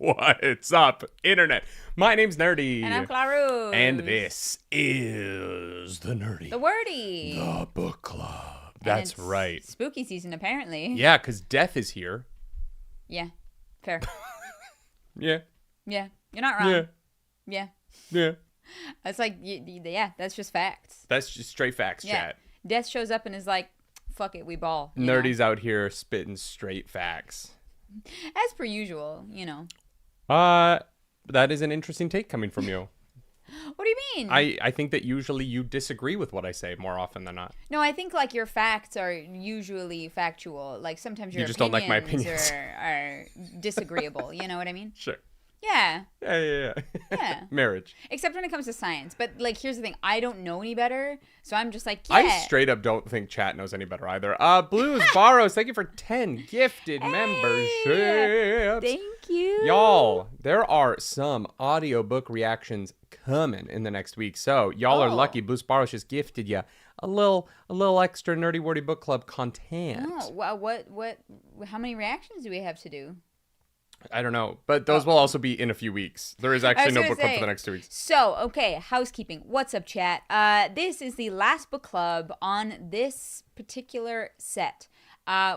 What's up, Internet? My name's Nerdy. And I'm Clarus. And this is the Nerdy. The Wordy. The book club. That's right. Spooky season, apparently. Yeah, because death is here. Yeah. Fair. Yeah. Yeah. You're not wrong. Yeah. Yeah. Yeah. It's like, yeah, that's just facts. That's just straight facts, chat. Death shows up and is like, fuck it, we ball. Nerdy's out here spitting straight facts. As per usual, you know. That is an interesting take coming from you. What do you mean? I think that usually you disagree with what I say more often than not. No, I think like your facts are usually factual. Like sometimes your You just don't like my opinions. are disagreeable. You know what I mean? Sure. Yeah. Yeah. Yeah. Marriage. Except when it comes to science. But like, here's the thing. I don't know any better. So I'm just like, yeah. I straight up don't think chat knows any better either. Blues Borrows, thank you for 10 gifted memberships. Thank you. Y'all, there are some audiobook reactions coming in the next week. So y'all are lucky. Blues Borrows just gifted you a little extra Nerdy Wordy Book Club content. Oh, well, how many reactions do we have to do? I don't know, but those will also be in a few weeks. There is actually no book club for the next 2 weeks. So, okay, housekeeping. What's up, chat? This is the last book club on this particular set.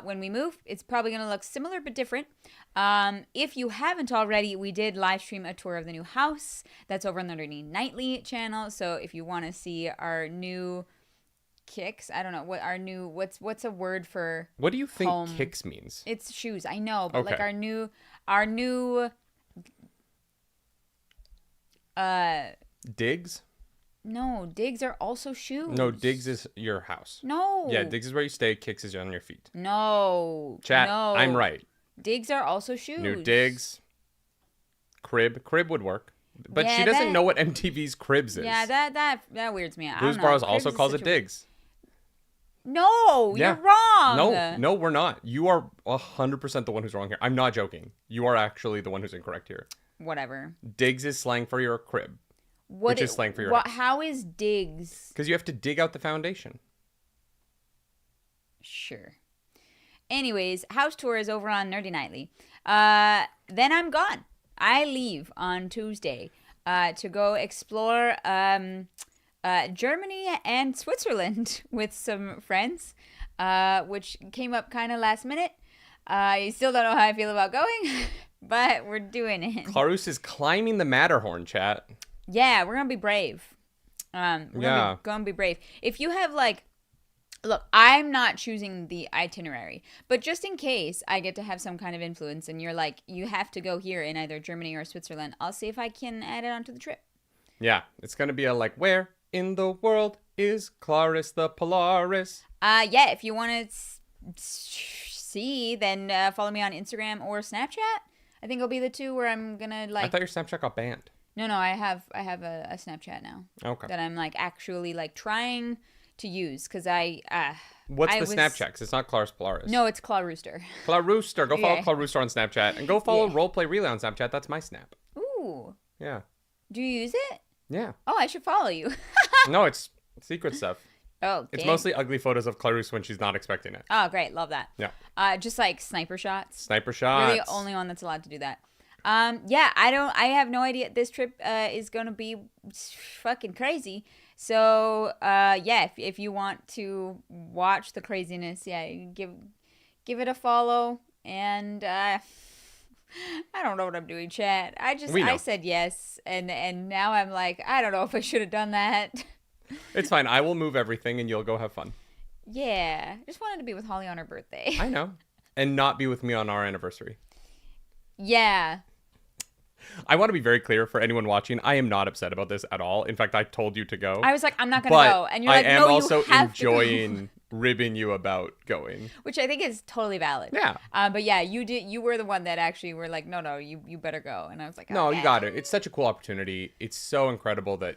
When we move, it's probably going to look similar but different. If you haven't already, we did live stream a tour of the new house. That's over on the nerdynightly channel. So if you want to see our new kicks, I don't know what our new what's a word for what do you think home? Kicks means? It's shoes, I know, but okay. like our new digs? No, digs are also shoes. No, digs is your house. No. Yeah, digs is where you stay, kicks is on your feet. No. Chat, no. I'm right. Digs are also shoes. New digs. Crib would work. But yeah, she doesn't know what MTV's Cribs is. Yeah, that weirds me out. Blues Borrows also calls it digs. No, you're wrong. No, we're not. You are 100% the one who's wrong here. I'm not joking. You are actually the one who's incorrect here. Whatever. Digs is slang for your crib. Which is slang for your house. How is digs? Because you have to dig out the foundation. Sure. Anyways, house tour is over on Nerdy Nightly. Then I'm gone. I leave on Tuesday to go explore Germany and Switzerland with some friends, which came up kind of last minute. I still don't know how I feel about going, but we're doing it. Clarus is climbing the Matterhorn, chat. Yeah, we're going to be brave. We're going to be brave. If you have look, I'm not choosing the itinerary, but just in case I get to have some kind of influence and you're like, you have to go here in either Germany or Switzerland, I'll see if I can add it onto the trip. Yeah, it's going to be where in the world is Clarus the Polaris? Yeah, if you want to see, then follow me on Instagram or Snapchat. I think it'll be the two where I'm going to I thought your Snapchat got banned. No, I have a Snapchat now. Okay. That I'm actually trying to use because What's the Snapchat? Because it's not Clarus Polaris. No, it's Claw Rooster. Claw Rooster. Go follow Claw Rooster on Snapchat and go follow Roleplay Relay on Snapchat. That's my snap. Ooh. Yeah. Do you use it? Yeah. Oh, I should follow you. No, it's secret stuff. Oh, it's mostly ugly photos of Clarus when she's not expecting it. Oh, great. Love that. Yeah. Just sniper shots. Sniper shots. You're the only one that's allowed to do that. Yeah, I have no idea. This trip is going to be fucking crazy. So, yeah, if you want to watch the craziness, yeah, give it a follow. And I don't know what I'm doing, chat. I said yes, and now I'm like, I don't know if I should have done that. It's fine. I will move everything, and you'll go have fun. Yeah, just wanted to be with Holly on her birthday. I know, and not be with me on our anniversary. Yeah. I want to be very clear for anyone watching. I am not upset about this at all. In fact, I told you to go. I was like, I'm not going to go. And you're like, no, you have I am also enjoying ribbing you about going. Which I think is totally valid. Yeah. But yeah, you were the one that actually were like, no, you better go. And I was like, no, you got it. It's such a cool opportunity. It's so incredible that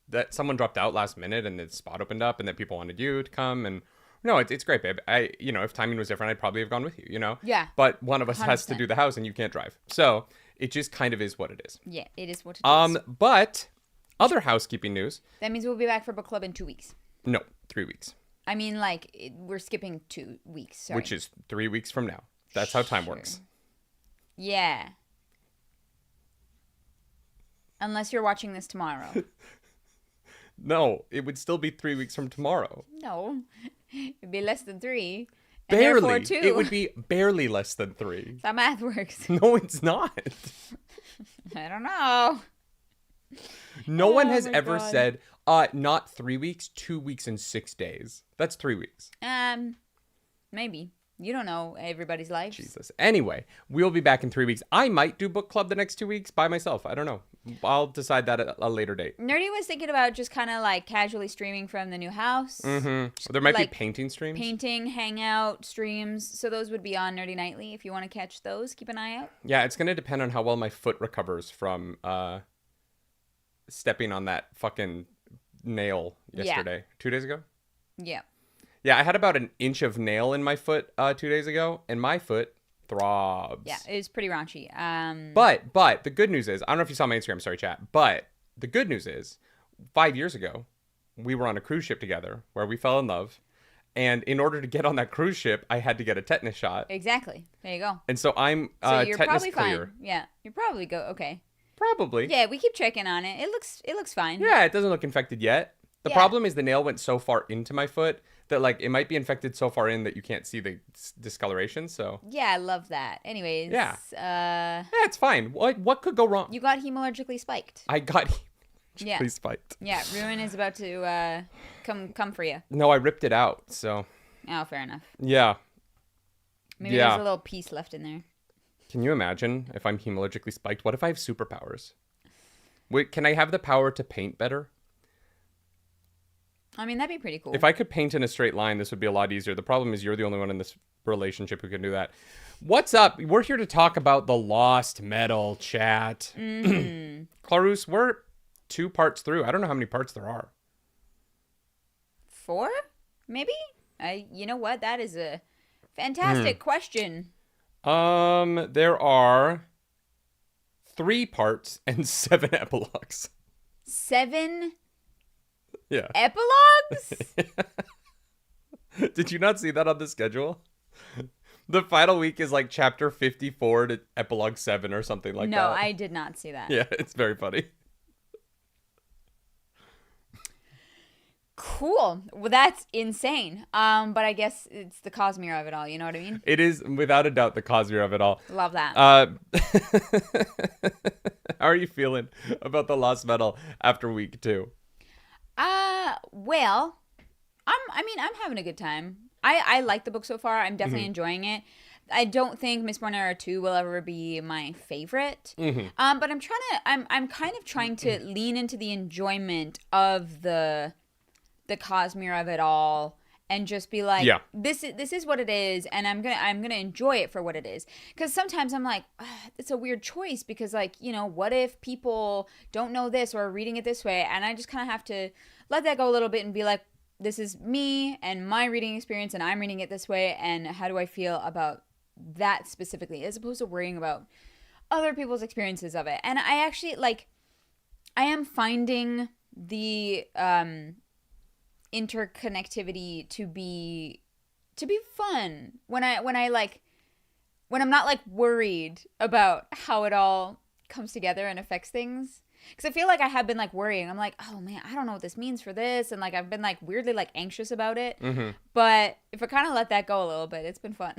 that someone dropped out last minute and the spot opened up and that people wanted you to come. And no, it's great, babe. If timing was different, I'd probably have gone with you, Yeah. But one of us 100%. Has to do the house and you can't drive. So it just kind of is what it is. Yeah, it is what it is. But other housekeeping news. That means we'll be back for book club in 2 weeks. No, 3 weeks. I mean, we're skipping 2 weeks. Sorry. Which is 3 weeks from now. That's how time works. Yeah. Unless you're watching this tomorrow. No, it would still be 3 weeks from tomorrow. No. It'd be less than 3. And barely. 2. It would be barely less than 3. That's how math works. No, it's not. I don't know. No one has ever said, not 3 weeks, 2 weeks and 6 days. That's 3 weeks. Maybe. You don't know everybody's lives. Jesus. Anyway, we'll be back in 3 weeks. I might do book club the next 2 weeks by myself. I don't know. I'll decide that at a later date. Nerdy was thinking about just kind of like casually streaming from the new house. Mm-hmm. There might be painting streams. Painting, hangout streams. So those would be on Nerdy Nightly. If you want to catch those, keep an eye out. Yeah, it's going to depend on how well my foot recovers from stepping on that fucking nail yesterday. Yeah. 2 days ago? Yeah. Yeah, I had about an inch of nail in my foot 2 days ago, and my foot throbs. Yeah, it was pretty raunchy. But the good news is, I don't know if you saw my Instagram, sorry, chat, but the good news is, 5 years ago, we were on a cruise ship together where we fell in love, and in order to get on that cruise ship, I had to get a tetanus shot. Exactly. There you go. And so I'm you're tetanus probably clear. Fine. Yeah, you're probably okay. Probably. Yeah, we keep checking on it. It looks fine. Yeah, it doesn't look infected yet. The problem is the nail went so far into my foot that like it might be infected so far in that you can't see the discoloration. So yeah, I love that. Anyways, yeah, it's fine. What could go wrong? You got hemologically spiked. I got hemologically spiked. Yeah, Ruin is about to come for you. No, I ripped it out. So. Oh, fair enough. Yeah. Maybe there's a little piece left in there. Can you imagine if I'm hemologically spiked? What if I have superpowers? Wait, can I have the power to paint better? I mean, that'd be pretty cool. If I could paint in a straight line, this would be a lot easier. The problem is you're the only one in this relationship who can do that. What's up? We're here to talk about the Lost Metal, chat. Mm-hmm. Clarus, we're 2 parts through. I don't know how many parts there are. 4? Maybe? You know what? That is a fantastic question. There are 3 parts and 7 epilogues. 7 Yeah. epilogues? Did you not see that on the schedule? The final week is like chapter 54 to epilogue 7 or something like that. No, I did not see that. Yeah, it's very funny. Cool. Well, that's insane. But I guess it's the Cosmere of it all. You know what I mean? It is, without a doubt, the Cosmere of it all. Love that. How are you feeling about the Lost Metal after week 2? Well, I'm having a good time. I like the book so far. I'm definitely enjoying it. I don't think Mistborn Era 2 will ever be my favorite. Mm-hmm. But I'm kind of trying to lean into the enjoyment of the Cosmere of it all and just be like, this is what it is, and I'm gonna enjoy it for what it is. Because sometimes I'm like, it's a weird choice because, like, you know, what if people don't know this or are reading it this way, and I just kind of have to let that go a little bit and be like, this is me and my reading experience, and I'm reading it this way, and how do I feel about that specifically, as opposed to worrying about other people's experiences of it. And I actually I am finding the interconnectivity to be fun when I'm not like worried about how it all comes together and affects things, because I feel like I have been like worrying. I'm like, oh man, I don't know what this means for this, and like I've been like weirdly like anxious about it. Mm-hmm. But if I kind of let that go a little bit, it's been fun.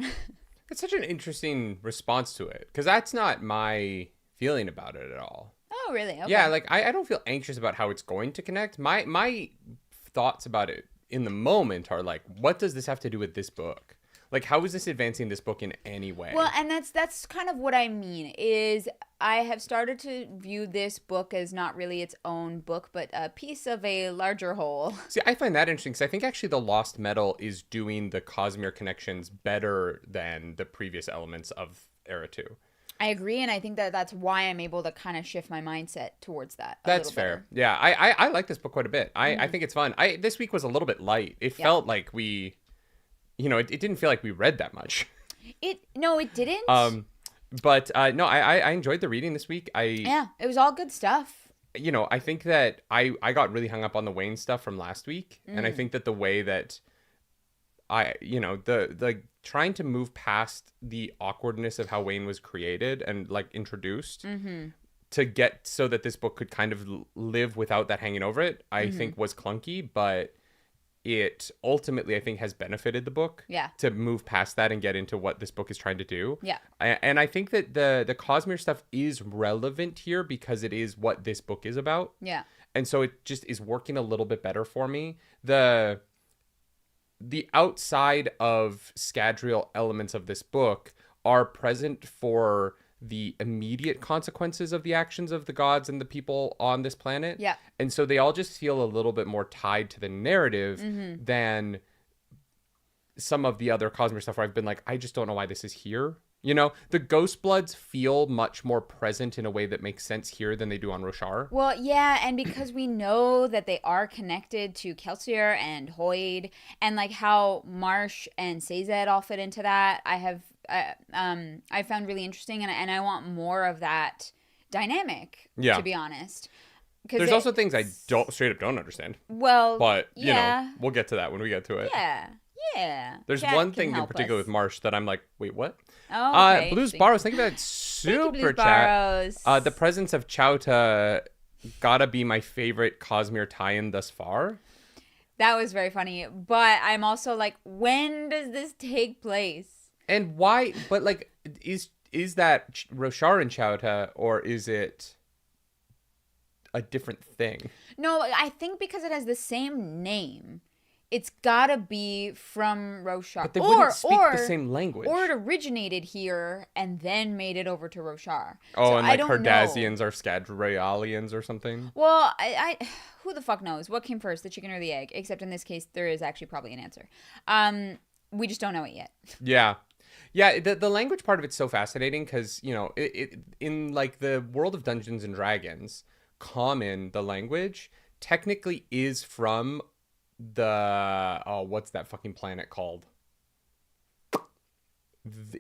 It's such an interesting response to it, because that's not my feeling about it at all. Oh really? Okay. Yeah, like I don't feel anxious about how it's going to connect. My thoughts about it in the moment are like, what does this have to do with this book? Like, how is this advancing this book in any way? Well, and that's kind of what I mean, is I have started to view this book as not really its own book, but a piece of a larger whole. See, I find that interesting, because I think actually the Lost Metal is doing the Cosmere connections better than the previous elements of Era 2. I agree, and I think that's why I'm able to kind of shift my mindset towards that. That's fair. Better. Yeah, I like this book quite a bit. I think it's fun. This week was a little bit light. It felt like we, you know, it didn't feel like we read that much. No, it didn't. But no, I enjoyed the reading this week. Yeah, it was all good stuff. You know, I think that I got really hung up on the Wayne stuff from last week, and I think that the way that the trying to move past the awkwardness of how Wayne was created and like introduced to get so that this book could kind of live without that hanging over it, I think was clunky, but it ultimately, I think, has benefited the book to move past that and get into what this book is trying to do. Yeah. And I think that the Cosmere stuff is relevant here because it is what this book is about. Yeah. And so it just is working a little bit better for me. The outside of Scadrial elements of this book are present for the immediate consequences of the actions of the gods and the people on this planet. Yeah. And so they all just feel a little bit more tied to the narrative than some of the other Cosmere stuff where I've been like, I just don't know why this is here. You know, the Ghostbloods feel much more present in a way that makes sense here than they do on Roshar. Well, yeah, and because we know that they are connected to Kelsier and Hoyd, and like how Marsh and Sazed all fit into that, I found really interesting, and I want more of that dynamic, to be honest. There's also things I straight up don't understand. Well, but, you know, we'll get to that when we get to it. Yeah. There's one thing in particular with Marsh that I'm like, wait, what? Oh, okay. Blues Barrows, thank you for that super chat. The presence of Chowta gotta be my favorite Cosmere tie-in thus far. That was very funny. But I'm also like, when does this take place? And why? But like, is that Roshar and Chowta, or is it a different thing? No, I think because it has the same name, it's gotta be from Roshar. But they wouldn't speak the same language. Or it originated here and then made it over to Roshar. Oh, so and like Cardassians are Scadrialians or something? Well, I who the fuck knows? What came first, the chicken or the egg? Except in this case, there is actually probably an answer. We just don't know it yet. Yeah. Yeah, the language part of it's so fascinating because, you know, it in like the world of Dungeons and Dragons, Common, the language, technically is from what's that fucking planet called?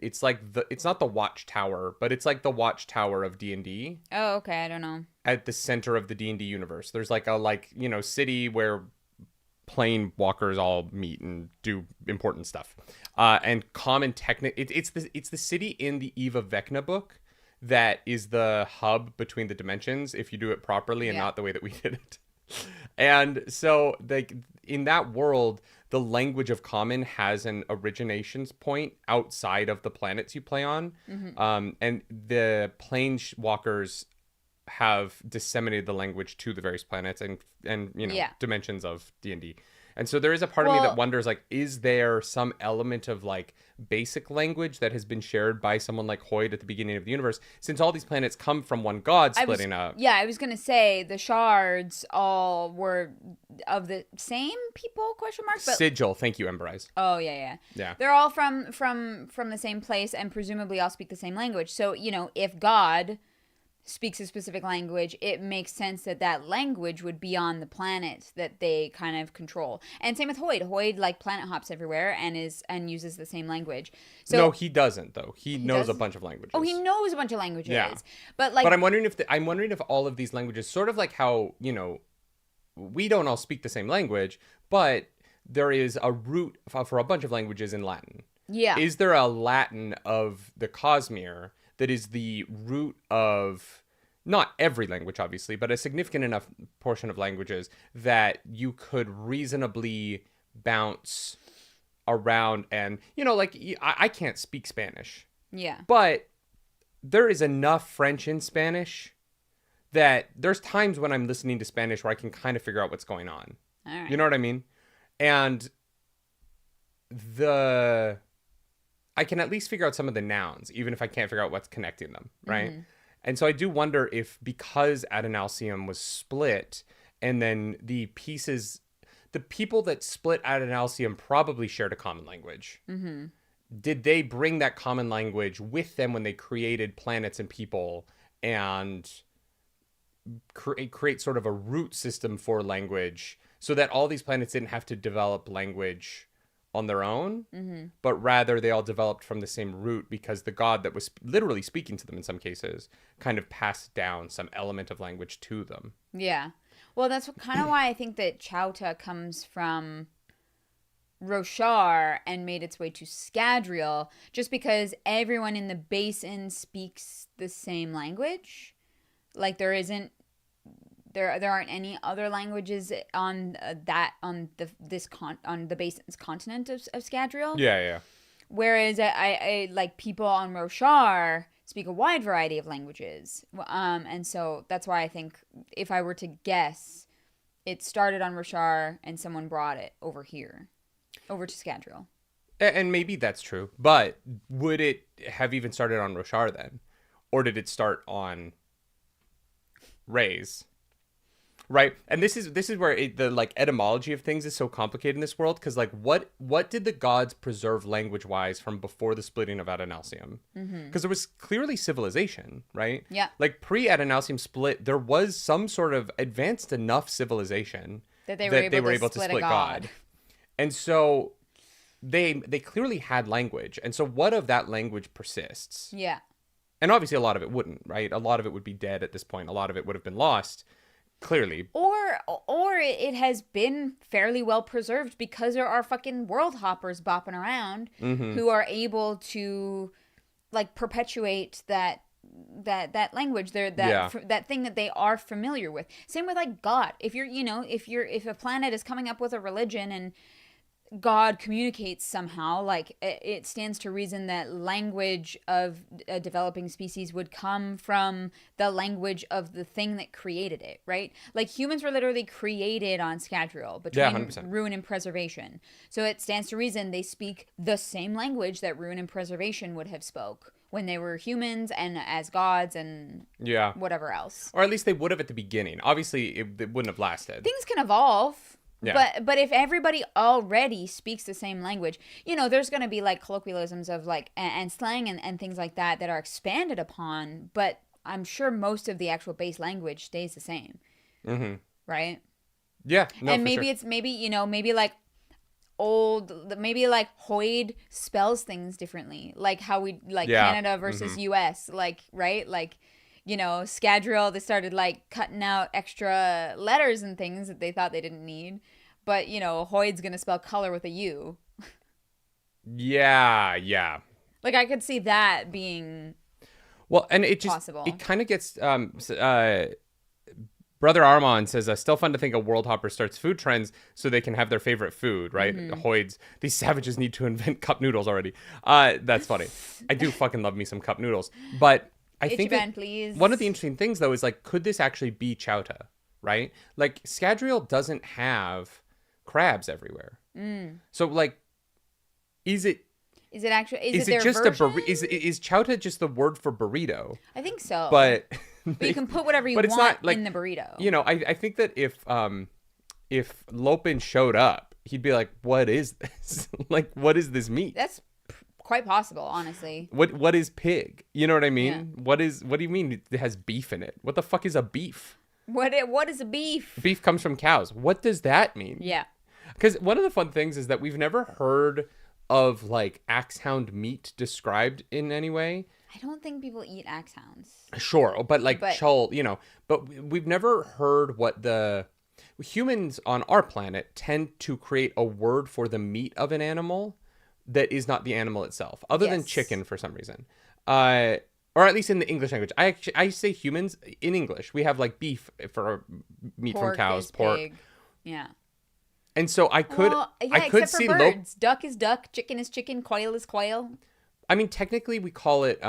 It's like it's not the Watchtower, but it's like the Watchtower of D&D. Oh, okay, I don't know. At the center of the D&D universe, there's like a city where plane walkers all meet and do important stuff. And Common it's the city in the Eve of Vecna book that is the hub between the dimensions if you do it properly and not the way that we did it. And so in that world, the language of Common has an originations point outside of the planets you play on. And the planeswalkers have disseminated the language to the various planets and you know dimensions of D&D. And so there is a part of me that wonders, like, is there some element of like basic language that has been shared by someone like Hoyd at the beginning of the universe, since all these planets come from one god splitting up? Yeah, I was gonna say the shards all were of the same people? Question mark. But... Sigil, thank you, Emberize. Oh yeah. They're all from the same place and presumably all speak the same language. So you know, if God speaks a specific language, it makes sense that language would be on the planet that they kind of control. And same with Hoyd. Hoyd like planet hops everywhere and uses the same language. So no, he doesn't though. He knows a bunch of languages. Oh, he knows a bunch of languages. Yeah. But I'm wondering if all of these languages, sort of like how, you know, we don't all speak the same language, but there is a root for a bunch of languages in Latin. Yeah. Is there a Latin of the Cosmere that is the root of not every language, obviously, but a significant enough portion of languages that you could reasonably bounce around and, you know, like, I can't speak Spanish. Yeah. But there is enough French in Spanish that there's times when I'm listening to Spanish where I can kind of figure out what's going on. All right. You know what I mean? And I can at least figure out some of the nouns, even if I can't figure out what's connecting them, right? Mm-hmm. And so I do wonder if because Adonalsium was split, and then the people that split Adonalsium probably shared a common language. Mm-hmm. Did they bring that common language with them when they created planets and people and create sort of a root system for language so that all these planets didn't have to develop language on their own, but rather they all developed from the same root because the god that was literally speaking to them in some cases kind of passed down some element of language to them. Yeah. Well, that's kind of why I think that Chowta comes from Roshar and made its way to Scadrial just because everyone in the basin speaks the same language. Like there aren't any other languages on the basin's continent of Scadrial. Yeah. Whereas I like people on Roshar speak a wide variety of languages. And so that's why I think if I were to guess, it started on Roshar and someone brought it over here, over to Scadrial. And maybe that's true, but would it have even started on Roshar then? Or did it start on Rays? Right, and this is where the like etymology of things is so complicated in this world, because like what did the gods preserve language wise from before the splitting of Adonalsium? Because there was clearly civilization, right? Yeah. Like pre-Adonalsium split, there was some sort of advanced enough civilization that they were able to split God. And so they clearly had language, and so what of that language persists? Yeah. And obviously a lot of it wouldn't, right? A lot of it would be dead at this point. A lot of it would have been lost. Clearly. Or it has been fairly well preserved because there are fucking world hoppers bopping around who are able to like perpetuate that language that thing that they are familiar with. Same with like God. If a planet is coming up with a religion and God communicates somehow, like it stands to reason that language of a developing species would come from the language of the thing that created it, right? Like humans were literally created on Scadrial between ruin and preservation. So it stands to reason they speak the same language that ruin and preservation would have spoke when they were humans and as gods and whatever else. Or at least they would have at the beginning. Obviously, it wouldn't have lasted. Things can evolve. Yeah. But if everybody already speaks the same language, there's going to be like colloquialisms of like and slang and things like that are expanded upon. But I'm sure most of the actual base language stays the same. Mm-hmm. Right? Yeah. No, and maybe it's maybe like Hoyd spells things differently, like how we like Canada versus US, like right, like. Scadrial, they started like cutting out extra letters and things that they thought they didn't need. But, Hoyd's going to spell color with a U. Yeah. Like I could see that being and it just possible. It kind of gets Brother Armand says, still fun to think a world hopper starts food trends so they can have their favorite food, right? Hoyd's, these savages need to invent cup noodles already. That's funny. I do fucking love me some cup noodles. But I think please. One of the interesting things, though, is like, could this actually be Chowta, right? Like, Scadrial doesn't have crabs everywhere. So, like, is it actually? Is it just version? Is Chowta just the word for burrito? I think so. But you can put whatever you want not, like, in the burrito. I think that if Lopin showed up, he'd be like, "What is this? Like, what is this meat?" That's quite possible, honestly. What is pig? You know what I mean? Yeah. What do you mean it has beef in it? What the fuck is a beef? What is a beef? Beef comes from cows. What does that mean? Yeah. Because one of the fun things is that we've never heard of like axehound meat described in any way. I don't think people eat axehounds. Sure, but chul, but we've never heard what the humans on our planet tend to create a word for the meat of an animal that is not the animal itself, other than chicken for some reason. Or at least in the English language. I say humans in English. We have like beef for meat pork from cows, pork. Pig. Yeah. And so I could see birds. Duck is duck, chicken is chicken, quail is quail. I mean, technically we call it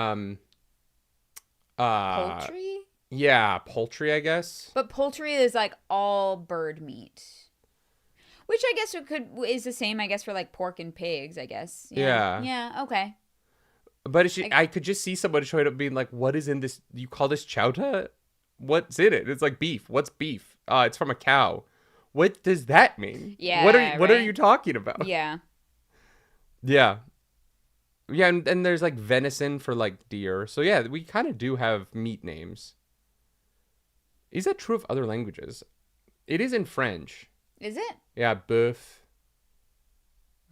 poultry? Yeah, poultry, I guess. But poultry is like all bird meat. Which I guess is the same, I guess, for like pork and pigs, I guess. Yeah. Yeah, okay. But I could just see somebody showing up being like, what is in this? You call this chowta? What's in it? It's like beef. What's beef? It's from a cow. What does that mean? Yeah. What are you talking about? Yeah. Yeah. Yeah, and there's like venison for like deer. So yeah, we kind of do have meat names. Is that true of other languages? It is in French. Is it? Yeah, boeuf.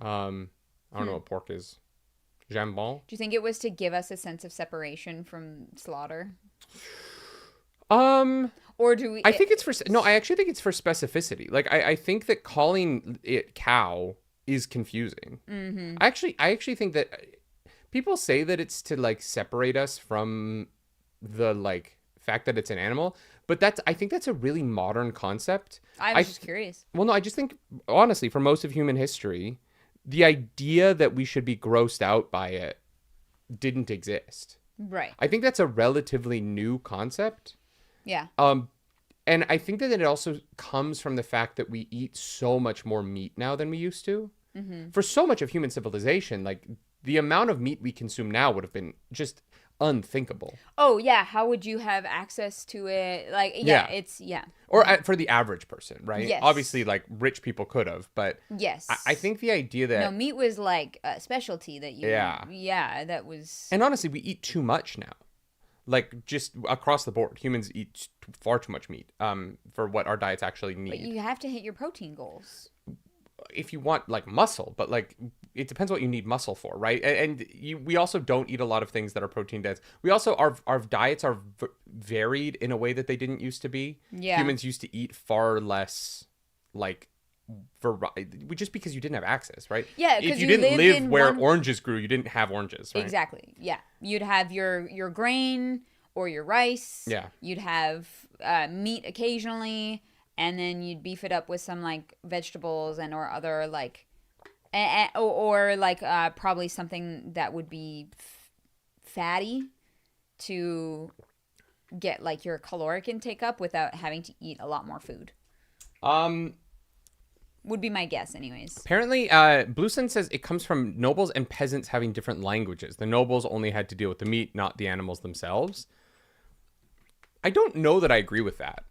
I don't know what pork is. Jambon. Do you think it was to give us a sense of separation from slaughter? Or do we? I think it's for no. I actually think it's for specificity. Like I think that calling it cow is confusing. Mm-hmm. I actually think that people say that it's to like separate us from the like fact that it's an animal, but I think that's a really modern concept. I was just curious. Well, no, I just think honestly, for most of human history, the idea that we should be grossed out by it didn't exist. Right. I think that's a relatively new concept. Yeah. And I think that it also comes from the fact that we eat so much more meat now than we used to. Mm-hmm. For so much of human civilization, like the amount of meat we consume now would have been just unthinkable. Oh, yeah. How would you have access to it? Like, yeah. It's. Or for the average person, right? Yes. Obviously, like, rich people could have, but... Yes. I think the idea that... No, meat was, like, a specialty that you... Yeah. Yeah, that was... And honestly, we eat too much now. Like, just across the board. Humans eat far too much meat for what our diets actually need. But you have to hit your protein goals. If you want, like, muscle, but, like, it depends what you need muscle for, right? And we also don't eat a lot of things that are protein dense. We also, our diets are varied in a way that they didn't used to be. Yeah. Humans used to eat far less, like, just because you didn't have access, right? Yeah, if you didn't live where oranges grew, you didn't have oranges, right? Exactly, yeah. You'd have your grain or your rice. Yeah. You'd have meat occasionally, and then you'd beef it up with some, like, vegetables and or other, like... or like probably something that would be fatty to get like your caloric intake up without having to eat a lot more food. Would be my guess anyways. Apparently, Blue Sun says it comes from nobles and peasants having different languages. The nobles only had to deal with the meat, not the animals themselves. I don't know that I agree with that.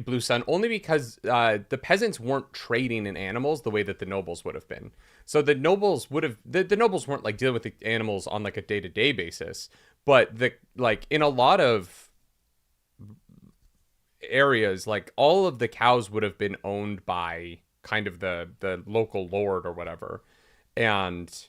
Blue Sun, only because the peasants weren't trading in animals the way that the nobles would have been. So the nobles would have the nobles weren't like dealing with the animals on like a day-to-day basis, but in a lot of areas, like all of the cows would have been owned by kind of the local lord or whatever, and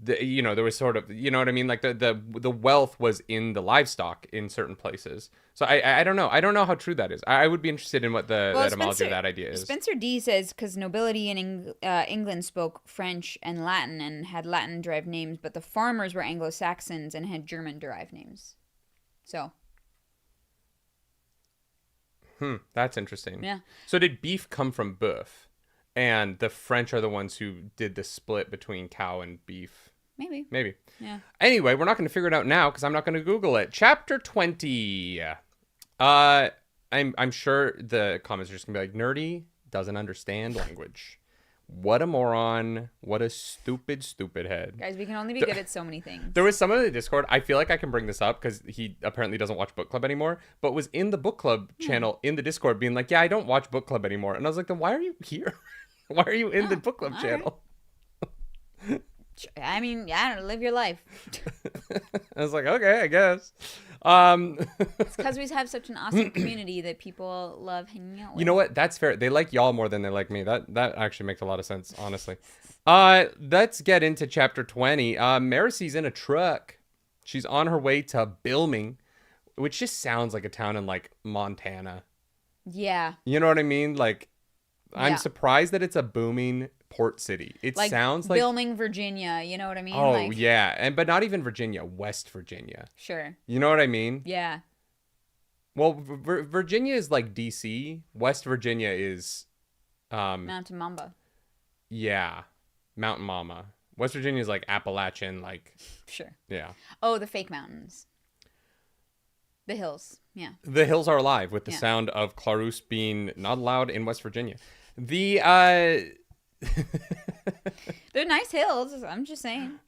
there was sort of, you know what I mean? Like the wealth was in the livestock in certain places. So I don't know. I don't know how true that is. I would be interested in what the etymology of that idea is. Spencer D says, because nobility in England spoke French and Latin and had Latin-derived names, but the farmers were Anglo-Saxons and had German-derived names. So. That's interesting. Yeah. So did beef come from bœuf? And the French are the ones who did the split between cow and beef. Maybe. Yeah. Anyway, we're not going to figure it out now because I'm not going to Google it. Chapter 20. I'm sure the comments are just going to be like, nerdy doesn't understand language. What a moron. What a stupid head. Guys, we can only be good at so many things. There was someone in the Discord, I feel like I can bring this up because he apparently doesn't watch book club anymore, but was in the book club channel in the Discord being like, yeah, I don't watch book club anymore. And I was like, then why are you here? Why are you in the book club channel? Right. I mean, yeah, live your life. I was like, okay, I guess. It's because we have such an awesome community that people love hanging out with. You know what? That's fair. They like y'all more than they like me. That actually makes a lot of sense, honestly. Let's get into chapter 20. Maricy's in a truck. She's on her way to Bilming, which just sounds like a town in like Montana. Yeah. You know what I mean? Like, I'm surprised that it's a booming port city. It like sounds like Bilming, Virginia. You know what I mean? Oh, like... yeah. But not even Virginia, West Virginia. Sure. You know what I mean? Yeah. Well, Virginia is like DC. West Virginia is Mountain Mamba. Yeah. Mountain Mama. West Virginia is like Appalachian, like... Sure. Yeah. Oh, the fake mountains. The hills. Yeah. The hills are alive with the sound of Clarus being not allowed in West Virginia. The They're nice hills. I'm just saying.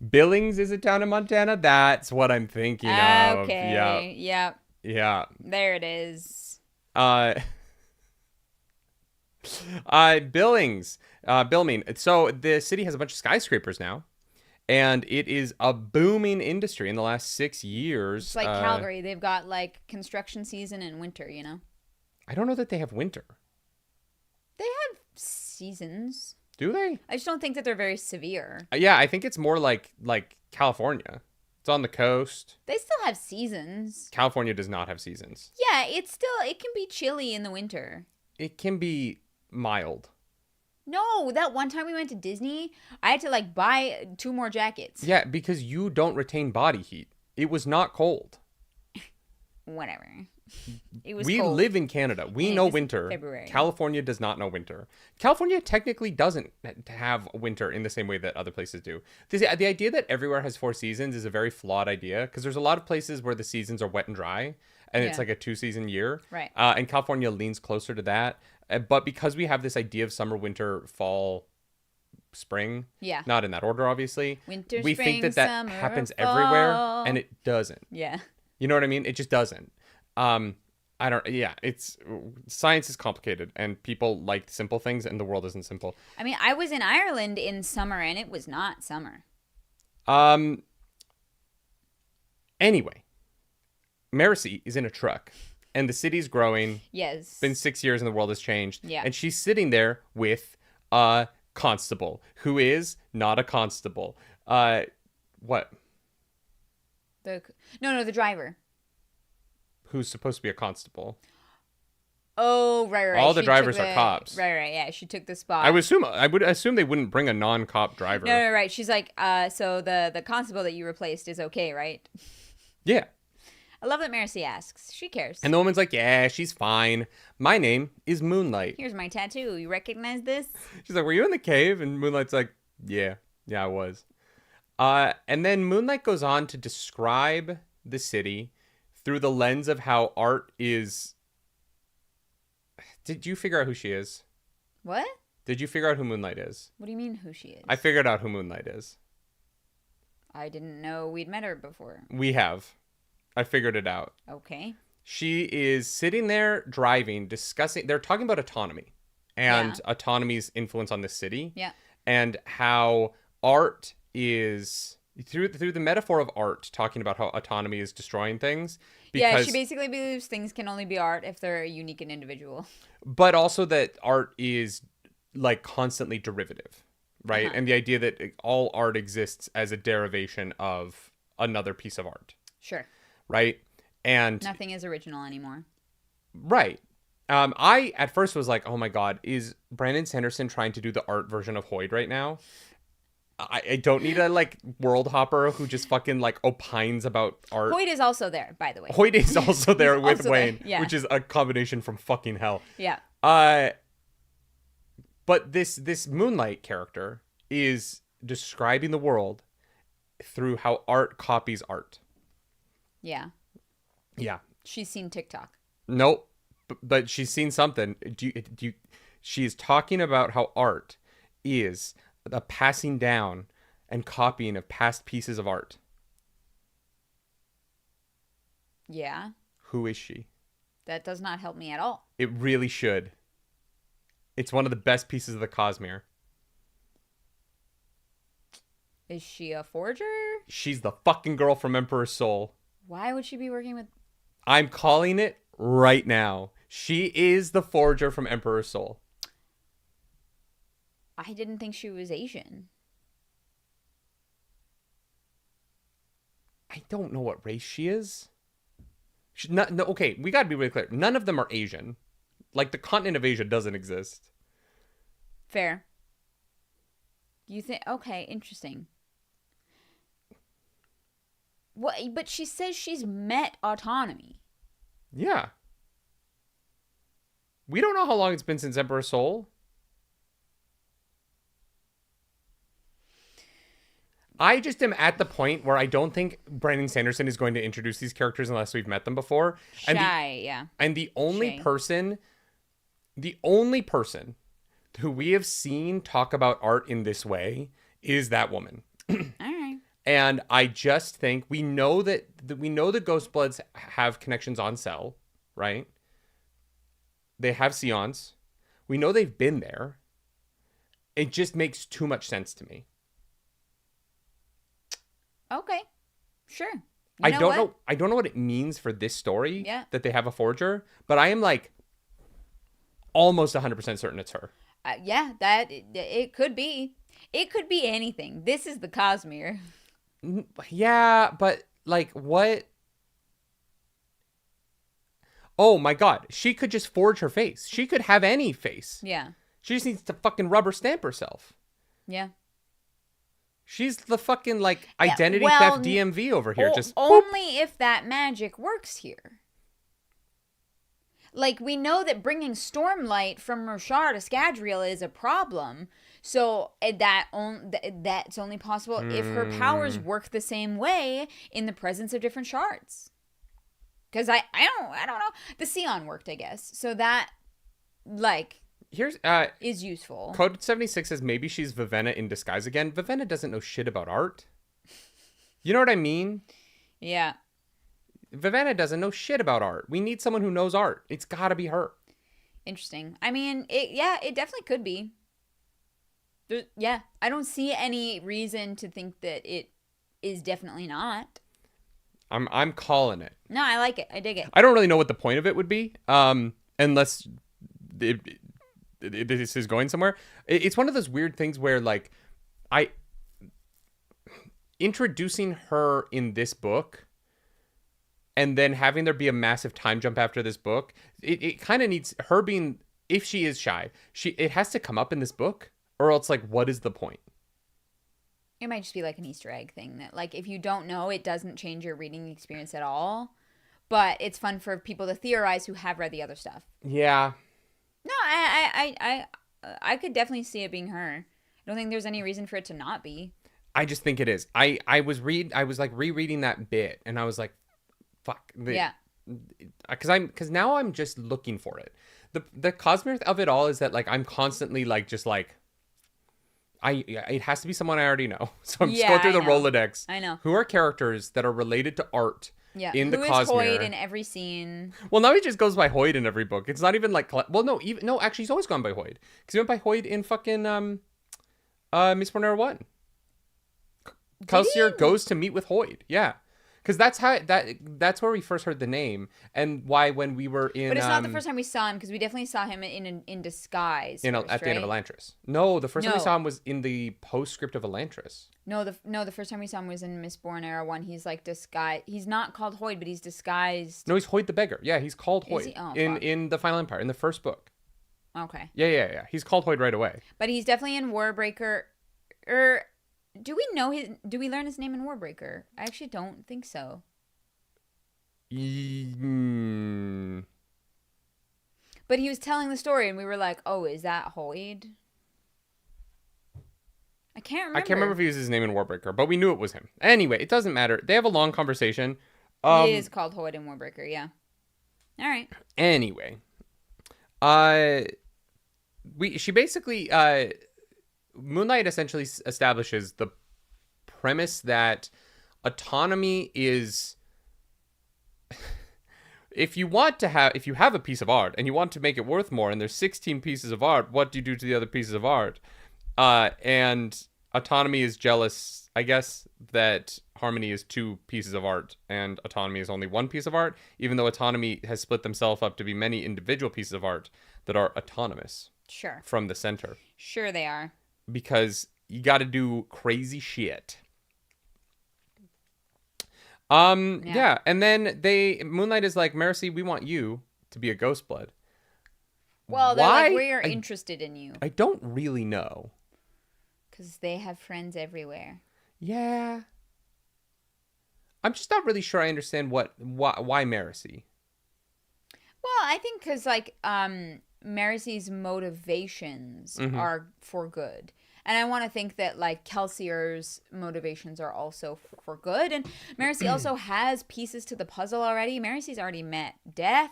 Billings is a town in Montana. That's what I'm thinking of. Okay. Yep. Yeah. There it is. Billings. Bilming. So the city has a bunch of skyscrapers now. And it is a booming industry in the last 6 years. It's like Calgary. They've got like construction season and winter, you know? I don't know that they have winter. They have seasons. Do they? I just don't think that they're very severe. Yeah, I think it's more like California. It's on the coast. They still have seasons. California does not have seasons. Yeah, it can be chilly in the winter. it can be mild. No, that one time we went to Disney, I had to like buy 2 more jackets. Yeah, because you don't retain body heat. It was not cold. Whatever. It was we cold. live in Canada. We know winter. February. California does not know winter. California technically doesn't have winter in the same way that other places do. The idea that everywhere has 4 seasons is a very flawed idea because there's a lot of places where the seasons are wet and dry and it's like a 2-season year. Right. And California leans closer to that. But because we have this idea of summer, winter, fall, spring, not in that order, obviously, winter, we spring, think that summer, happens fall. everywhere, and it doesn't. Yeah. You know what I mean? It just doesn't. It's science is complicated and people like simple things and the world isn't simple. I mean, I was in Ireland in summer and it was not summer. Anyway, Marcy is in a truck and the city's growing. Yes. It's been 6 years and the world has changed. Yeah. And she's sitting there with a constable who is not a constable. What? The driver. Who's supposed to be a constable. Oh, right. All the drivers are cops. Right. Yeah, she took the spot. I would assume they wouldn't bring a non-cop driver. No, right. She's like, so the constable that you replaced is okay, right? Yeah. I love that Marcy asks. She cares. And the woman's like, yeah, she's fine. My name is Moonlight. Here's my tattoo. You recognize this? She's like, were you in the cave? And Moonlight's like, yeah, I was. And then Moonlight goes on to describe the city through the lens of how art is... Did you figure out who she is? What? Did you figure out who Moonlight is? What do you mean who she is? I figured out who Moonlight is. I didn't know we'd met her before. We have. I figured it out. Okay. She is sitting there driving, discussing... They're talking about autonomy and autonomy's influence on the city. Yeah. And how art is... Through the metaphor of art, talking about how autonomy is destroying things. Yeah, she basically believes things can only be art if they're unique and individual. But also that art is like constantly derivative, right? And the idea that all art exists as a derivation of another piece of art. Sure. Right? And nothing is original anymore. Right. I at first was like, oh my God, is Brandon Sanderson trying to do the art version of Hoyd right now? I don't need a like world hopper who just fucking like opines about art. Hoyd is also there, by the way. Hoyd is also there with also Wayne, there. Yeah. which is a combination from fucking hell. Yeah. But this Moonlight character is describing the world through how art copies art. Yeah. Yeah. She's seen TikTok. Nope. But she's seen something. She's talking about how art is a passing down and copying of past pieces of art. Yeah. Who is she? That does not help me at all. It really should. It's one of the best pieces of the Cosmere. Is she a forger? She's the fucking girl from Emperor's Soul. Why would she be working with... I'm calling it right now. She is the forger from Emperor's Soul. I didn't think she was Asian. I don't know what race she is. Okay, we gotta be really clear. None of them are Asian. Like, the continent of Asia doesn't exist. Fair. You think... Okay, interesting. What? But she says she's met autonomy. Yeah. We don't know how long it's been since Emperor's Soul. I just am at the point where I don't think Brandon Sanderson is going to introduce these characters unless we've met them before. Yeah. And the only person who we have seen talk about art in this way is that woman. All right. And I just think we know the GHOSTBLOODS have connections on Cell, right? They have Sions. We know they've been there. It just makes too much sense to me. Okay. Sure. I don't know what it means for this story that they have a forger, but I am like almost 100% certain it's her. Yeah, that it could be. It could be anything. This is the Cosmere. Yeah, but like what? Oh my God. She could just forge her face. She could have any face. Yeah. She just needs to fucking rubber stamp herself. Yeah. She's the fucking, like, identity theft DMV over here. Just only if that magic works here. Like, we know that bringing Stormlight from Roshar to Scadrial is a problem. So that's only possible if her powers work the same way in the presence of different shards. Because I don't know. The Sion worked, I guess. So that, like, is useful. Code 76 says maybe she's Vivenna in disguise again. Vivenna doesn't know shit about art. You know what I mean? Yeah. Vivenna doesn't know shit about art. We need someone who knows art. It's got to be her. Interesting. I mean, it definitely could be. I don't see any reason to think that it is definitely not. I'm calling it. No, I like it. I dig it. I don't really know what the point of it would be, unless this is going somewhere. It's one of those weird things where, like, introducing her in this book and then having there be a massive time jump after this book, it kind of needs her being, if she is shy, it has to come up in this book, or else, like, what is the point? It might just be like an Easter egg thing that, like, if you don't know, it doesn't change your reading experience at all. But it's fun for people to theorize who have read the other stuff. Yeah. No, I could definitely see it being her. I don't think there's any reason for it to not be. I just think it is. I was like rereading that bit, and I was like, fuck. Yeah. Because now I'm just looking for it. The Cosmere of it all is that, like, I'm constantly, like, just like, it has to be someone I already know. So I'm just going through the Rolodex. I know. Who are characters that are related to art in the Cosmere. Who is Hoyd in every scene? Well, now he just goes by Hoyd in every book. It's not even like... Well, no, actually, he's always gone by Hoyd. Because he went by Hoyd in fucking Mistborn Era 1. Kelsier goes to meet with Hoyd. Yeah. Because that's where we first heard the name, and why when we were in. But it's not the first time we saw him, because we definitely saw him in disguise. At the end of Elantris. No, the first time we saw him was in the postscript of Elantris. No, the first time we saw him was in Mistborn Era 1. He's like disguised. He's not called Hoyd, but he's disguised. No, he's Hoyd the Beggar. Yeah, he's called Hoyd. He? Oh, in the Final Empire, in the first book. Okay. Yeah. He's called Hoyd right away. But he's definitely in Warbreaker. Do we learn his name in Warbreaker? I actually don't think so. But he was telling the story, and we were like, "Oh, is that Hoyd?" I can't remember if he used his name in Warbreaker, but we knew it was him. Anyway, it doesn't matter. They have a long conversation. He is called Hoyd in Warbreaker, yeah. All right. Anyway, she basically Moonlight essentially establishes the premise that autonomy is if you have a piece of art and you want to make it worth more, and there's 16 pieces of art, what do you do to the other pieces of art? And autonomy is jealous, I guess, that harmony is 2 pieces of art and autonomy is only 1 piece of art, even though autonomy has split themselves up to be many individual pieces of art that are autonomous. Sure. From the center. Sure they are. Because you got to do crazy shit. Yeah. And then Moonlight is like, Marcy, we want you to be a Ghostblood. Well, they're like, we are interested in you. I don't really know. Because they have friends everywhere. Yeah. I'm just not really sure I understand why Marcy. Well, I think because, like, Marcy's motivations are for good. And I want to think that, like, Kelsier's motivations are also for good. And Marcy also has pieces to the puzzle already. Marcy's already met Death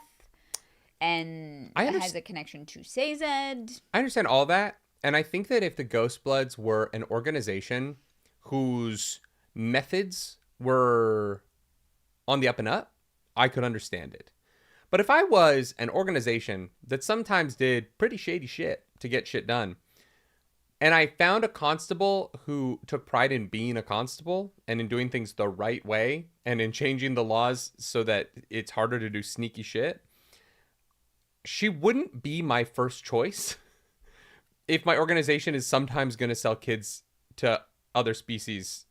and has a connection to Sazed. I understand all that. And I think that if the Ghostbloods were an organization whose methods were on the up and up, I could understand it. But if I was an organization that sometimes did pretty shady shit to get shit done, and I found a constable who took pride in being a constable and in doing things the right way and in changing the laws so that it's harder to do sneaky shit, she wouldn't be my first choice if my organization is sometimes going to sell kids to other species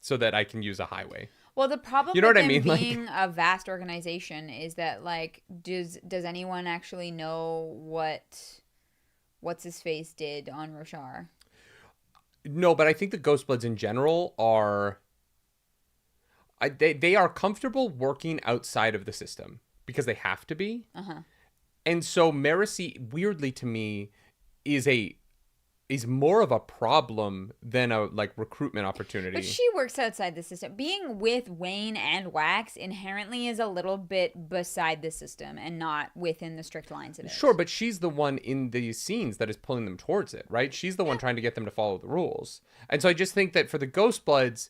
so that I can use a highway. Well, the problem you know with what them I mean? being a vast organization is that, like, does anyone actually know what's his face did on Roshar? No, but I think the Ghostbloods in general are they are comfortable working outside of the system because they have to be. Uh-huh. And so Marcy, weirdly to me, is more of a problem than a like recruitment opportunity. But she works outside the system. Being with Wayne and Wax inherently is a little bit beside the system and not within the strict lines of it. Sure, but she's the one in these scenes that is pulling them towards it, right? She's the one trying to get them to follow the rules. And so I just think that for the Ghostbloods,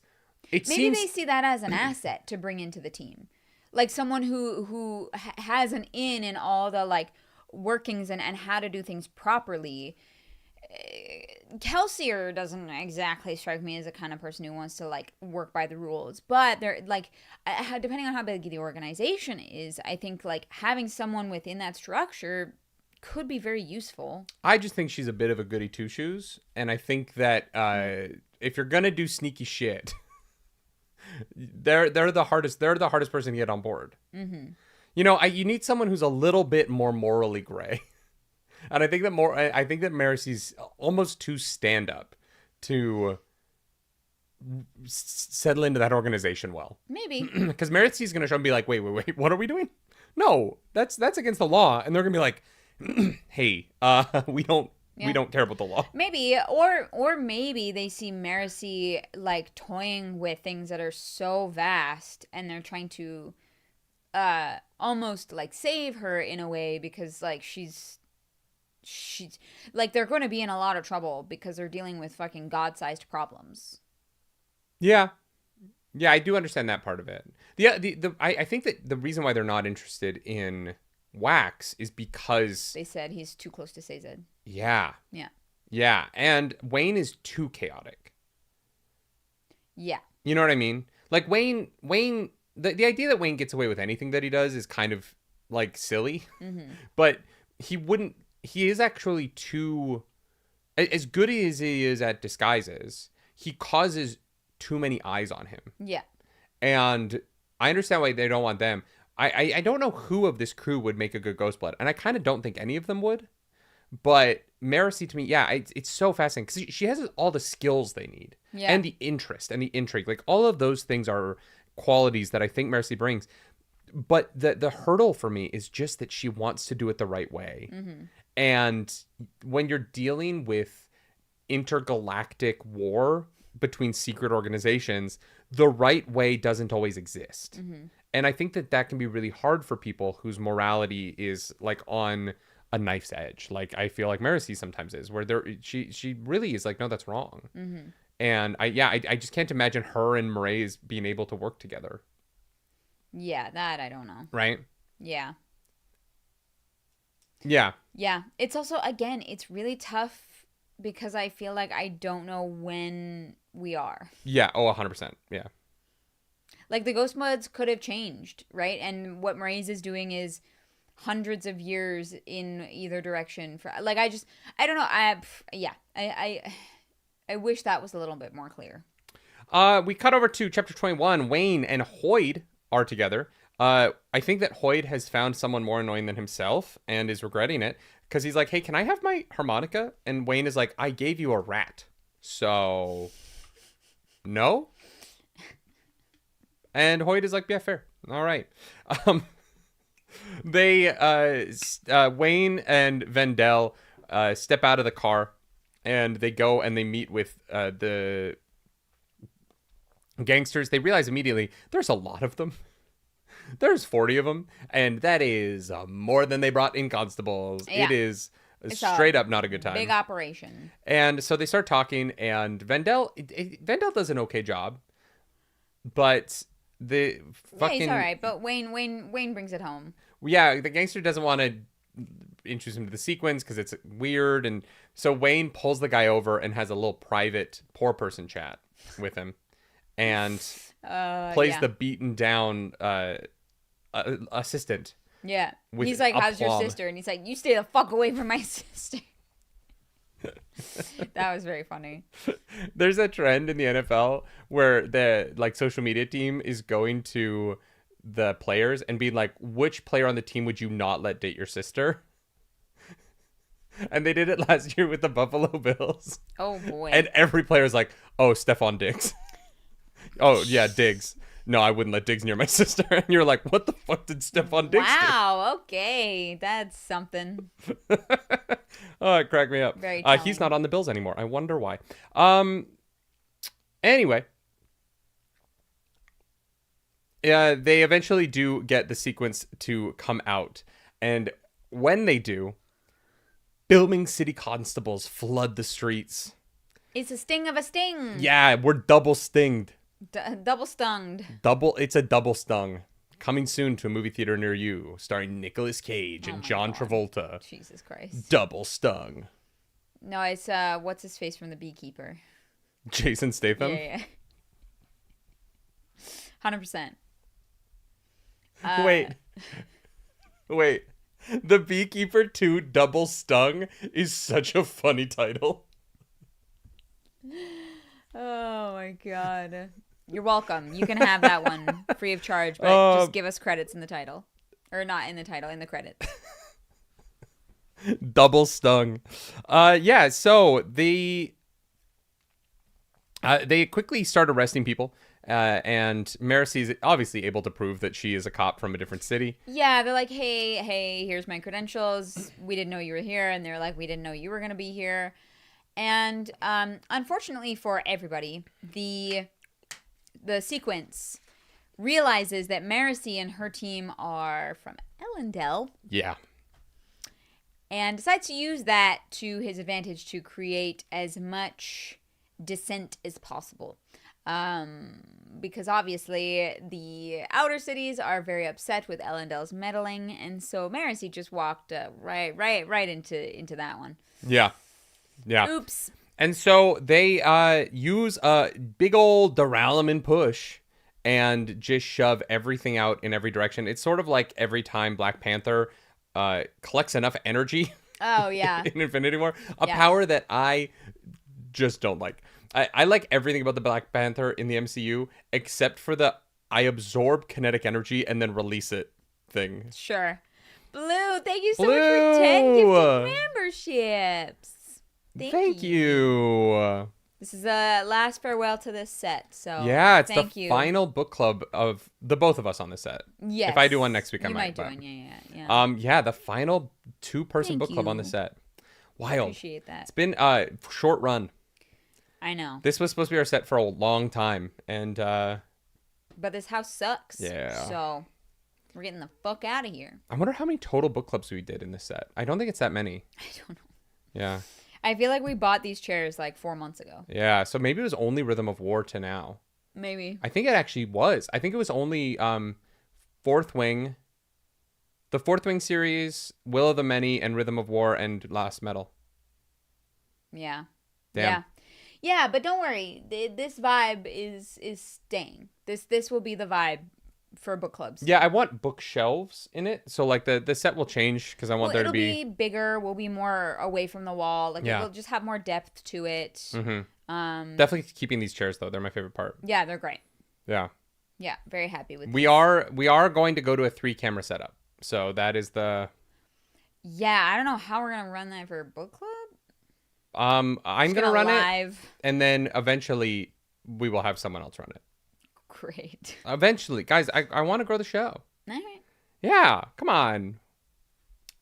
maybe they see that as an asset to bring into the team. Like someone who has an in all the like workings and how to do things properly. Kelsier doesn't exactly strike me as the kind of person who wants to like work by the rules, but they're like, depending on how big the organization is, I think like having someone within that structure could be very useful. I just think she's a bit of a goody two shoes, and I think that if you're gonna do sneaky shit, they're the hardest person to get on board. Mm-hmm. You know, you need someone who's a little bit more morally gray. And I think that Marcy's almost too stand-up to settle into that organization well. Maybe. Because Marcy's going to show and be like, wait, what are we doing? No, that's against the law. And they're going to be like, hey, we don't care about the law. Maybe, or maybe they see Marcy like toying with things that are so vast and they're trying to almost like save her in a way because like she's like they're going to be in a lot of trouble because they're dealing with fucking god-sized problems. Yeah, I do understand that part of it. I think that the reason why they're not interested in Wax is because they said he's too close to Sazed. Yeah, and Wayne is too chaotic. Yeah, you know what I mean? Like Wayne. The idea that Wayne gets away with anything that he does is kind of like silly, but he is actually too, as good as he is at disguises, he causes too many eyes on him. Yeah. And I understand why they don't want them. I don't know who of this crew would make a good Ghostblood, and I kind of don't think any of them would. But Marcy, to me, it's so fascinating because she has all the skills they need. Yeah. And the interest and the intrigue. Like, all of those things are qualities that I think Marcy brings. But the hurdle for me is just that she wants to do it the right way. Mm-hmm. And when you're dealing with intergalactic war between secret organizations, the right way doesn't always exist. Mm-hmm. And I think that can be really hard for people whose morality is like on a knife's edge. Like I feel like Marcy sometimes is, where she really is like, no, that's wrong. Mm-hmm. And I just can't imagine her and Mraize being able to work together. Yeah, that I don't know. Right? Yeah. Yeah. Yeah. It's also, again, it's really tough because I feel like I don't know when we are. Yeah. Oh, 100%. Yeah. Like the Ghostbloods could have changed, right? And what Mraize is doing is hundreds of years in either direction. For like, I don't know. I wish that was a little bit more clear. We cut over to chapter 21. Wayne and Hoyd are together. I think that Hoyd has found someone more annoying than himself and is regretting it because he's like, hey, can I have my harmonica? And Wayne is like, I gave you a rat. So, no? And Hoyd is like, yeah, fair. All right. Wayne and Vendel step out of the car and they go and they meet with the gangsters. They realize immediately there's a lot of them. There's 40 of them, and that is more than they brought in constables. Yeah. It is straight up not a good time. Big operation. And so they start talking, and Vendel does an okay job, but the fucking... Yeah, he's all right, but Wayne brings it home. Yeah, the gangster doesn't want to introduce him to the sequence because it's weird, and so Wayne pulls the guy over and has a little private poor person chat with him, and plays the beaten down assistant. Yeah. He's like, how's your sister? And he's like, you stay the fuck away from my sister. That was very funny. There's a trend in the NFL where the like social media team is going to the players and being like, which player on the team would you not let date your sister? And they did it last year with the Buffalo Bills. Oh, boy. And every player is like, oh, Stephon Diggs. Oh, yeah, Diggs. No, I wouldn't let Diggs near my sister. And you're like, what the fuck did Stephon Diggs do? Wow, okay. That's something. Oh, it cracked me up. Very telling. He's not on the Bills anymore. I wonder why. Anyway. They eventually do get the sequence to come out. And when they do, filming city constables flood the streets. It's a sting of a sting. Yeah, we're double stinged. Double stung. It's a double stung. Coming soon to a movie theater near you, starring Nicolas Cage and John Travolta. Jesus Christ. Double stung. No, it's what's his face from The Beekeeper? Jason Statham? Yeah. 100%. Wait. The Beekeeper 2 Double Stung is such a funny title. Oh my god. You're welcome. You can have that one free of charge, but just give us credits in the title. Or not in the title, in the credits. Double Stung. So they quickly start arresting people. And Marcy is obviously able to prove that she is a cop from a different city. Yeah, they're like, hey, here's my credentials. We didn't know you were here. And they're like, we didn't know you were going to be here. And unfortunately for everybody, the sequence realizes that Marcy and her team are from Ellendale. Yeah. And decides to use that to his advantage to create as much dissent as possible. Because obviously the outer cities are very upset with Ellendale's meddling, and so Marcy just walked right into that one. Yeah. Oops. And so they use a big old duralumin push and just shove everything out in every direction. It's sort of like every time Black Panther collects enough energy. Oh yeah. In Infinity War, power that I just don't like. I like everything about the Black Panther in the MCU except for the I absorb kinetic energy and then release it thing. Sure. Blue, thank you so much for 10 gifted memberships. Thank you. This is a last farewell to this set. So yeah, it's the final book club of the both of us on this set. Yes. If I do one next week, I might. You might do one, yeah. The final 2-person book club on the set. Wild. I appreciate that. It's been a short run. I know. This was supposed to be our set for a long time, and but this house sucks. Yeah. So we're getting the fuck out of here. I wonder how many total book clubs we did in this set. I don't think it's that many. I don't know. Yeah. I feel like we bought these chairs like 4 months ago. Yeah, so maybe it was only Rhythm of War to now. Maybe. I think it actually was. I think it was only Fourth Wing, the Fourth Wing series, Will of the Many, and Rhythm of War, and Last Metal. Yeah. Damn. Yeah. Yeah, but don't worry. This vibe is staying. This will be the vibe for book clubs. Yeah, I want bookshelves in it. So like the set will change because I want there to be... It'll be bigger. We'll be more away from the wall. Like yeah. It'll just have more depth to it. Mm-hmm. Definitely keeping these chairs though. They're my favorite part. Yeah, they're great. Yeah. Yeah, very happy with We are going to go to a 3-camera setup. So that is the... Yeah, I don't know how we're going to run that for a book club. I'm going to run live. It, and then eventually we will have someone else run it. Great. Eventually. Guys, I want to grow the show. All right. Yeah, come on.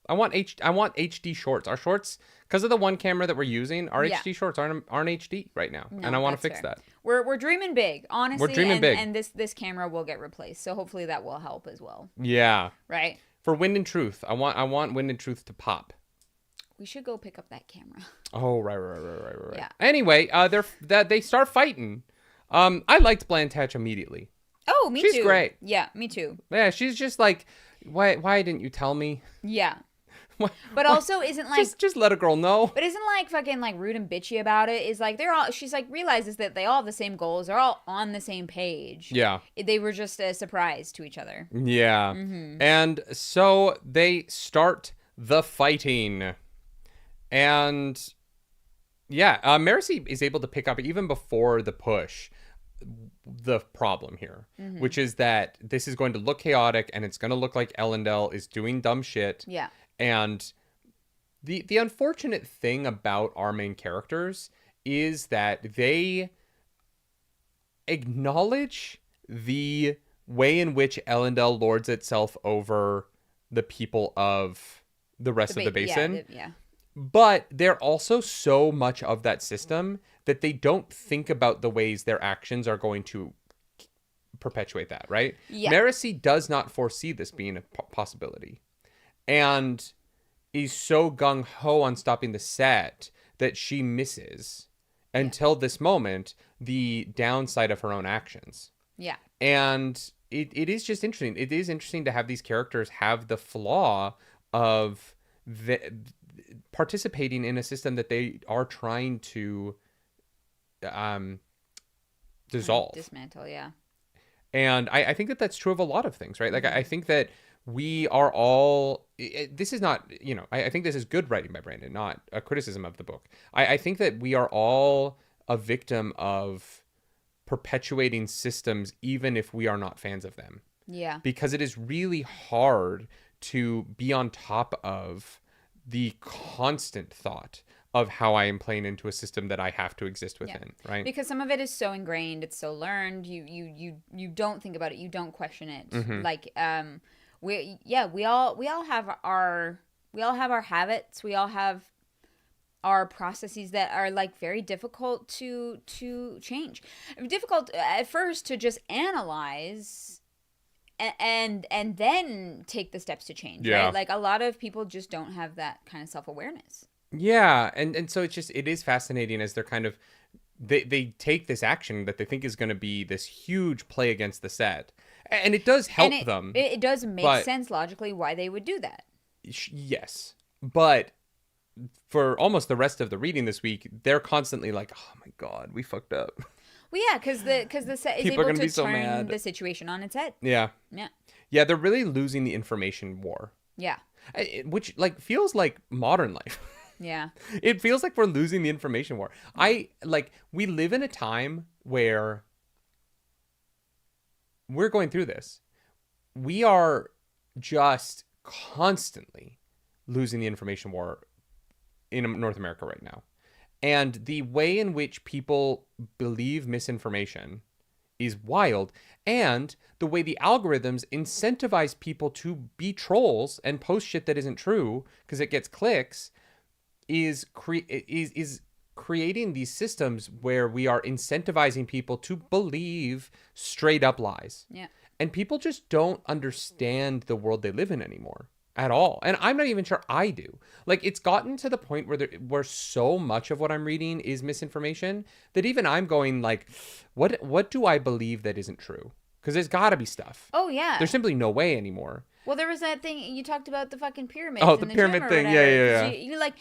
I want HD shorts. Our shorts, because of the one camera that we're using, our HD shorts aren't HD right now. No, and I want to fix that. We're dreaming big, honestly. We're dreaming big. And this camera will get replaced. So hopefully that will help as well. Yeah. Right? For Wind and Truth. I want Wind and Truth to pop. We should go pick up that camera. Oh, right. Yeah. Anyway, they start fighting. I liked Blanchett immediately. Oh, me too. She's great. Yeah, me too. Yeah, she's just like, why didn't you tell me? Yeah. But also isn't like just let a girl know. But isn't like fucking like rude and bitchy about it. Is like she's like realizes that they all have the same goals. They're all on the same page. Yeah. They were just a surprise to each other. Yeah. Mm-hmm. And so they start the fighting. And Yeah, Marcy is able to pick up even before the push the problem here, which is that this is going to look chaotic and it's going to look like Ellendale is doing dumb shit. Yeah. And the unfortunate thing about our main characters is that they acknowledge the way in which Ellendale lords itself over the people of the rest of the basin. Yeah. But they're also so much of that system that they don't think about the ways their actions are going to perpetuate that, right? Yeah. Marcy does not foresee this being a possibility. And is so gung-ho on stopping the set that she misses, until this moment, the downside of her own actions. Yeah. And it is just interesting. It is interesting to have these characters have the flaw of participating in a system that they are trying to dissolve. Dismantle, yeah. And I think that that's true of a lot of things, right? Like, I think that we are all... this is not, I think this is good writing by Brandon, not a criticism of the book. I think that we are all a victim of perpetuating systems, even if we are not fans of them. Yeah. Because it is really hard to be on top of the constant thought of how I am playing into a system that I have to exist within, right? Because some of it is so ingrained, it's so learned. You don't think about it, you don't question it. Like we all have our habits, we all have our processes that are like very difficult to change. Difficult at first to just analyze and then take the steps to change, right? Like a lot of people just don't have that kind of self-awareness. Yeah, and so it is fascinating as they're kind of they take this action that they think is going to be this huge play against the set, and it does help them. It does make sense logically why they would do that. Yes, but for almost the rest of the reading this week, they're constantly like, "Oh my god, we fucked up." Well, yeah, because the set is able to turn the situation on its head. Yeah. They're really losing the information war. Yeah, which like feels like modern life. Yeah. It feels like we're losing the information war. We live in a time where we're going through this. We are just constantly losing the information war in North America right now. And the way in which people believe misinformation is wild. And the way the algorithms incentivize people to be trolls and post shit that isn't true because it gets clicks is creating these systems where we are incentivizing people to believe straight up lies. Yeah. And people just don't understand the world they live in anymore at all. And I'm not even sure I do. Like, it's gotten to the point where so much of what I'm reading is misinformation that even I'm going like, what do I believe that isn't true? Because there's got to be stuff. Oh, yeah. There's simply no way anymore. Well, there was that thing you talked about, the fucking pyramids. Oh, the pyramid thing. Yeah. You're like,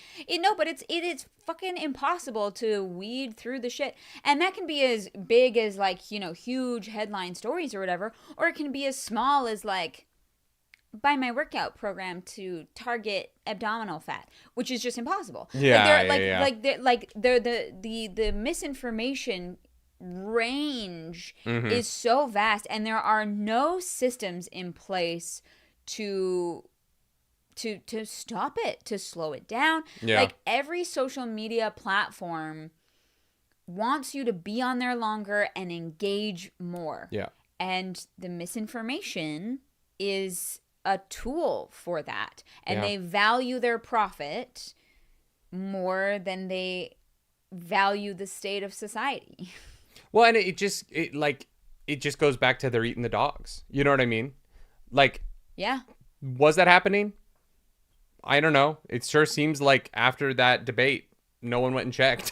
but it is fucking impossible to weed through the shit. And that can be as big as like, huge headline stories or whatever. Or it can be as small as like, buy my workout program to target abdominal fat, which is just impossible. Yeah. The misinformation range is so vast, and there are no systems in place to stop it, to slow it down. Yeah. Like every social media platform wants you to be on there longer and engage more. Yeah. And the misinformation is a tool for that. And they value their profit more than they value the state of society. Well, and it just goes back to they're eating the dogs. You know what I mean? Like, yeah. Was that happening? I don't know. It sure seems like after that debate, no one went and checked.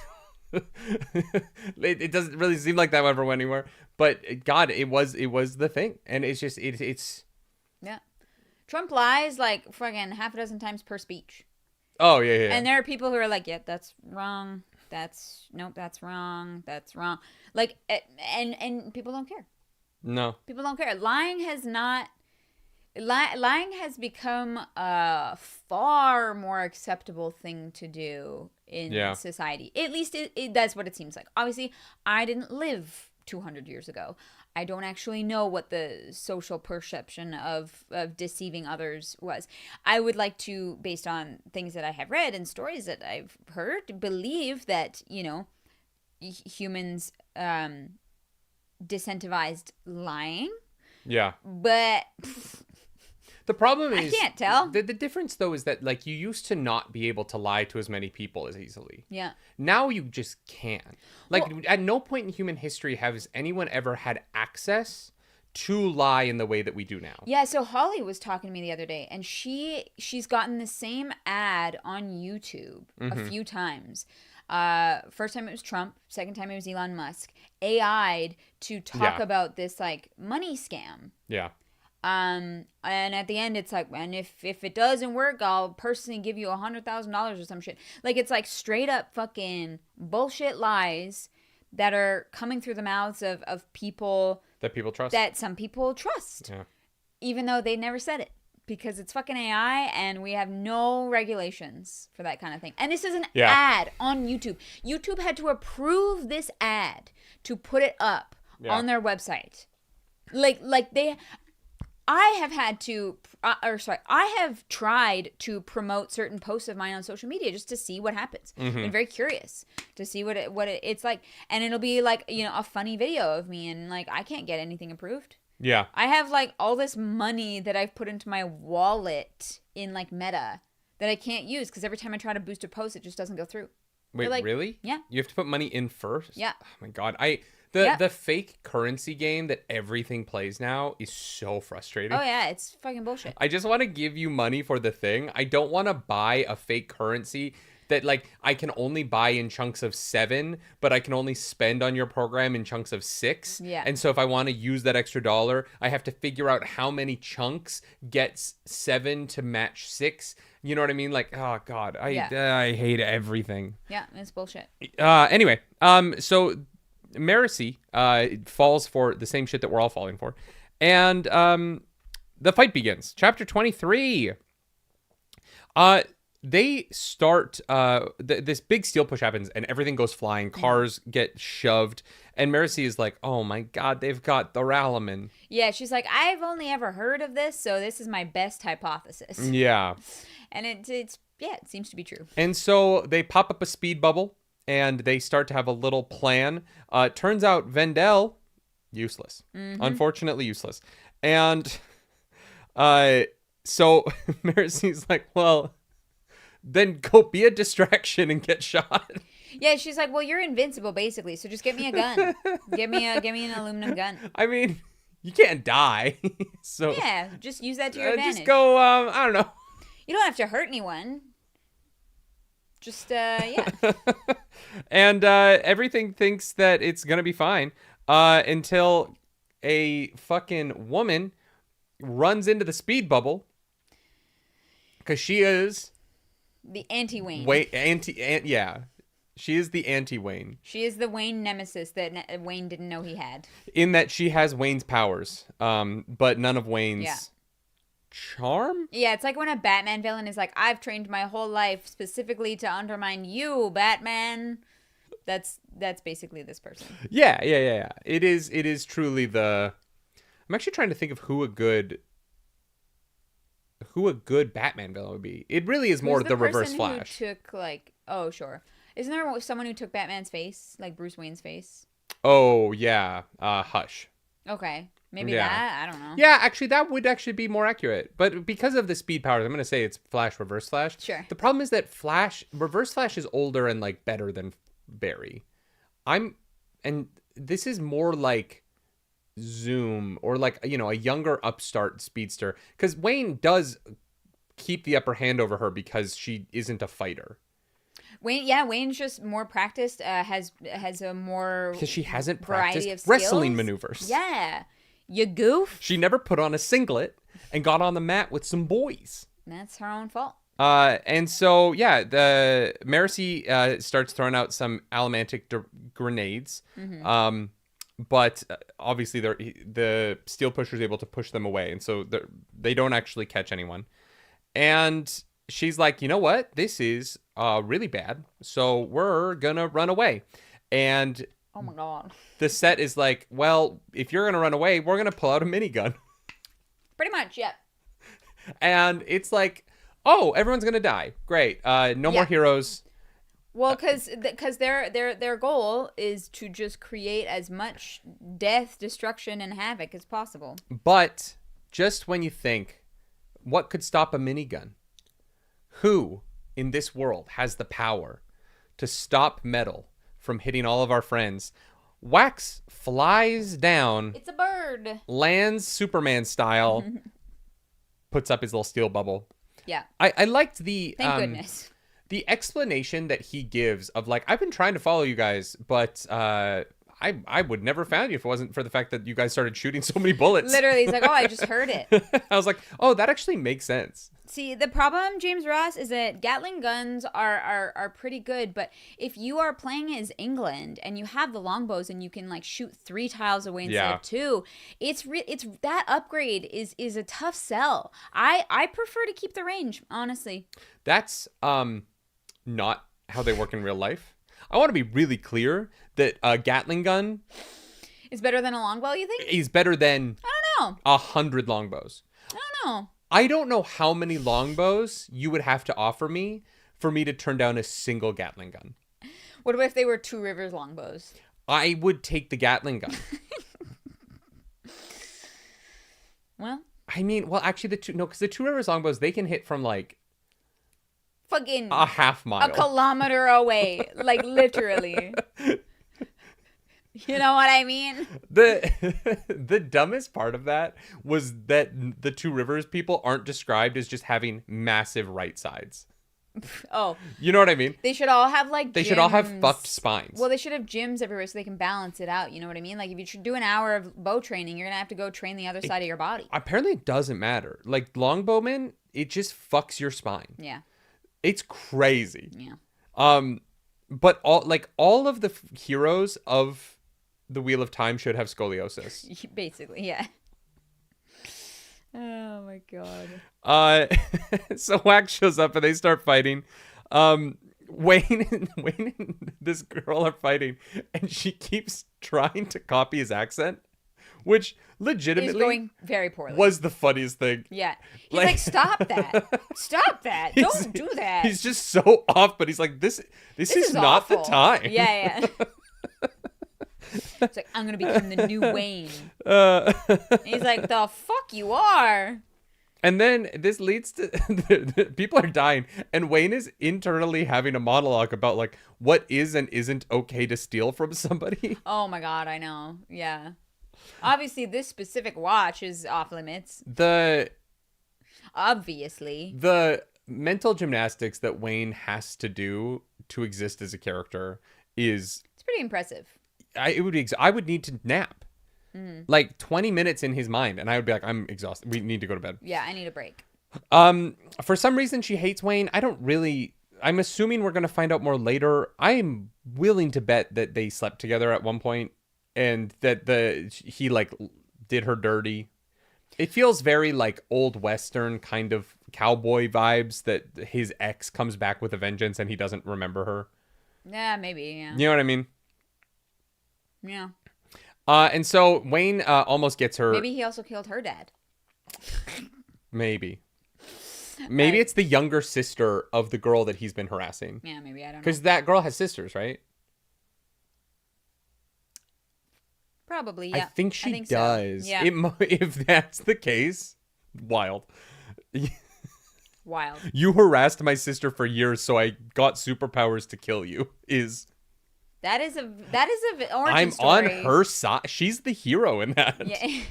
It doesn't really seem like that ever went anywhere. But God, it was the thing, and it's just it's. Yeah, Trump lies like fucking half a dozen times per speech. Oh yeah. And there are people who are like, "Yeah, that's wrong. That's wrong. That's wrong." Like, and people don't care. No. People don't care. Lying has not. Lying has become a far more acceptable thing to do in society. At least that's what it seems like. Obviously, I didn't live 200 years ago. I don't actually know what the social perception of deceiving others was. I would like to, based on things that I have read and stories that I've heard, believe that, humans disincentivized lying. Yeah. But the problem is, I can't tell. The difference, though, is that, like, you used to not be able to lie to as many people as easily. Yeah. Now you just can. Like, at no point in human history has anyone ever had access to lie in the way that we do now. Yeah, so Holly was talking to me the other day, and she's gotten the same ad on YouTube a few times. First time it was Trump, second time it was Elon Musk, AI'd to talk about this, like, money scam. Yeah. And at the end, it's like, and if it doesn't work, I'll personally give you $100,000 or some shit. Like, it's like straight up fucking bullshit lies that are coming through the mouths of people that people trust. That some people trust. Yeah. Even though they never said it. Because it's fucking AI and we have no regulations for that kind of thing. And this is an ad on YouTube. YouTube had to approve this ad to put it up on their website. Like they... I have tried to promote certain posts of mine on social media just to see what happens. I'm very curious to see what it's like. And it'll be like, a funny video of me and, like, I can't get anything approved. Yeah. I have, like, all this money that I've put into my wallet in, like, Meta that I can't use because every time I try to boost a post, it just doesn't go through. Wait, like, really? Yeah. You have to put money in first? Yeah. Oh, my God. The fake currency game that everything plays now is so frustrating. Oh, yeah. It's fucking bullshit. I just want to give you money for the thing. I don't want to buy a fake currency that, like, I can only buy in chunks of 7, but I can only spend on your program in chunks of 6. Yeah. And so if I want to use that extra $1, I have to figure out how many chunks gets 7 to match 6. You know what I mean? Like, oh, God. I hate everything. Yeah, it's bullshit. Anyway, so... Marcy falls for the same shit that we're all falling for. And the fight begins. Chapter 23. They start... this big steel push happens and everything goes flying. Cars get shoved. And Marcy is like, oh my God, they've got the Ralaman. Yeah, she's like, I've only ever heard of this, so this is my best hypothesis. Yeah. And it seems to be true. And so they pop up a speed bubble. And they start to have a little plan. Turns out Vendel, useless. Unfortunately useless. And so Marcy's like, well, then go be a distraction and get shot. Yeah, she's like, well, you're invincible, basically. So just get me a gun. Give me an aluminum gun. I mean, you can't die. So yeah, just use that to your advantage. Just go, I don't know. You don't have to hurt anyone. Just, yeah. And everything thinks that it's going to be fine until a fucking woman runs into the speed bubble because she is... the anti-Wayne. Yeah. She is the anti-Wayne. She is the Wayne nemesis that Wayne didn't know he had. In that she has Wayne's powers, but none of Wayne's... Yeah. Charm? Yeah, it's like when a Batman villain is like, I've trained my whole life specifically to undermine you, Batman. That's basically this person. Yeah. It is truly the... I'm actually trying to think of who a good Batman villain would be. It really is more the Reverse Flash. Who took, like... Oh, sure. Isn't there someone who took Batman's face? Like Bruce Wayne's face? Oh, yeah. Hush. Okay. Maybe that? I don't know. Yeah, actually, that would actually be more accurate. But because of the speed powers, I'm going to say it's Flash, Reverse Flash. Sure. The problem is that Reverse Flash is older and, like, better than Barry. And this is more like Zoom or, like, a younger upstart speedster. Because Wayne does keep the upper hand over her because she isn't a fighter. Wayne's just more practiced, has a more... Because she hasn't practiced wrestling maneuvers. Yeah. You goof. She never put on a singlet and got on the mat with some boys. That's her own fault. And so, yeah, the Marcy starts throwing out some allomantic grenades. but obviously the steel pusher is able to push them away, and so they don't actually catch anyone. And she's like, you know what? This is really bad, so we're gonna run away. And oh my god, the set is like, well, if you're gonna run away, we're gonna pull out a minigun. Pretty much, yeah. And it's like, oh, everyone's gonna die. Great. No more heroes. Well, because their goal is to just create as much death, destruction, and havoc as possible. But just when you think, what could stop a minigun? Who in this world has the power to stop metal from hitting all of our friends? Wax flies down. It's a bird. Lands Superman style. Puts up his little steel bubble. Yeah. I liked the... Thank goodness. The explanation that he gives of like, I've been trying to follow you guys, but I would never have found you if it wasn't for the fact that you guys started shooting so many bullets. Literally, he's like, oh, I just heard it. I was like, oh, that actually makes sense. See, the problem, James Ross, is that Gatling guns are pretty good, but if you are playing as England and you have the longbows and you can like shoot 3 tiles away instead of 2, it's that upgrade is a tough sell. I prefer to keep the range, honestly. That's not how they work in real life. I want to be really clear that a Gatling gun is better than a longbow, you think? Is better than I don't know. 100 longbows. I don't know. I don't know how many longbows you would have to offer me for me to turn down a single Gatling gun. What about if they were Two Rivers longbows? I would take the Gatling gun. Well, I mean, well, actually, because the Two Rivers longbows, they can hit from like fucking a half mile, a kilometer away, like literally. You know what I mean? The dumbest part of that was that the Two Rivers people aren't described as just having massive right sides. Oh. You know what I mean? They should all have like They gyms. should all have fucked spines. Well, they should have gyms everywhere so they can balance it out. You know what I mean? Like if you should do an hour of bow training, you're going to have to go train the other side of your body. Apparently it doesn't matter. Like longbowmen, it just fucks your spine. Yeah. It's crazy. Yeah. But all of the heroes of the Wheel of Time should have scoliosis. Basically, yeah. Oh my god. So Wax shows up and they start fighting. Wayne and this girl are fighting, and she keeps trying to copy his accent, which legitimately is going very poorly. Was the funniest thing. Yeah. He's like stop that. Stop that. Don't do that. He's just so off, but he's like, this is not awful. The time. Yeah. It's like, I'm going to become the new Wayne. He's like, the fuck you are. And then this leads to people are dying, and Wayne is internally having a monologue about like what is and isn't okay to steal from somebody. Oh my god, I know. Yeah. Obviously, this specific watch is off limits. Obviously. The mental gymnastics that Wayne has to do to exist as a character is... It's pretty impressive. I would need to nap. Like 20 minutes in his mind, and I would be like, I'm exhausted. We need to go to bed. Yeah, I need a break. For some reason, she hates Wayne. I'm assuming we're going to find out more later. I'm willing to bet that they slept together at one point, and that he like did her dirty. It feels very like old Western kind of cowboy vibes, that his ex comes back with a vengeance and he doesn't remember her. Yeah, maybe, yeah. You know what I mean? Yeah. And so Wayne almost gets her. Maybe he also killed her dad. Maybe it's the younger sister of the girl that he's been harassing. Yeah, maybe. I don't know. Because that girl has sisters, right? Probably, yeah. I think she does. So. Yeah. If that's the case, wild. Wild. You harassed my sister for years, so I got superpowers to kill you. That is a origin I'm story. on her side. She's the hero in that. Yeah.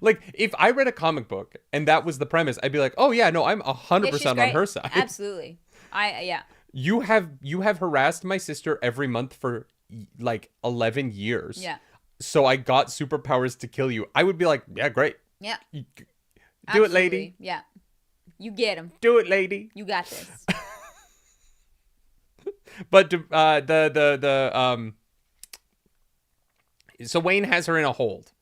Like, if I read a comic book and that was the premise, I'd be like, oh yeah, no, I'm 100% on her side. Absolutely. Yeah. You have harassed my sister every month for like 11 years. Yeah. So I got superpowers to kill you. I would be like, yeah, great. Yeah. Do it, lady. Yeah. You get him. Do it, lady. You got this. But So Wayne has her in a hold,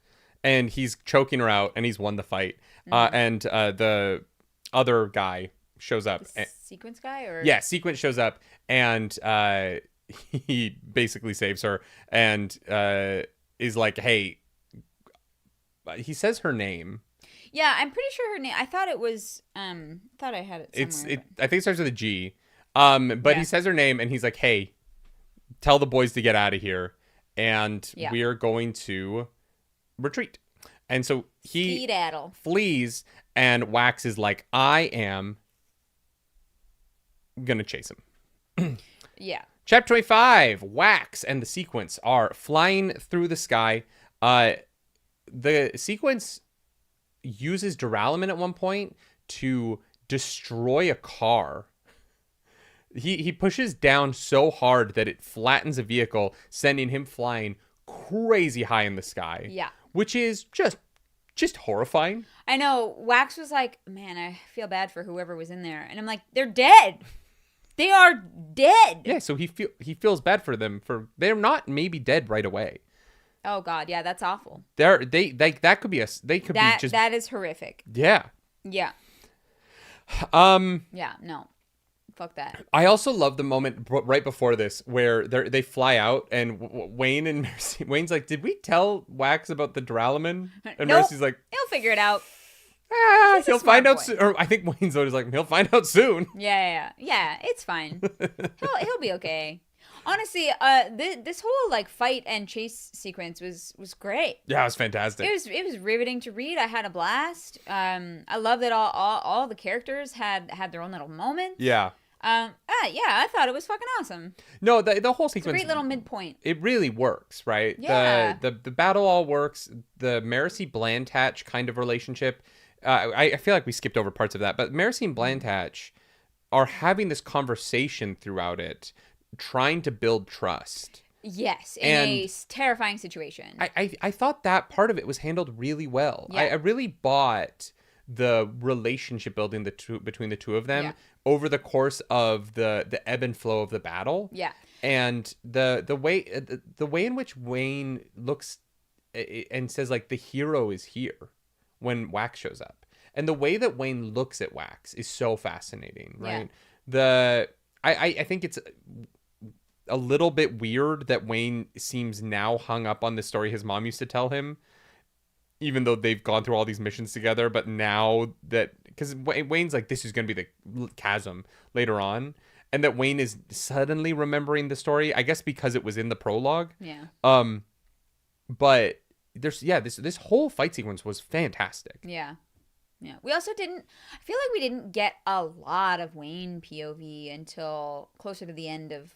and he's choking her out, and he's won the fight. And the other guy shows up. Sequence guy? Or yeah, Sequence shows up, and he basically saves her, and is like, hey, he says her name. Yeah, I'm pretty sure her name. I thought it was. Thought I had it somewhere. I think it starts with a G. But he says her name, and he's like, hey, tell the boys to get out of here, and we're going to retreat. And so he flees, and Wax is like, I am gonna chase him. Yeah. Chapter 25, Wax and the Sequence are flying through the sky. The Sequence uses duralumin at one point to destroy a car. He pushes down so hard that it flattens a vehicle, sending him flying crazy high in the sky. Yeah. Which is just horrifying. I know. Wax was like, man, I feel bad for whoever was in there. And I'm like, they're dead. They are dead. Yeah, so he feels bad for them they're not maybe dead right away. Oh God, yeah, that's awful. That could be that is horrific. Yeah. Yeah. Yeah, no. Fuck that. I also love the moment right before this where they fly out, and Wayne and Mercy. Wayne's like, "Did we tell Wax about the duralumin?" And nope. Mercy's like, "He'll figure it out. He'll find out soon." Or I think Wayne's always like, "He'll find out soon." Yeah. It's fine. he'll be okay. Honestly, this whole like fight and chase sequence was great. Yeah, it was fantastic. It was riveting to read. I had a blast. I love that all the characters had their own little moments. Yeah. I thought it was fucking awesome. No, the whole sequence. It's a great little midpoint. It really works, right? Yeah. The battle all works. The Mercy Blantatch kind of relationship. I feel like we skipped over parts of that, but Mercy and Blantatch are having this conversation throughout it, trying to build trust. Yes, in a terrifying situation. I thought that part of it was handled really well. Yeah. I really bought the relationship building between the two of them over the course of the ebb and flow of the battle. Yeah. And the way in which Wayne looks and says like the hero is here when Wax shows up. And the way that Wayne looks at Wax is so fascinating, right? Yeah. I think it's a little bit weird that Wayne seems now hung up on the story his mom used to tell him, even though they've gone through all these missions together. But now that, because Wayne's like, this is going to be the chasm later on, and that Wayne is suddenly remembering the story, I guess because it was in the prologue. Yeah. But this whole fight sequence was fantastic. Yeah. Yeah. We also I feel like we didn't get a lot of Wayne POV until closer to the end of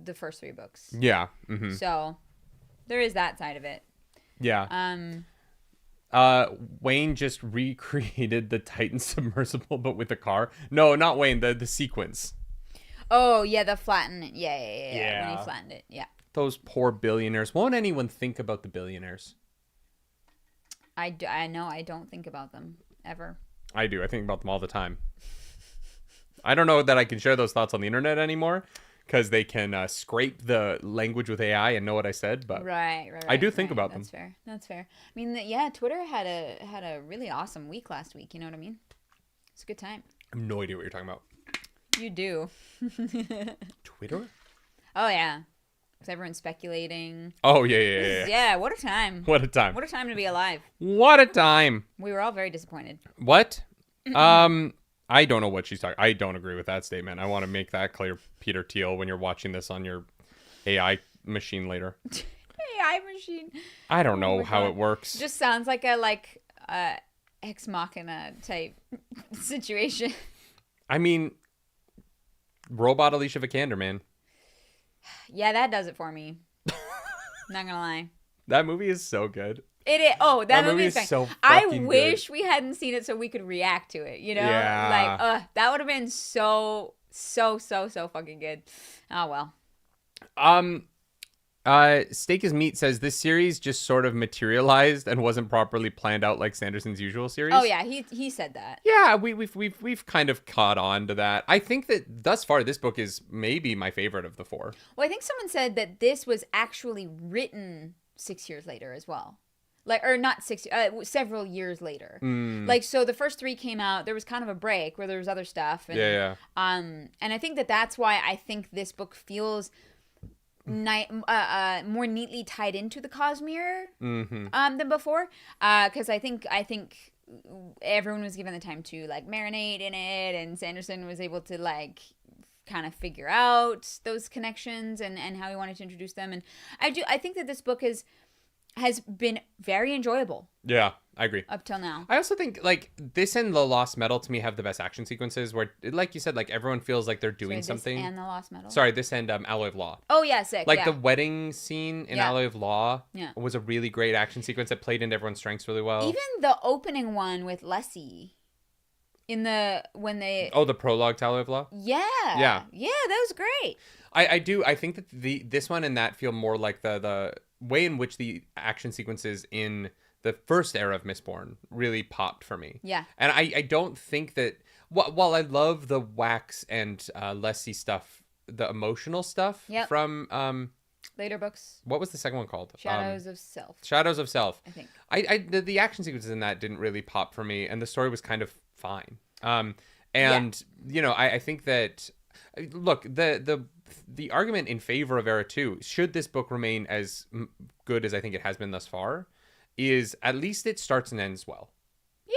the first 3 books. Yeah. Mm-hmm. So there is that side of it. Yeah. Wayne just recreated the Titan submersible, but with a car. No, not Wayne. The sequence. Oh yeah, the flatten. Yeah. When he flattened it. Yeah. Those poor billionaires. Won't anyone think about the billionaires? I know. I don't think about them ever. I do. I think about them all the time. I don't know that I can share those thoughts on the internet anymore, because they can scrape the language with AI and know what I said. But right. I do think about them. That's fair. I mean, Twitter had a really awesome week last week. You know what I mean? It's a good time. I have no idea what you're talking about. You do. Twitter? Oh yeah. Because everyone's speculating. Oh yeah. Yeah. What a time. What a time. What a time to be alive. What a time. We were all very disappointed. What? I don't know what she's talking. I don't agree with that statement. I want to make that clear, Peter Thiel, when you're watching this on your AI machine later. AI machine. I don't know how it works. It just sounds like a Ex Machina type situation. I mean, robot Alicia Vikander, man. Yeah, that does it for me. Not gonna lie. That movie is so good. It is. Oh, that movie is so I wish we hadn't seen it so we could react to it. You know, like that would have been so fucking good. Oh well. Steak is Meat says this series just sort of materialized and wasn't properly planned out like Sanderson's usual series. Oh yeah, he said that. Yeah, we've kind of caught on to that. I think that thus far this book is maybe my favorite of the 4. Well, I think someone said that this was actually written 6 years later as well. Like, or not 6, several years later. Mm. So the first 3 came out. There was kind of a break where there was other stuff. And, and I think that's why I think this book feels more neatly tied into the Cosmere than before. Because I think everyone was given the time to like marinate in it, and Sanderson was able to like kind of figure out those connections and how he wanted to introduce them. And I think that this book has been very enjoyable. Yeah, I agree. Up till now. I also think like this and The Lost Metal to me have the best action sequences where, like you said, like everyone feels like they're doing something. This and The Lost Metal. Sorry, this and Alloy of Law. Oh yeah, sick. Like the wedding scene in Alloy of Law Yeah. was a really great action sequence that played into everyone's strengths really well. Even the opening one with Lessie. The prologue to Alloy of Law? Yeah. Yeah, that was great. I think that this one and that feel more like the way in which the action sequences in the first era of Mistborn really popped for me. Yeah. And I don't think that while I love the Wax and Lessie stuff, the emotional stuff from later books. What was the second one called? Shadows of Self. Shadows of Self. I think. The action sequences in that didn't really pop for me, and the story was kind of fine. You know, I think that look, the argument in favor of Era 2, should this book remain as good as I think it has been thus far, is at least it starts and ends well.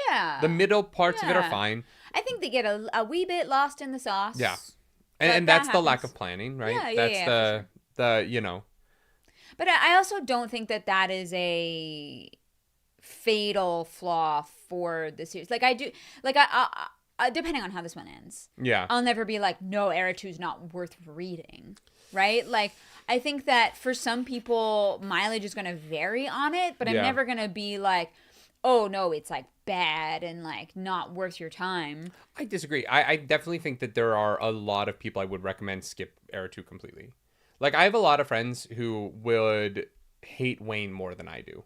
Yeah. The middle parts of it are fine. I think they get a wee bit lost in the sauce. Yeah. And that's the lack of planning, right? Yeah, that's the you know. But I also don't think that is a fatal flaw for the series. Like I do, like I depending on how this one ends. Yeah. I'll never be like, no, Era 2 is not worth reading. Right? Like, I think that for some people, mileage is going to vary on it, but I'm never going to be like, oh, no, it's like bad and like not worth your time. I disagree. I definitely think that there are a lot of people I would recommend skip Era 2 completely. Like, I have a lot of friends who would hate Wayne more than I do.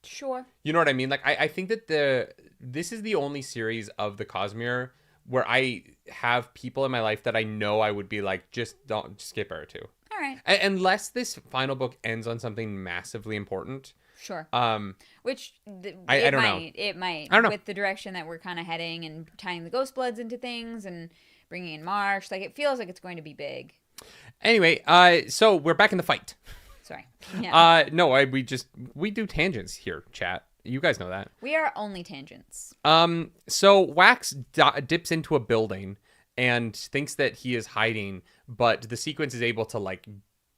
Sure. You know what I mean? Like, I think that this is the only series of the Cosmere where I have people in my life that I know I would be like, just skip Era 2. All right. Unless this final book ends on something massively important. Sure. Which I don't know. It might. I don't know. With the direction that we're kind of heading and tying the Ghostbloods into things and bringing in Marsh, like it feels like it's going to be big. Anyway, so we're back in the fight. Sorry. Yeah. No, we do tangents here, chat. You guys know that. We are only tangents. So Wax dips into a building and thinks that he is hiding, but the sequence is able to like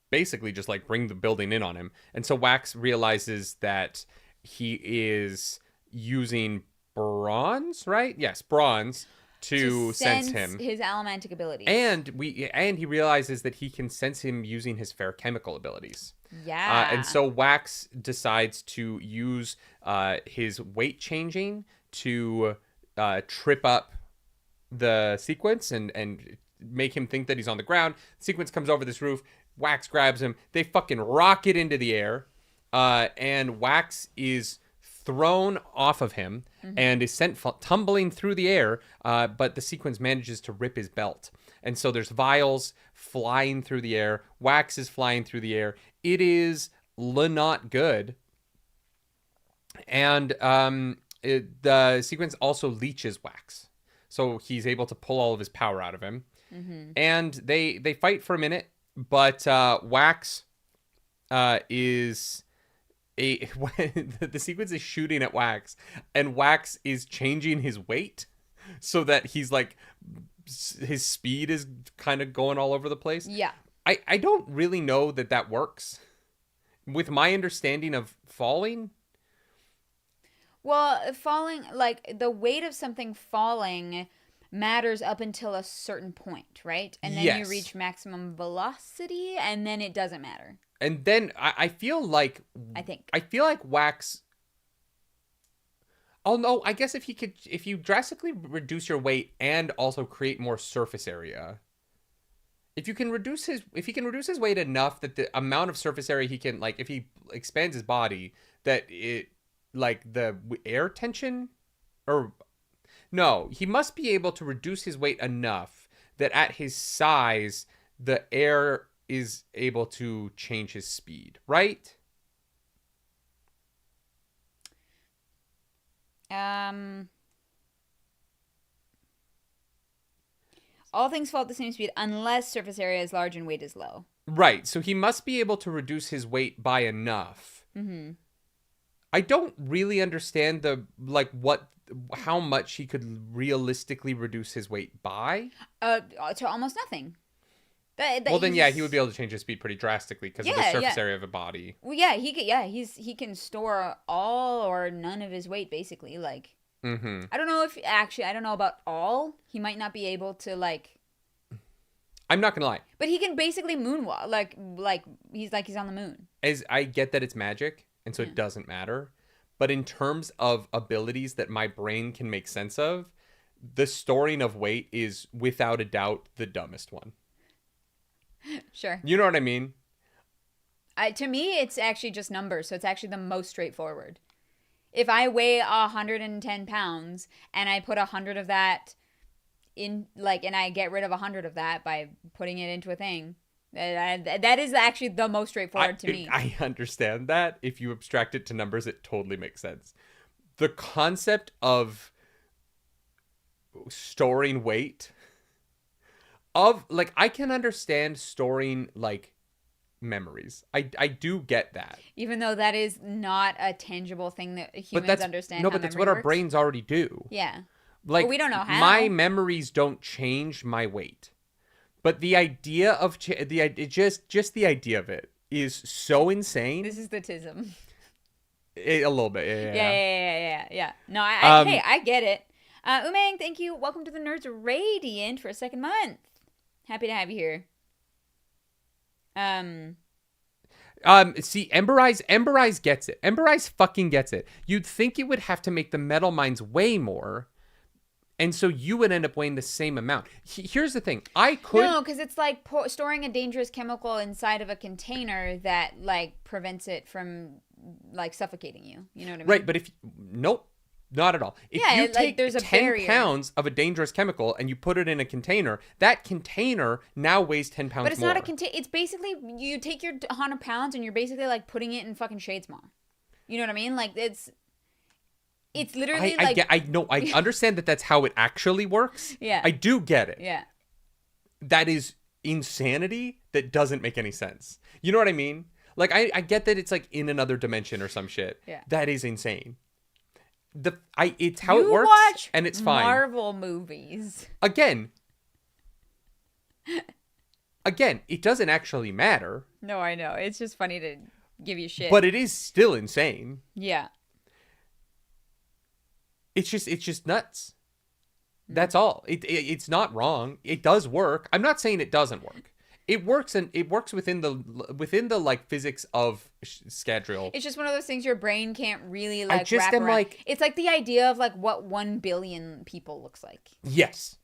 basically just like bring the building in on him. And so Wax realizes that he is using bronze, right? Yes, bronze to sense him. His allomantic abilities. And he realizes that he can sense him using his fair chemical abilities. Yeah. And so Wax decides to use his weight changing to trip up the sequence and make him think that he's on the ground. The sequence comes over this roof. Wax grabs him. They fucking rocket into the air. And Wax is thrown off of him and is sent tumbling through the air. But the sequence manages to rip his belt. And so there's vials flying through the air. Wax is flying through the air. It is not good. And the sequence also leeches Wax. So he's able to pull all of his power out of him. Mm-hmm. And they fight for a minute. But Wax is... the sequence is shooting at Wax. And Wax is changing his weight so that he's like... his speed is kind of going all over the place. Yeah. I don't really know that works. With my understanding of falling. Well, falling, like the weight of something falling matters up until a certain point, right? And then you reach maximum velocity and then it doesn't matter. And then I feel like... I feel like Wax... Oh no, I guess if you drastically reduce your weight and also create more surface area, if he can reduce his weight enough that the amount of surface area he can, like, if he expands his body, that it, like, the air tension, or no, he must be able to reduce his weight enough that at his size, the air is able to change his speed, right? All things fall at the same speed unless surface area is large and weight is low. Right. So he must be able to reduce his weight by enough. Mm-hmm. I don't really understand how much he could realistically reduce his weight by. To almost nothing. Then he would be able to change his speed pretty drastically because of the surface area of a body. Well, he can store all or none of his weight basically. Like, mm-hmm. I don't know about all. He might not be able to like. I'm not gonna lie, but he can basically moonwalk. Like he's on the moon. As I get that it's magic, and so it doesn't matter. But in terms of abilities that my brain can make sense of, the storing of weight is without a doubt the dumbest one. Sure. You know what I mean? To me, it's actually just numbers, so it's actually the most straightforward. If I weigh 110 pounds and I put 100 of that in, and I get rid of 100 of that by putting it into a thing, that is actually the most straightforward to me. I understand that. If you abstract it to numbers, it totally makes sense. The concept of storing weight I can understand storing memories. I do get that. Even though that is not a tangible thing that humans understand. No, but that's what our brains already do. Yeah. But we don't know how. My memories don't change my weight. But the idea of just the idea of it is so insane. This is the tism. A little bit. Yeah. No, I get it. Umang, thank you. Welcome to the Nerds Radiant for a second month. Happy to have you here. See, Ember Eyes gets it. Ember Eyes fucking gets it. You'd think it would have to make the metal mines weigh more, and so you would end up weighing the same amount. Here's the thing. No, because it's like storing a dangerous chemical inside of a container that prevents it from suffocating you. You know what I mean? Right, but nope. Not at all. If you take there's a 10 barrier. pounds of a dangerous chemical and you put it in a container, that container now weighs 10 pounds more. But it's not a container. It's basically, you take your 100 pounds and you're basically putting it in fucking Shadesmar. You know what I mean? It's literally I understand that that's how it actually works. Yeah. I do get it. Yeah. That is insanity that doesn't make any sense. You know what I mean? I get that it's in another dimension or some shit. Yeah. That is insane. It's how it works, and it's fine. Marvel movies. Again, it doesn't actually matter. No, I know. It's just funny to give you shit. But it is still insane. Yeah. It's just nuts. That's all. It's not wrong. It does work. I'm not saying it doesn't work. It works, and it works within the physics of Scadrial. It's just one of those things your brain can't really I just wrap am around. It's like the idea of what 1 billion people looks like. Yes.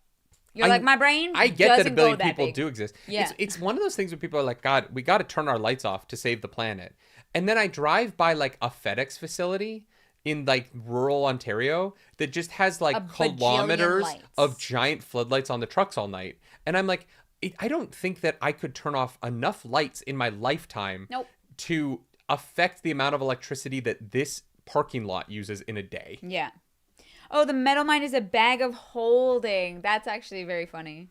You're my brain. I get that 1 billion people big. do exist. Yeah. It's one of those things where people are like, God, we got to turn our lights off to save the planet. And then I drive by a FedEx facility in rural Ontario that just has kilometers of giant floodlights on the trucks all night, and I'm like, I don't think that I could turn off enough lights in my lifetime to affect the amount of electricity that this parking lot uses in a day. Yeah. Oh, the metal mine is a bag of holding. That's actually very funny.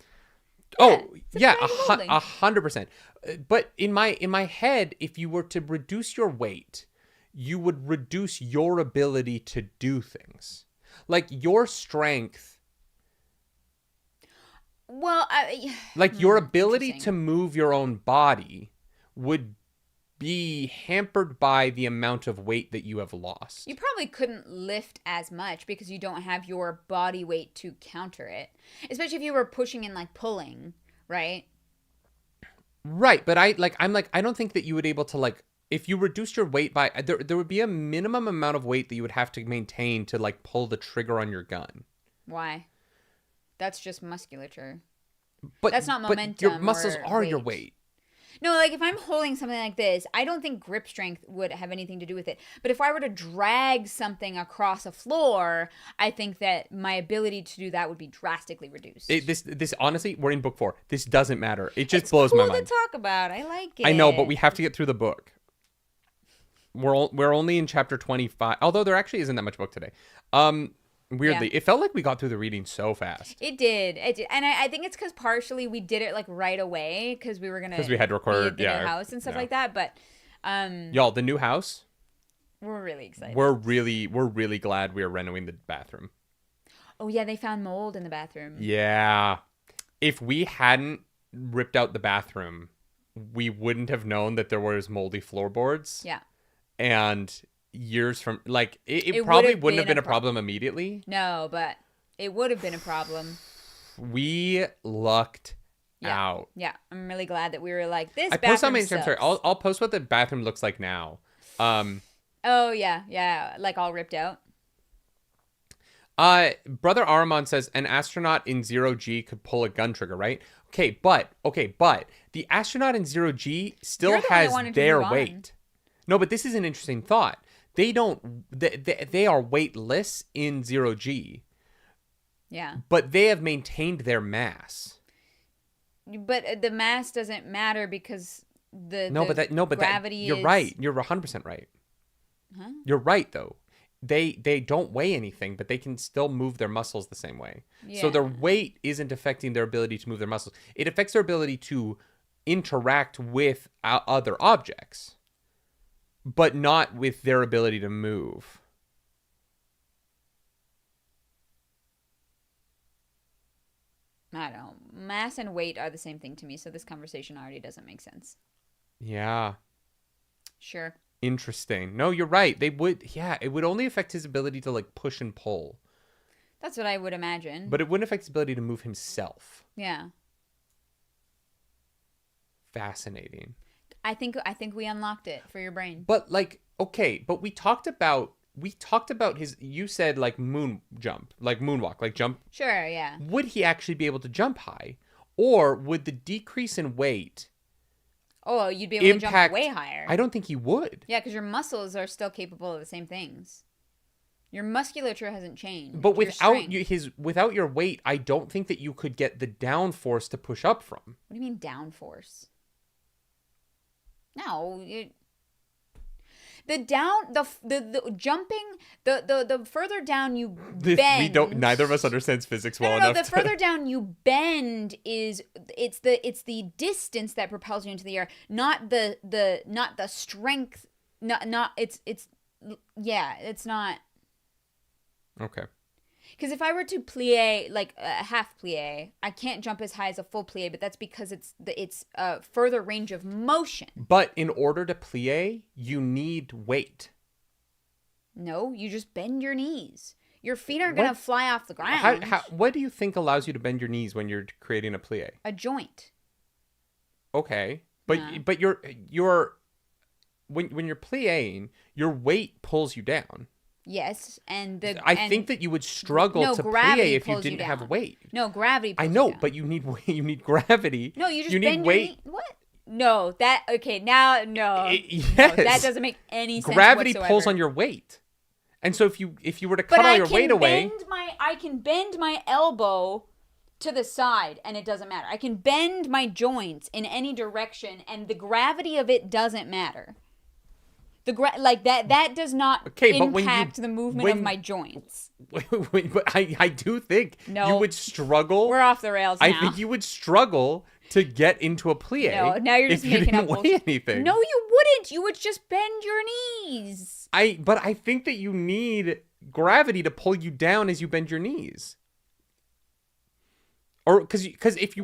Yeah, 100%. But in my head, if you were to reduce your weight, you would reduce your ability to do things. Your strength. Well, your ability to move your own body would be hampered by the amount of weight that you have lost. You probably couldn't lift as much because you don't have your body weight to counter it. Especially if you were pushing and pulling, right? Right, but I don't think that you would able to if you reduced your weight by there would be a minimum amount of weight that you would have to maintain to pull the trigger on your gun. Why? That's just musculature. But that's not momentum. But your muscles are weight. your weight. No, if I'm holding something like this, I don't think grip strength would have anything to do with it. But if I were to drag something across a floor, I think that my ability to do that would be drastically reduced. This honestly, we're in book 4. This doesn't matter. It just blows my mind. It's cool to talk about. I like it. I know, but we have to get through the book. we're only in chapter 25, although there actually isn't that much book today. Weirdly, it felt like we got through the reading so fast. It did. And I think it's because partially we did it like right away because we had to record the new house and stuff like that. But y'all, the new house, we're really excited. We're really glad we are renovating the bathroom. Oh yeah, they found mold in the bathroom. Yeah, if we hadn't ripped out the bathroom, we wouldn't have known that there was moldy floorboards. Yeah, and years from like it probably wouldn't have been a problem immediately. No, but it would have been a problem. We lucked out. Yeah, I'm really glad that we were like this. I post on my Instagram story. I'll post what the bathroom looks like now. Oh yeah, like all ripped out. Brother Aramon says an astronaut in 0G could pull a gun trigger, right? Okay, but the astronaut in 0G still has their weight. No, but this is an interesting thought. They are weightless in 0G. Yeah. But they have maintained their mass. But the mass doesn't matter because gravity you're right. You're 100% right. Huh? You're right though. They don't weigh anything, but they can still move their muscles the same way. Yeah. So their weight isn't affecting their ability to move their muscles. It affects their ability to interact with other objects, but not with their ability to move. I don't know. Mass and weight are the same thing to me, so this conversation already doesn't make sense. Yeah. Sure. Interesting. No, you're right. It would only affect his ability to like push and pull. That's what I would imagine. But it wouldn't affect his ability to move himself. Yeah. Fascinating. I think we unlocked it for your brain. But like, okay, but we talked about his, you said like moon jump, like moonwalk, like jump. Sure, yeah. Would he actually be able to jump high? Or would the decrease in weight you'd be able to jump way higher? I don't think he would. Yeah, because your muscles are still capable of the same things. Your musculature hasn't changed. But without your weight, I don't think that you could get the downforce to push up from. What do you mean downforce? No, the jumping, the further down you bend. Neither of us understands physics well enough. The further down you bend it's the distance that propels you into the air, not the strength. It's not. Okay. Because if I were to plie, like a half plie, I can't jump as high as a full plie, but that's because it's a further range of motion. But in order to plie, you need weight. No, you just bend your knees. Your feet aren't going to fly off the ground. What do you think allows you to bend your knees when you're creating a plie? A joint. Okay. But when you're plieing, your weight pulls you down. Yes, I think that you would struggle to plie if you didn't have weight. No, gravity pulls I know, you down. But you need gravity. No, you just bend your knee. What? No, now, no. Yes. No, that doesn't make any sense Gravity whatsoever. pulls on your weight. And so if you were to cut all your weight away. I can bend my elbow to the side and it doesn't matter. I can bend my joints in any direction and the gravity of it doesn't matter. That does not impact the movement of my joints. But I do think you would struggle. We're off the rails now. I think you would struggle to get into a plie. No, now you're just making up bullshit. Anything. No, you wouldn't. You would just bend your knees. But I think that you need gravity to pull you down as you bend your knees. Or because if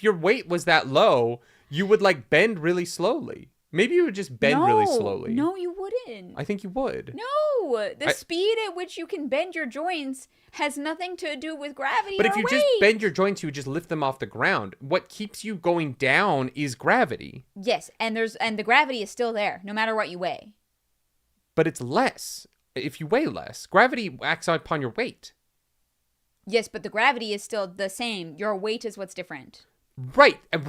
your weight was that low, you would like bend really slowly. Maybe you would just bend really slowly. No, you wouldn't. I think you would. No, the speed at which you can bend your joints has nothing to do with gravity. But if you just bend your joints, you would just lift them off the ground. What keeps you going down is gravity. Yes, and the gravity is still there, no matter what you weigh. But it's less if you weigh less. Gravity acts upon your weight. Yes, but the gravity is still the same. Your weight is what's different. Right. And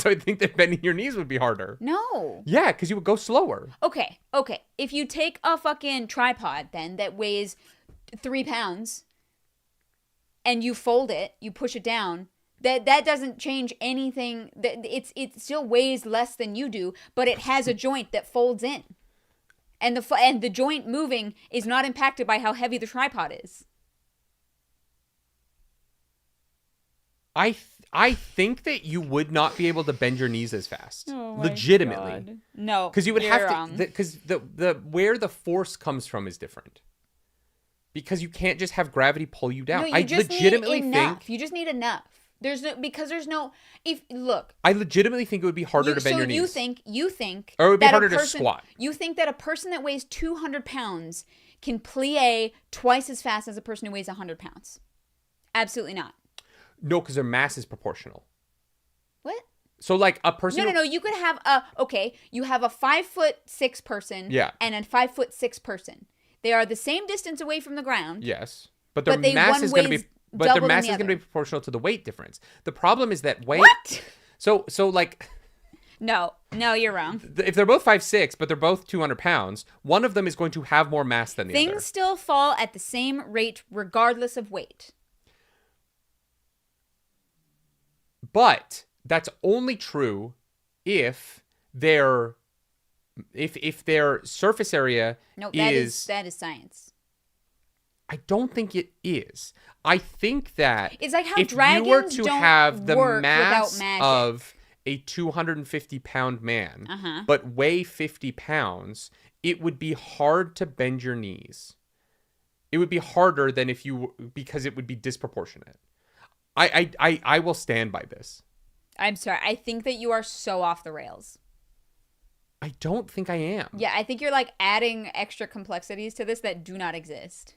so I think that bending your knees would be harder. No. Yeah, because you would go slower. Okay. If you take a fucking tripod then that weighs 3 pounds and you fold it, you push it down, that doesn't change anything. It still weighs less than you do, but it has a joint that folds in. And the joint moving is not impacted by how heavy the tripod is. I think that you would not be able to bend your knees as fast. Oh my legitimately. God. No, because you would have to. Because the where the force comes from is different. Because you can't just have gravity pull you down. No, you just legitimately need enough. You just need enough. I legitimately think it would be harder to bend your knees. You think, or it would be harder to squat. You think that a person that weighs 200 pounds can plie twice as fast as a person who weighs 100 pounds? Absolutely not. No, because their mass is proportional. What? So like a person. No. You could have you have a 5'6" person. Yeah. And a 5'6" person. They are the same distance away from the ground. Yes, but their mass is going to be. But their mass is going to be proportional to the weight difference. The problem is that weight. What? So like. No, you're wrong. If they're both 5'6", but they're both 200 pounds, one of them is going to have more mass than the other. Things still fall at the same rate regardless of weight. But that's only true if their surface area is. That is science. I don't think it is. I think that it's like how if dragons you were to don't have the work mass without magic. of a 250-pound man, but weigh 50 pounds, it would be hard to bend your knees. It would be harder than because it would be disproportionate. I will stand by this. I'm sorry. I think that you are so off the rails. I don't think I am. Yeah, I think you're like adding extra complexities to this that do not exist.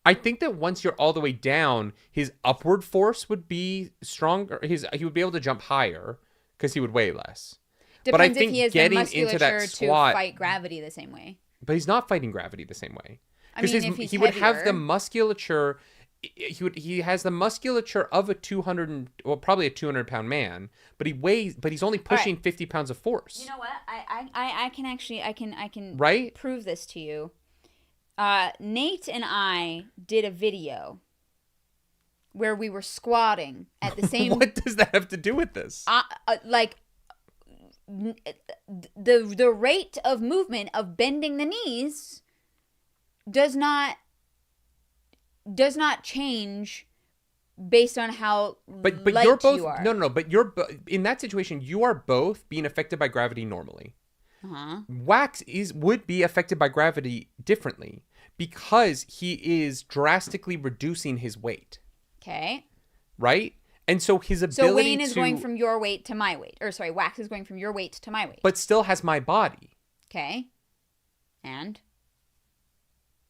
I think that once you're all the way down, his upward force would be stronger. He would be able to jump higher because he would weigh less. Depends but I think if he has getting the musculature into that squat, to fight gravity the same way. But he's not fighting gravity the same way. Because he would have the musculature. He has the musculature of probably a 200-pound man, but he's only pushing 50 pounds of force. You know what? I can right? prove this to you. Nate and I did a video where we were squatting at the same. What does that have to do with this? The rate of movement of bending the knees does not change based on how but light you're both you are. no but you're in that situation you are both being affected by gravity normally. Wax would be affected by gravity differently because he is drastically reducing his weight. Okay. Right? And so his ability So Wayne is going from your weight to my weight. Or sorry, Wax is going from your weight to my weight. But still has my body. Okay. And?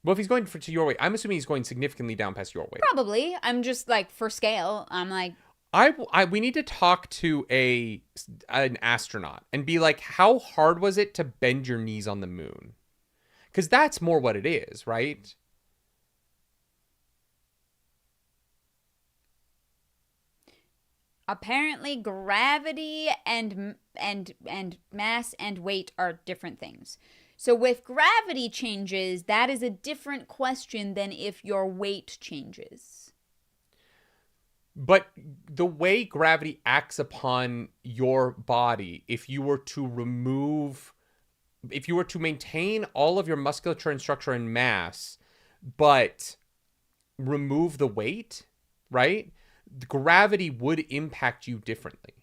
Well, if he's going to your weight, I'm assuming he's going significantly down past your weight. Probably. I'm just like, for scale, I'm like... we need to talk to an astronaut and be like, how hard was it to bend your knees on the moon? Because that's more what it is, right? Apparently, gravity and mass and weight are different things. So with gravity changes, that is a different question than if your weight changes. But the way gravity acts upon your body, if you were to maintain all of your musculature and structure and mass, but remove the weight, right? Gravity would impact you differently.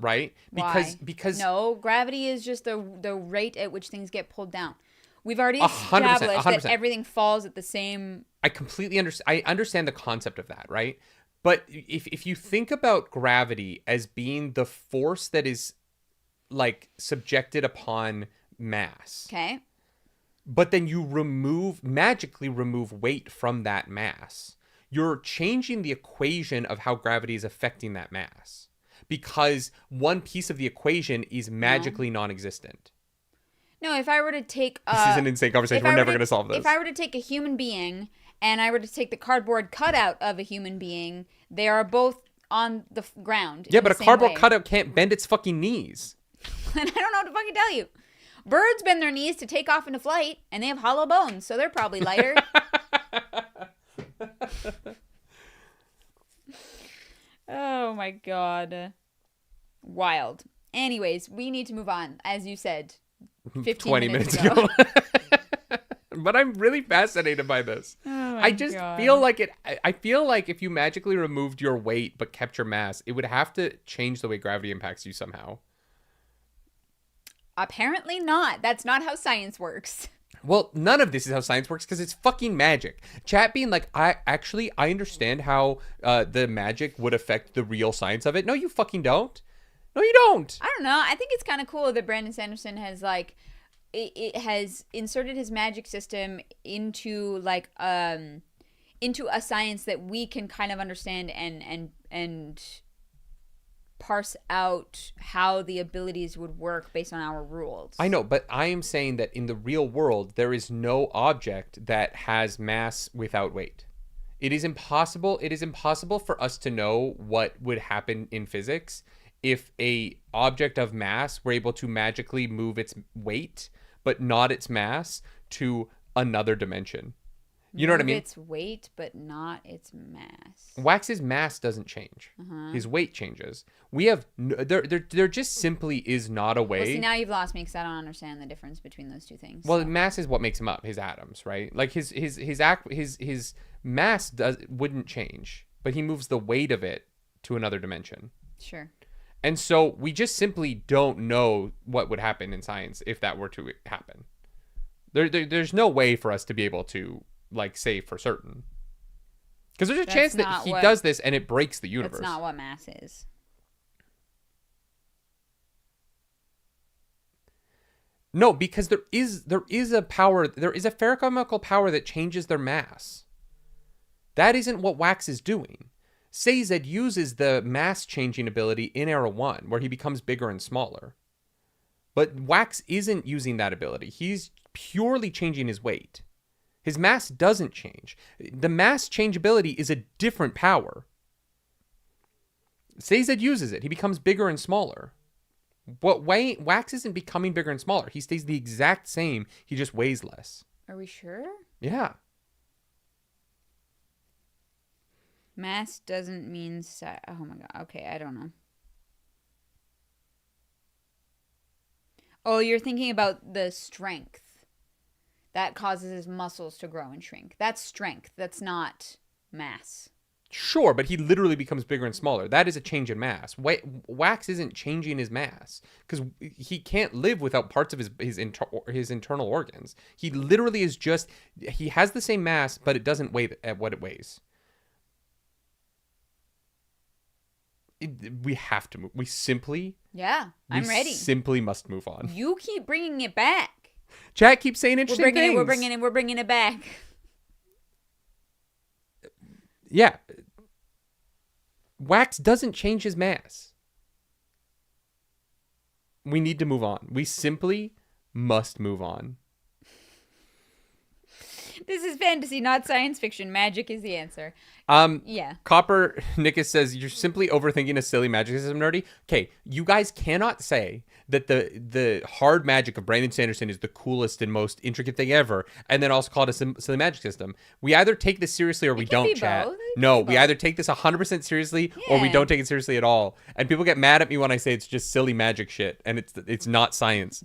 Right? Why? Because no, gravity is just the rate at which things get pulled down. We've already established 100%. That everything falls at the same. I completely understand. I understand the concept of that, right? But if you think about gravity as being the force that is like subjected upon mass. Okay. But then you magically remove weight from that mass. You're changing the equation of how gravity is affecting that mass. Because one piece of the equation is magically non-existent. No, if I were to take... this is an insane conversation. We're never going to solve this. If I were to take a human being and I were to take the cardboard cutout of a human being, they are both on the ground. Yeah, but a cardboard cutout can't bend its fucking knees. And I don't know what to fucking tell you. Birds bend their knees to take off into flight, and they have hollow bones, so they're probably lighter. Oh my god. Wild. Anyways, we need to move on, as you said. 20 minutes ago. But I'm really fascinated by this. I just feel like it. I feel like if you magically removed your weight but kept your mass, it would have to change the way gravity impacts you somehow. Apparently not. That's not how science works. Well, none of this is how science works because it's fucking magic. Chat being like, I understand how the magic would affect the real science of it. No, you fucking don't. No, you don't. I don't know. I think it's kind of cool that Brandon Sanderson has like, it has inserted his magic system into like into a science that we can kind of understand and parse out how the abilities would work based on our rules. I know, but I am saying that in the real world there is no object that has mass without weight. It is impossible for us to know what would happen in physics if a object of mass were able to magically move its weight but not its mass to another dimension. You know what I mean? Its weight, but not its mass. Wax's mass doesn't change. His weight changes. We have there just simply is not a way. Well, see, now you've lost me because I don't understand the difference between those two things. Well, mass is what makes him up. His atoms, right? Like his mass wouldn't change, but he moves the weight of it to another dimension. Sure. And so we just simply don't know what would happen in science if that were to happen. There's no way for us to be able to like say for certain, because there's a chance that he does this and it breaks the universe. That's not what mass is. No, because there is a power, there is a ferrochemical power that changes their mass. That isn't what Wax is doing. Sazed uses the mass changing ability in Era 1, where he becomes bigger and smaller. But Wax isn't using that ability. He's purely changing his weight. His mass doesn't change. The mass change ability is a different power. Sazed uses it. He becomes bigger and smaller. But Wax isn't becoming bigger and smaller. He stays the exact same. He just weighs less. Are we sure? Yeah. Mass doesn't mean size. Oh my god. Okay, I don't know. Oh, you're thinking about the strength. That causes his muscles to grow and shrink. That's strength. That's not mass. Sure, but he literally becomes bigger and smaller. That is a change in mass. Wax isn't changing his mass because he can't live without parts of his internal organs. He literally is just, he has the same mass, but it doesn't weigh at what it weighs. We have to move. We simply... Yeah, I'm ready. Simply must move on. You keep bringing it back. Chat keeps saying interesting things. We're bringing it back. Yeah. Wax doesn't change his mass. We need to move on. We simply must move on. This is fantasy, not science fiction. Magic is the answer. Yeah. Copper Nickus says, you're simply overthinking a silly magic system, nerdy. Okay, you guys cannot say that the hard magic of Brandon Sanderson is the coolest and most intricate thing ever, and then also call it a silly magic system. We either take this seriously or we don't, chat. No, we either take this 100% seriously or we don't take it seriously at all. And people get mad at me when I say it's just silly magic shit, and it's not science.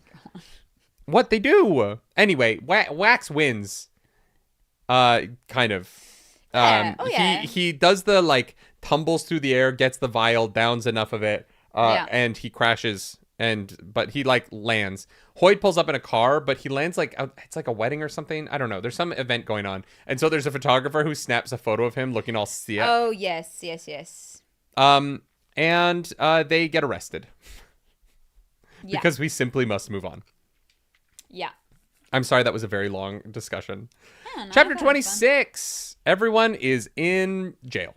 What they do. Anyway, Wax wins. Kind of. He does the like tumbles through the air, gets the vial, downs enough of it, and he crashes. But he like lands. Hoyd pulls up in a car, but he lands like it's like a wedding or something. I don't know. There's some event going on, and so there's a photographer who snaps a photo of him looking all sick. Oh yes. And they get arrested because we simply must move on. Yeah. I'm sorry, that was a very long discussion. Chapter 26. Everyone is in jail.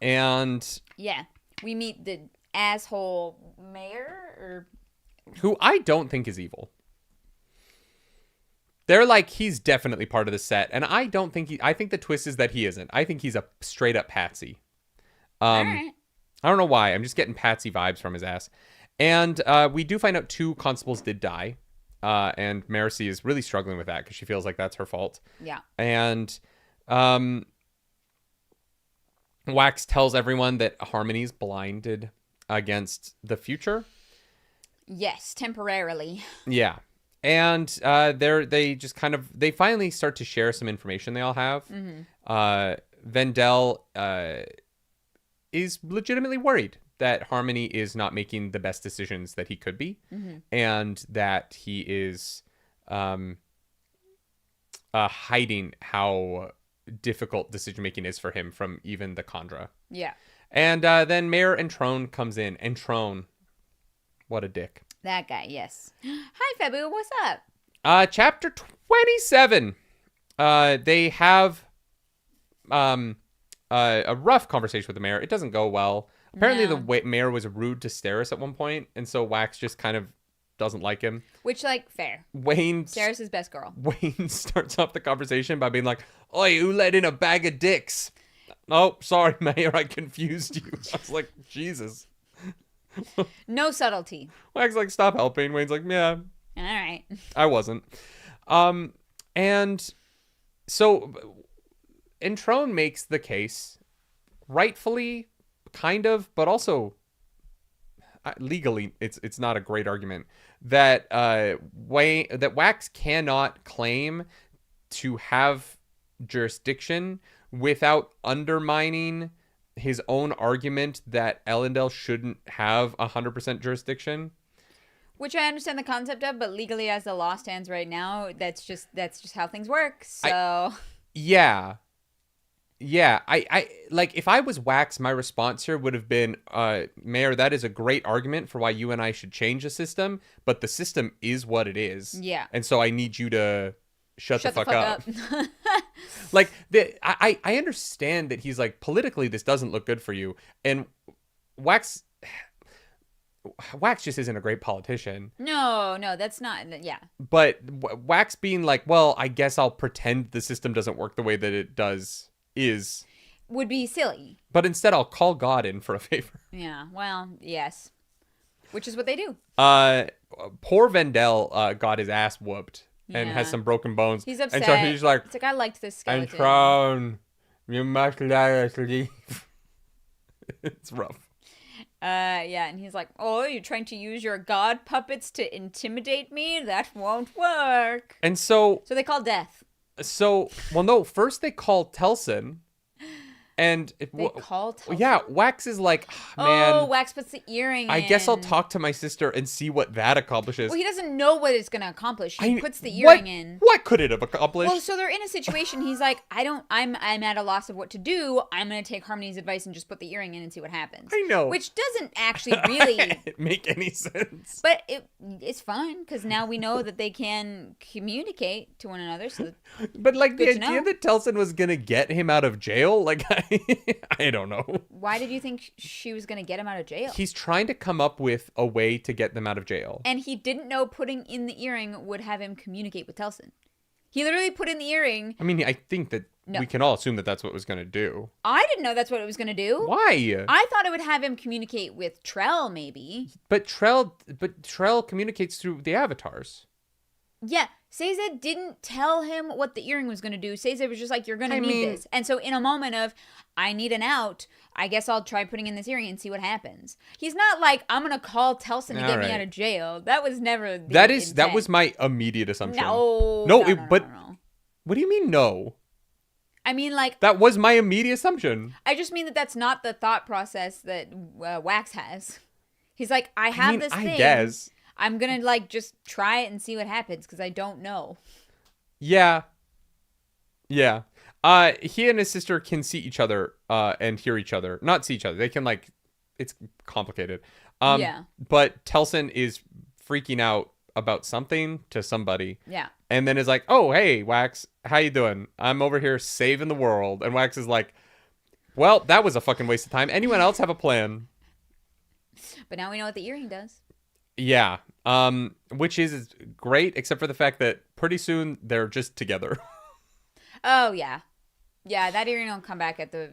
And... yeah. We meet the asshole mayor, who I don't think is evil. They're like, he's definitely part of the set. And I don't think I think the twist is that he isn't. I think he's a straight up patsy. All right. I don't know why. I'm just getting patsy vibes from his ass. And we do find out 2 constables did die. And Marcy is really struggling with that because she feels like that's her fault. Yeah. And Wax tells everyone that Harmony's blinded against the future. Yes, temporarily. Yeah. And they just kind of, they finally start to share some information they all have. Vendel is legitimately worried that Harmony is not making the best decisions that he could be, and that he is hiding how difficult decision making is for him from even the Kandra. Yeah. And then Mayor and Trone comes in, and Trone, what a dick. That guy, yes. Hi, Febu. What's up? Chapter 27. They have a rough conversation with the mayor. It doesn't go well. Apparently, the mayor was rude to Steris at one point, and so Wax just kind of doesn't like him. Which, like, fair. Steris' best girl. Wayne starts off the conversation by being like, "Oi, who let in a bag of dicks?" "Oh, sorry, mayor, I confused you." I was like, Jesus. No subtlety. Wax like, "Stop helping." Wayne's like, "Yeah. All right." I wasn't. And so Trone makes the case, rightfully, kind of, but also legally, it's not a great argument, that that Wax cannot claim to have jurisdiction without undermining his own argument that Elendel shouldn't have 100% jurisdiction. Which I understand the concept of, but legally, as the law stands right now, that's just how things work. So yeah. I like, if I was Wax, my response here would have been, Mayor, that is a great argument for why you and I should change the system, but the system is what it is. Yeah. And so I need you to shut the fuck up. Like, I understand that he's like, politically, this doesn't look good for you. And Wax just isn't a great politician. No, that's not. Yeah. But Wax being like, well, I guess I'll pretend the system doesn't work the way that it does would be silly. But instead, I'll call God in for a favor. Yeah. Well, yes. Which is what they do. Poor Vendel got his ass whooped and has some broken bones. He's upset. And so he's like, it's like, I liked this skeleton. And Trone, you must let us leave. It's rough. Yeah, and he's like, "Oh, you're trying to use your god puppets to intimidate me? That won't work." And so they call death. So, well, no, first they call Telson. And yeah, Wax is like, man. Oh, Wax puts the earring in. I guess I'll talk to my sister and see what that accomplishes. Well, he doesn't know what it's going to accomplish. He puts the earring in. What could it have accomplished? Well, so they're in a situation. He's like, I'm at a loss of what to do. I'm going to take Harmony's advice and just put the earring in and see what happens. I know. Which doesn't actually really make any sense. But it's fine because now we know that they can communicate to one another. So but like the idea that Telson was going to get him out of jail, like, I don't know. Why did you think she was going to get him out of jail? He's trying to come up with a way to get them out of jail. And he didn't know putting in the earring would have him communicate with Telson. He literally put in the earring. I mean, I think that we can all assume that that's what it was going to do. I didn't know that's what it was going to do. Why? I thought it would have him communicate with Trell, maybe. But Trell communicates through the avatars. Yeah. Seiza didn't tell him what the earring was going to do. Seiza was just like, you're going to need this. And so in a moment of, I need an out, I guess I'll try putting in this earring and see what happens. He's not like, I'm going to call Telson to get me out of jail. That was never the intent. That was my immediate assumption. No. What do you mean no? I mean, like... That was my immediate assumption. I just mean that that's not the thought process that Wax has. He's like, I have this thing. I guess. I'm going to, like, just try it and see what happens because I don't know. Yeah. Yeah. He and his sister can see each other and hear each other. Not see each other. They can, like, it's complicated. Yeah. But Telson is freaking out about something to somebody. Yeah. And then is like, oh, hey, Wax, how you doing? I'm over here saving the world. And Wax is like, well, that was a fucking waste of time. Anyone else have a plan? But now we know what the earring does. Yeah, which is great, except for the fact that pretty soon they're just together. Oh, yeah. Yeah, that earring will come back at the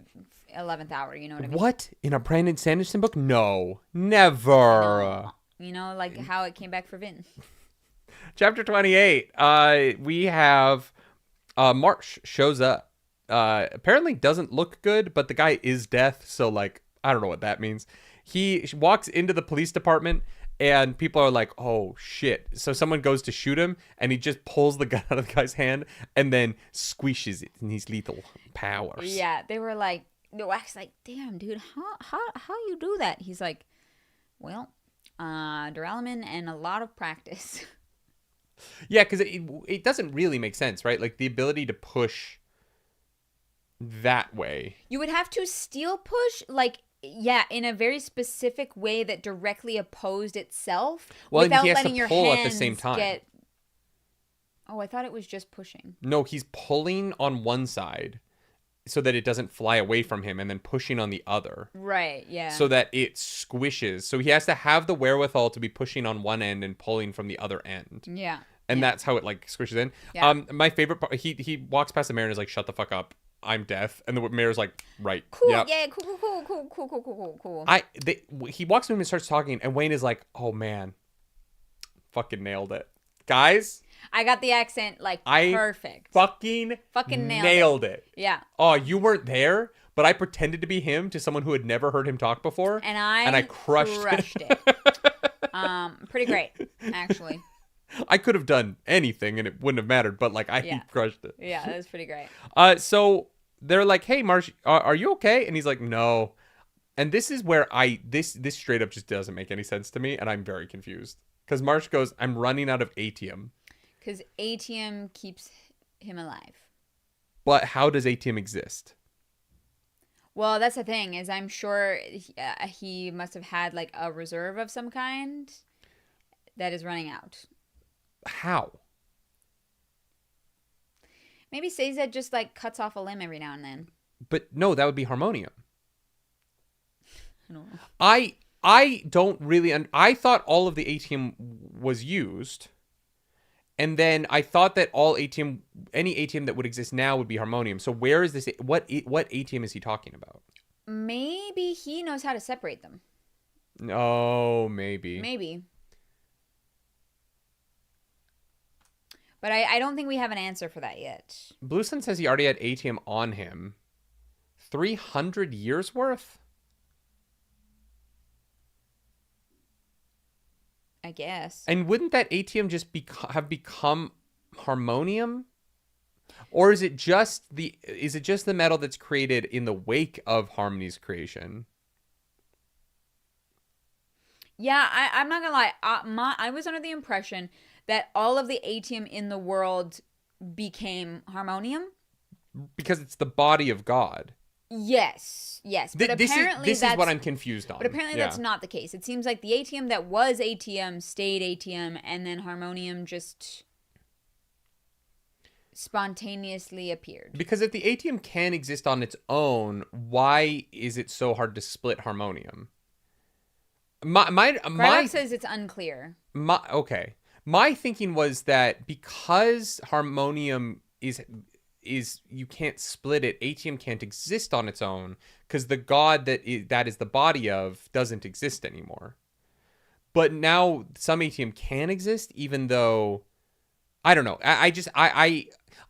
11th hour, you know what I mean? What? In a Brandon Sanderson book? No, never. You know, like how it came back for Vin. Chapter 28, we have Marsh shows up. Apparently doesn't look good, but the guy is death, so, like, I don't know what that means. He walks into the police department, And people are like, oh, shit. So someone goes to shoot him, and he just pulls the gun out of the guy's hand and then squishes it in his lethal powers. Yeah, they were like, the wax like, damn, dude, how you do that? He's like, well, duralumin and a lot of practice. Yeah, because it doesn't really make sense, right? Like, the ability to push that way. You would have to steel push, like, yeah, in a very specific way that directly opposed itself. Well, without he has letting to your pull hands at the same time. Oh, I thought it was just pushing. No, he's pulling on one side so that it doesn't fly away from him, and then pushing on the other. Right, yeah. So that it squishes. So he has to have the wherewithal to be pushing on one end and pulling from the other end. Yeah. And that's how it, like, squishes in. Yeah. My favorite part, he walks past the mayor and is like, shut the fuck up. I'm deaf. And the mayor's like, right. Cool, yep. yeah, cool. He walks to him and starts talking, and Wayne is like, oh, man. Fucking nailed it. Guys. I got the accent, like, perfect. Fucking nailed it. Yeah. Oh, you weren't there, but I pretended to be him to someone who had never heard him talk before. And I crushed it. Pretty great, actually. I could have done anything and it wouldn't have mattered, but like he crushed it. Yeah, that was pretty great. So they're like, "Hey, Marsh, are you okay?" And he's like, "No." And this is where this straight up just doesn't make any sense to me, and I'm very confused because Marsh goes, "I'm running out of atium." Because atium keeps him alive. But how does atium exist? Well, that's the thing is I'm sure he must have had like a reserve of some kind that is running out. How? Maybe Sazed just like cuts off a limb every now and then. But no, that would be harmonium. I don't know. I don't really... I thought all of the atium was used. And then I thought that any atium that would exist now would be harmonium. So where is this... What atium is he talking about? Maybe he knows how to separate them. Oh, maybe. Maybe. But I don't think we have an answer for that yet. Bluesun says he already had atium on him. 300 years worth? I guess. And wouldn't that atium just have become harmonium? Or is it just the metal that's created in the wake of Harmony's creation? Yeah, I'm not gonna lie. I was under the impression that all of the atium in the world became harmonium. Because it's the body of God. Yes. But apparently this is what I'm confused on. But apparently that's not the case. It seems like the atium that was atium stayed atium, and then harmonium just spontaneously appeared. Because if the atium can exist on its own, why is it so hard to split harmonium? Crylox says it's unclear. Okay. My thinking was that because harmonium is you can't split it, atium can't exist on its own because the god that is the body of doesn't exist anymore. But now some atium can exist, even though I don't know.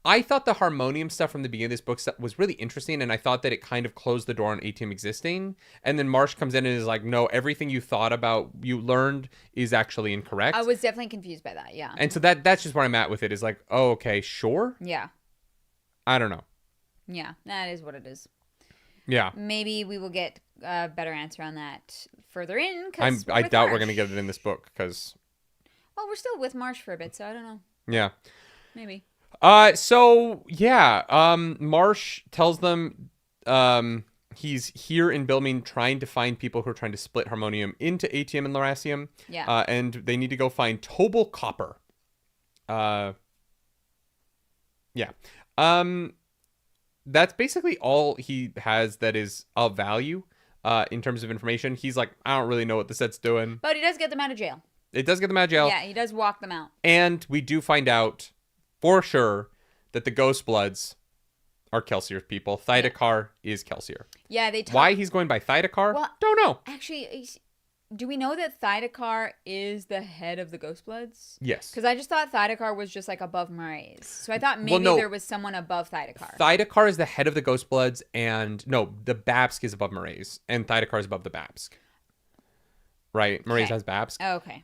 I thought the harmonium stuff from the beginning of this book was really interesting, and I thought that it kind of closed the door on atium existing. And then Marsh comes in and is like, no, everything you learned is actually incorrect. I was definitely confused by that, yeah. And so that's just where I'm at with it, is like, oh, okay, sure? Yeah. I don't know. Yeah, that is what it is. Yeah. Maybe we will get a better answer on that further in. I doubt we're going to get it in this book, because... Well, we're still with Marsh for a bit, so I don't know. Yeah. Maybe. So yeah, Marsh tells them he's here in Bilming trying to find people who are trying to split harmonium into atium and lerasium. Yeah. And they need to go find Tobal Copper. Yeah. That's basically all he has that is of value in terms of information. He's like, I don't really know what the set's doing. But he does get them out of jail. It does get them out of jail. Yeah, he does walk them out. And we do find out for sure that the Ghostbloods are Kelsier's people. Thydakar is Kelsier. Yeah, they Why he's going by Thydakar? Well, don't know. Actually, do we know that Thydakar is the head of the Ghostbloods? Yes. Because I just thought Thydakar was just like above Mraize. So I thought maybe there was someone above Thydakar. Thydakar is the head of the Ghostbloods, and no, the Babsk is above Mraize, and Thydakar is above the Babsk. right? Maire's has Babs. Oh, okay.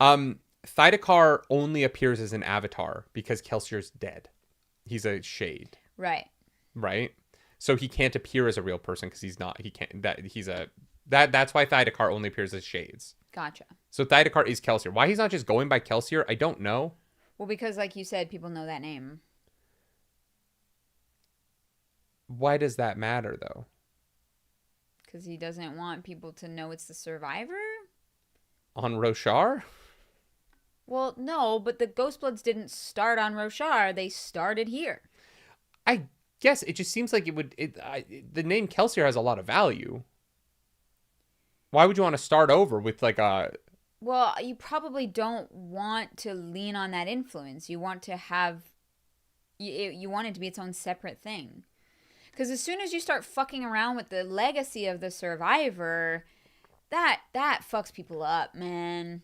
Thydakar only appears as an avatar because Kelsier's dead. He's a shade. Right. Right? So he can't appear as a real person because he's not. He can't. That's why Thydakar only appears as shades. Gotcha. So Thydakar is Kelsier. Why he's not just going by Kelsier, I don't know. Well, because like you said, people know that name. Why does that matter, though? Because he doesn't want people to know it's the survivor? On Roshar? Well, no, but the Ghostbloods didn't start on Roshar. They started here. I guess it just seems like it would... the name Kelsier has a lot of value. Why would you want to start over with like a... Well, you probably don't want to lean on that influence. You want to have... You want it to be its own separate thing. Because as soon as you start fucking around with the legacy of the survivor, that fucks people up, man.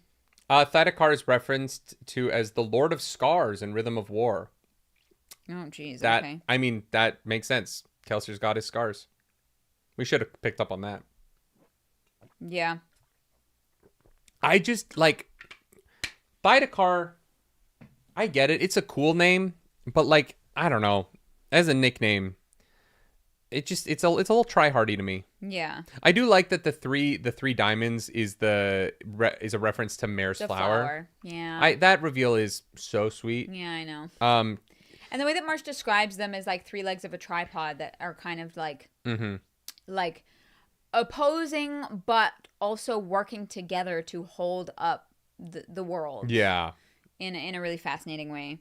Thydakar is referenced to as the Lord of Scars in Rhythm of War. Oh, jeez. Okay. I mean, that makes sense. Kelsier's got his scars. We should have picked up on that. Yeah. I just, like... Thydakar, I get it. It's a cool name. But, like, I don't know. As a nickname... It's a little try-hardy to me. Yeah. I do like that the three diamonds is a reference to Mare's flower. Yeah. That reveal is so sweet. Yeah, I know. And the way that Marsh describes them is like three legs of a tripod that are kind of like like opposing but also working together to hold up the world. Yeah. In a really fascinating way.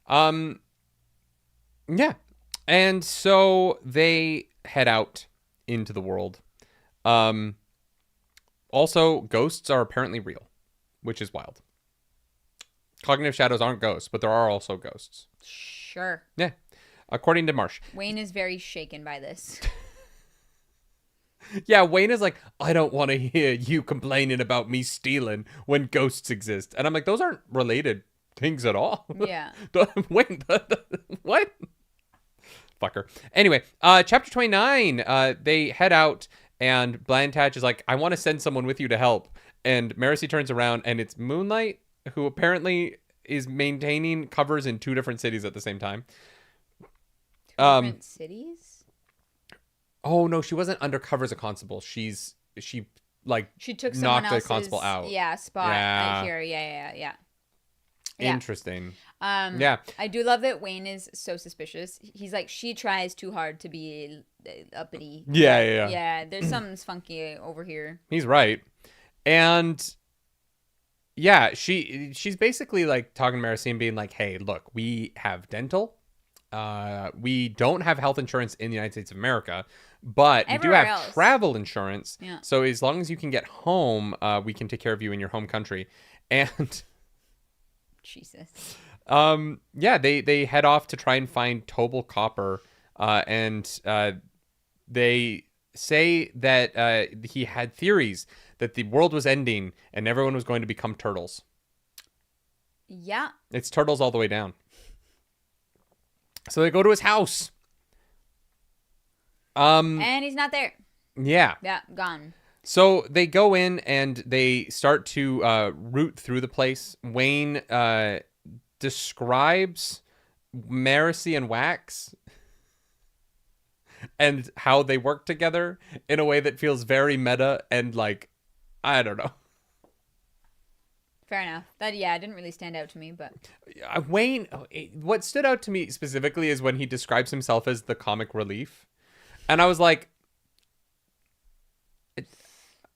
Yeah. And so they head out into the world. Also, ghosts are apparently real, which is wild. Cognitive shadows aren't ghosts, but there are also ghosts. Sure. Yeah. According to Marsh. Wayne is very shaken by this. Yeah, Wayne is like, I don't want to hear you complaining about me stealing when ghosts exist. And I'm like, those aren't related things at all. Yeah. Wayne, what? Fucker. Anyway, chapter 29, they head out and Blantash is like, I want to send someone with you to help. And Marcy turns around and it's Moonlight, who apparently is maintaining covers in 2 different cities at the same time. 2 different cities? Oh, no, she wasn't undercover as a constable. She took knocked the constable out. Yeah, spot. Yeah. I hear. Yeah. Interesting. Yeah. I do love that Wayne is so suspicious. He's like, she tries too hard to be uppity. Yeah. Yeah, there's something's funky over here. He's right. And yeah, she's basically like talking to Marcy and being like, hey, look, we have dental. We don't have health insurance in the United States of America, but everywhere we do have travel insurance. Yeah. So as long as you can get home, we can take care of you in your home country. And Jesus. Yeah, they head off to try and find Tobal Copper, and they say that he had theories that the world was ending and everyone was going to become turtles. Yeah. It's turtles all the way down. So they go to his house. And he's not there. Yeah. Yeah, gone. So they go in and they start to root through the place. Wayne describes Marcy and Wax and how they work together in a way that feels very meta and like, I don't know. Fair enough. That didn't really stand out to me, but Wayne, what stood out to me specifically is when he describes himself as the comic relief. And I was like,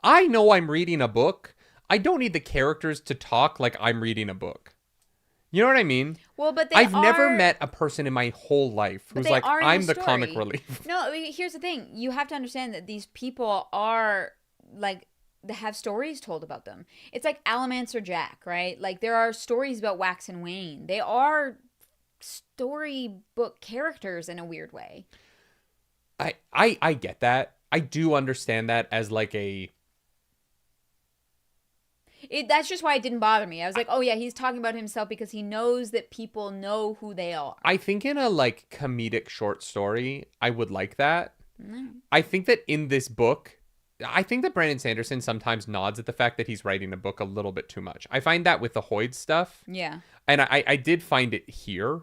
I know I'm reading a book. I don't need the characters to talk like I'm reading a book. You know what I mean? Well, but I've never met a person in my whole life who's like, I'm the comic relief. No, here's the thing. You have to understand that these people are like, they have stories told about them. It's like Alamancor Jack, right? Like there are stories about Wax and Wayne. They are storybook characters in a weird way. I get that. I do understand that as like that's just why it didn't bother me. I was like, oh yeah, he's talking about himself because he knows that people know who they are. I think in a like comedic short story, I would like that. Mm. I think that in this book, I think that Brandon Sanderson sometimes nods at the fact that he's writing a book a little bit too much. I find that with the Hoyd stuff. Yeah. And I did find it here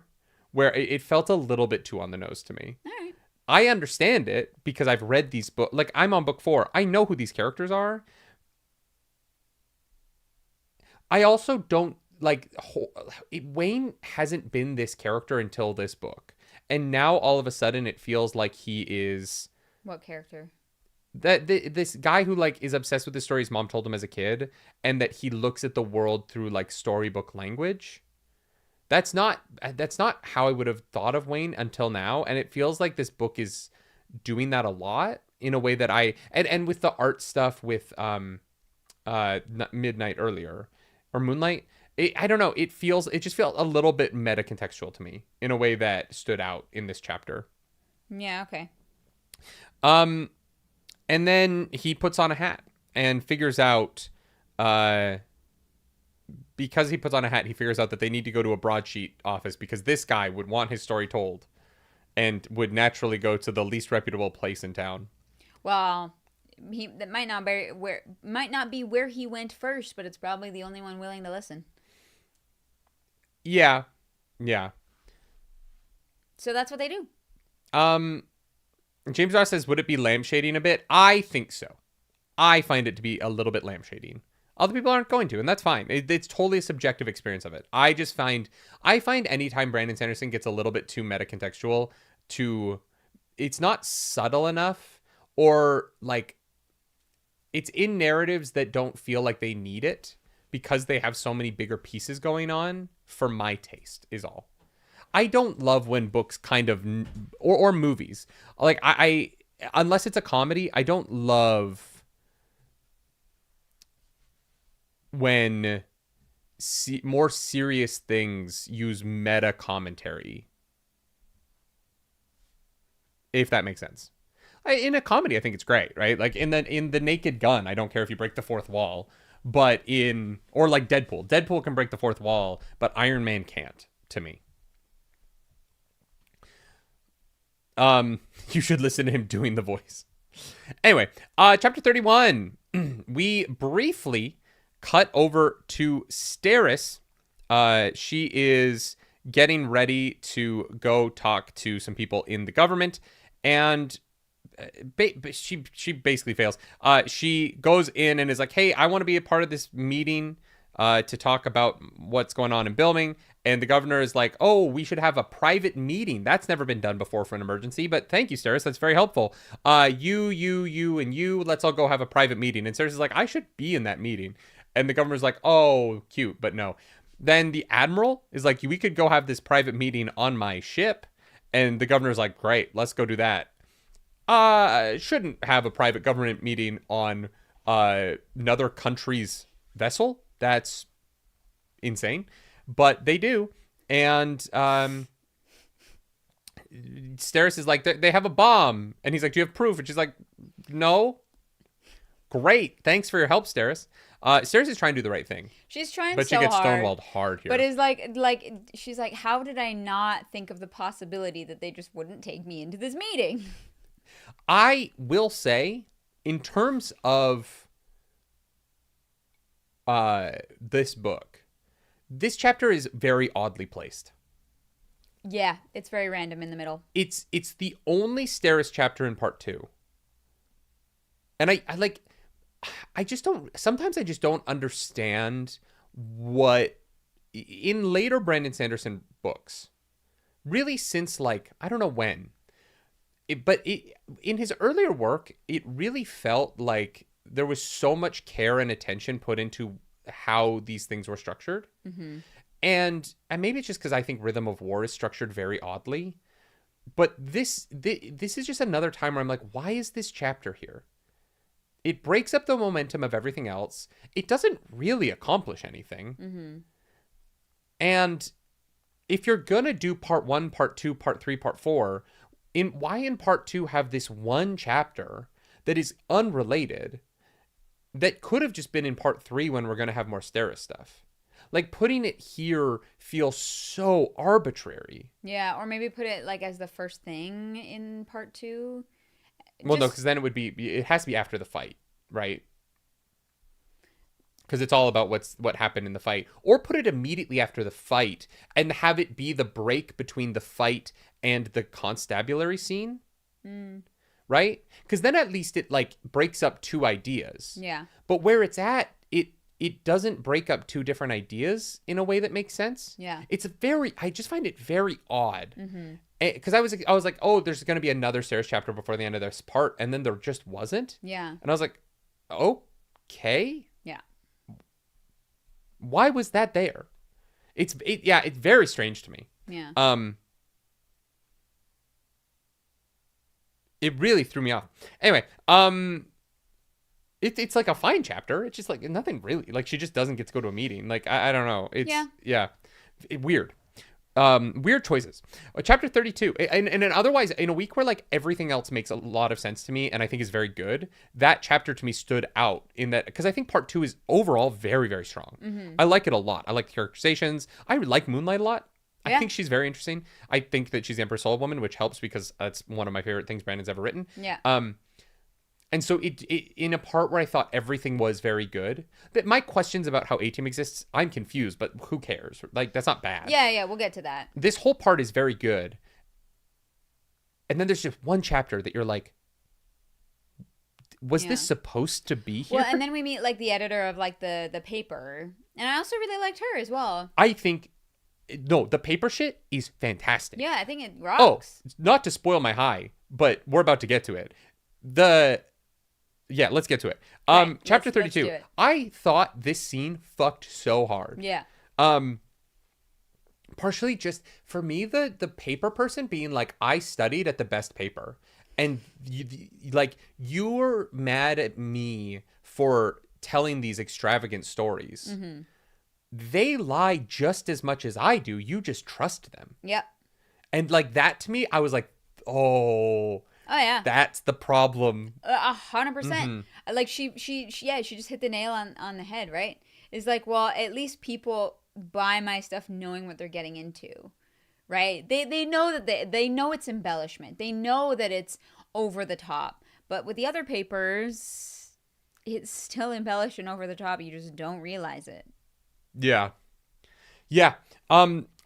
where it felt a little bit too on the nose to me. All right. I understand it because I've read these books. Like, I'm on book 4. I know who these characters are. I also don't, like, Wayne hasn't been this character until this book. And now, all of a sudden, it feels like he is... What character? This guy who, like, is obsessed with the story his mom told him as a kid, and that he looks at the world through, like, storybook language. That's not how I would have thought of Wayne until now, and it feels like this book is doing that a lot in a way that and with the art stuff with Midnight earlier or Moonlight. I don't know. It just felt a little bit meta contextual to me in a way that stood out in this chapter. Yeah. Okay. And then he puts on a hat and figures out, because he puts on a hat, he figures out that they need to go to a broadsheet office because this guy would want his story told and would naturally go to the least reputable place in town. Well, that might not be where he went first, but it's probably the only one willing to listen. Yeah. Yeah. So that's what they do. James Ross says, would it be lampshading a bit? I think so. I find it to be a little bit lampshading. Other people aren't going to, and that's fine. It's totally a subjective experience of it. I find anytime Brandon Sanderson gets a little bit too meta-contextual, it's not subtle enough, or, like, it's in narratives that don't feel like they need it because they have so many bigger pieces going on, for my taste, is all. I don't love when books kind of, or movies, like, I unless it's a comedy, I don't love when more serious things use meta commentary, if that makes sense. In a comedy, I think it's great, right? Like in the Naked Gun, I don't care if you break the fourth wall, but or like Deadpool can break the fourth wall, but Iron Man can't, to me. You should listen to him doing the voice. Anyway, chapter 31, we briefly cut over to Steris. She is getting ready to go talk to some people in the government, and she basically fails. She goes in and is like, hey, I want to be a part of this meeting to talk about what's going on in Bilming. And the governor is like, oh, we should have a private meeting. That's never been done before for an emergency, but thank you, Steris. That's very helpful. You, and you, let's all go have a private meeting. And Steris is like, I should be in that meeting. And the governor's like, oh, cute, but no. Then the admiral is like, we could go have this private meeting on my ship. And the governor's like, great, let's go do that. Shouldn't have a private government meeting on another country's vessel. That's insane. But they do. And Steris is like, they have a bomb. And he's like, do you have proof? And she's like, no. Great. Thanks for your help, Steris. Steris is trying to do the right thing. She's trying but so hard. But she gets stonewalled hard here. But it's like, she's like, how did I not think of the possibility that they just wouldn't take me into this meeting? I will say, in terms of this book, this chapter is very oddly placed. Yeah, it's very random in the middle. It's the only Steris chapter in part 2. And I just don't understand what, in later Brandon Sanderson books, really since, like, I don't know when, in his earlier work, it really felt like there was so much care and attention put into how these things were structured. Mm-hmm. And maybe it's just because I think Rhythm of War is structured very oddly. But this is just another time where I'm like, why is this chapter here? It breaks up the momentum of everything else. It doesn't really accomplish anything. Mm-hmm. And if you're going to do part 1, part 2, part 3, part 4, why in part 2 have this one chapter that is unrelated that could have just been in part 3 when we're going to have more Steris stuff? Like, putting it here feels so arbitrary. Yeah, or maybe put it, like, as the first thing in part 2. Well, no, because then it has to be after the fight. right? Because it's all about what happened in the fight. Or put it immediately after the fight and have it be the break between the fight and the constabulary scene. Right? Because then at least it like breaks up two ideas. Yeah. But where it's at, it doesn't break up two different ideas in a way that makes sense. Yeah. I just find it very odd. Because I was like, oh, there's going to be another Steris chapter before the end of this part. And then there just wasn't. Yeah. And I was like, okay. Yeah. Why was that there? It's very strange to me. Yeah. It really threw me off. Anyway, it's like a fine chapter. It's just like nothing really. Like she just doesn't get to go to a meeting. Like I don't know. It's weird. Weird choices. Chapter 32, and otherwise in a week where like everything else makes a lot of sense to me and I think is very good, that chapter to me stood out in that because I think part 2 is overall very, very strong. I like it a lot. I like the characterizations. I like Moonlight a lot. I think she's very interesting. I think that she's the Emperor's Soul Woman, which helps because that's one of my favorite things Brandon's ever written. Yeah. And so it in a part where I thought everything was very good, but my questions about how A-Team exists, I'm confused, but who cares? Like, that's not bad. Yeah, we'll get to that. This whole part is very good. And then there's just one chapter that you're like, was this supposed to be here? Well, and then we meet like the editor of like the paper. And I also really liked her as well. I think, no, the paper shit is fantastic. Yeah, I think it rocks. Oh, not to spoil my high, but we're about to get to it. Let's get to it. Right, Chapter let's 32. I thought this scene fucked so hard. Yeah. Partially just for me, the paper person being like, I studied at the best paper, and you're mad at me for telling these extravagant stories. They lie just as much as I do. You just trust them. Yep. And like that to me, I was like, oh yeah, that's the problem. 100%. Like she just hit the nail on the head, right? It's like, well, at least people buy my stuff knowing what they're getting into, right? They know that they know it's embellishment. They know that it's over the top. But with the other papers, it's still embellished and over the top. You just don't realize it. Yeah.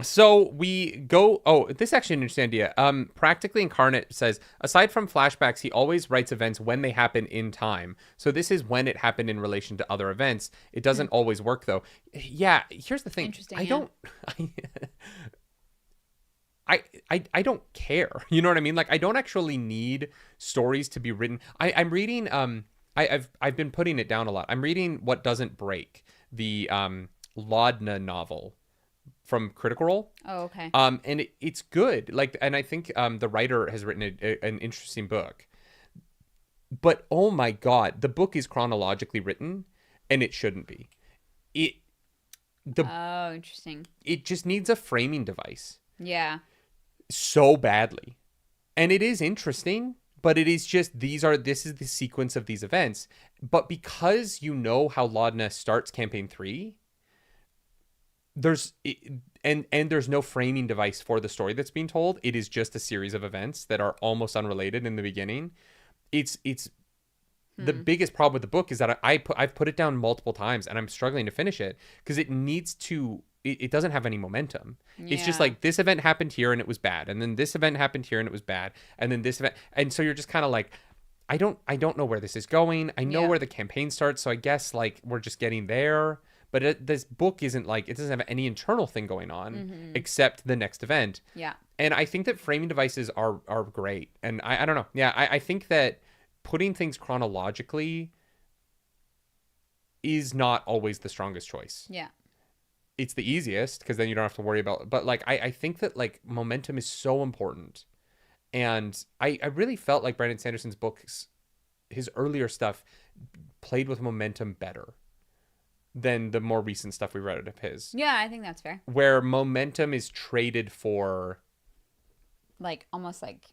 So we go. Oh, this is actually an interesting idea. Practically Incarnate says, aside from flashbacks, he always writes events when they happen in time. So this is when it happened in relation to other events. It doesn't always work though. Yeah. Here's the thing. Interesting. I don't care. You know what I mean? Like I don't actually need stories to be written. I'm reading. I've been putting it down a lot. I'm reading What Doesn't Break, the Laudna novel from Critical Role. Oh, okay. And it's good. Like, and I think the writer has written an interesting book. But oh my God, the book is chronologically written, and it shouldn't be. Oh, interesting. It just needs a framing device. Yeah. So badly, and it is interesting, but it is just this is the sequence of these events. But because you know how Laudna starts campaign 3. There's no framing device for the story that's being told. It is just a series of events that are almost unrelated in the beginning. It's the biggest problem with the book is that I've put it down multiple times and I'm struggling to finish it because it needs to. It doesn't have any momentum. Yeah. It's just like this event happened here and it was bad, and then this event happened here and it was bad, and then this event, and so you're just kind of like, I don't know where this is going. I know where the campaign starts, so I guess like we're just getting there. But this book isn't like, it doesn't have any internal thing going on except the next event. Yeah. And I think that framing devices are great. And I don't know. Yeah, I think that putting things chronologically is not always the strongest choice. Yeah. It's the easiest because then you don't have to worry about, but like, I think that like momentum is so important. And I really felt like Brandon Sanderson's books, his earlier stuff played with momentum better than the more recent stuff we read of his. Yeah, I think that's fair. Where momentum is traded for... like, almost like...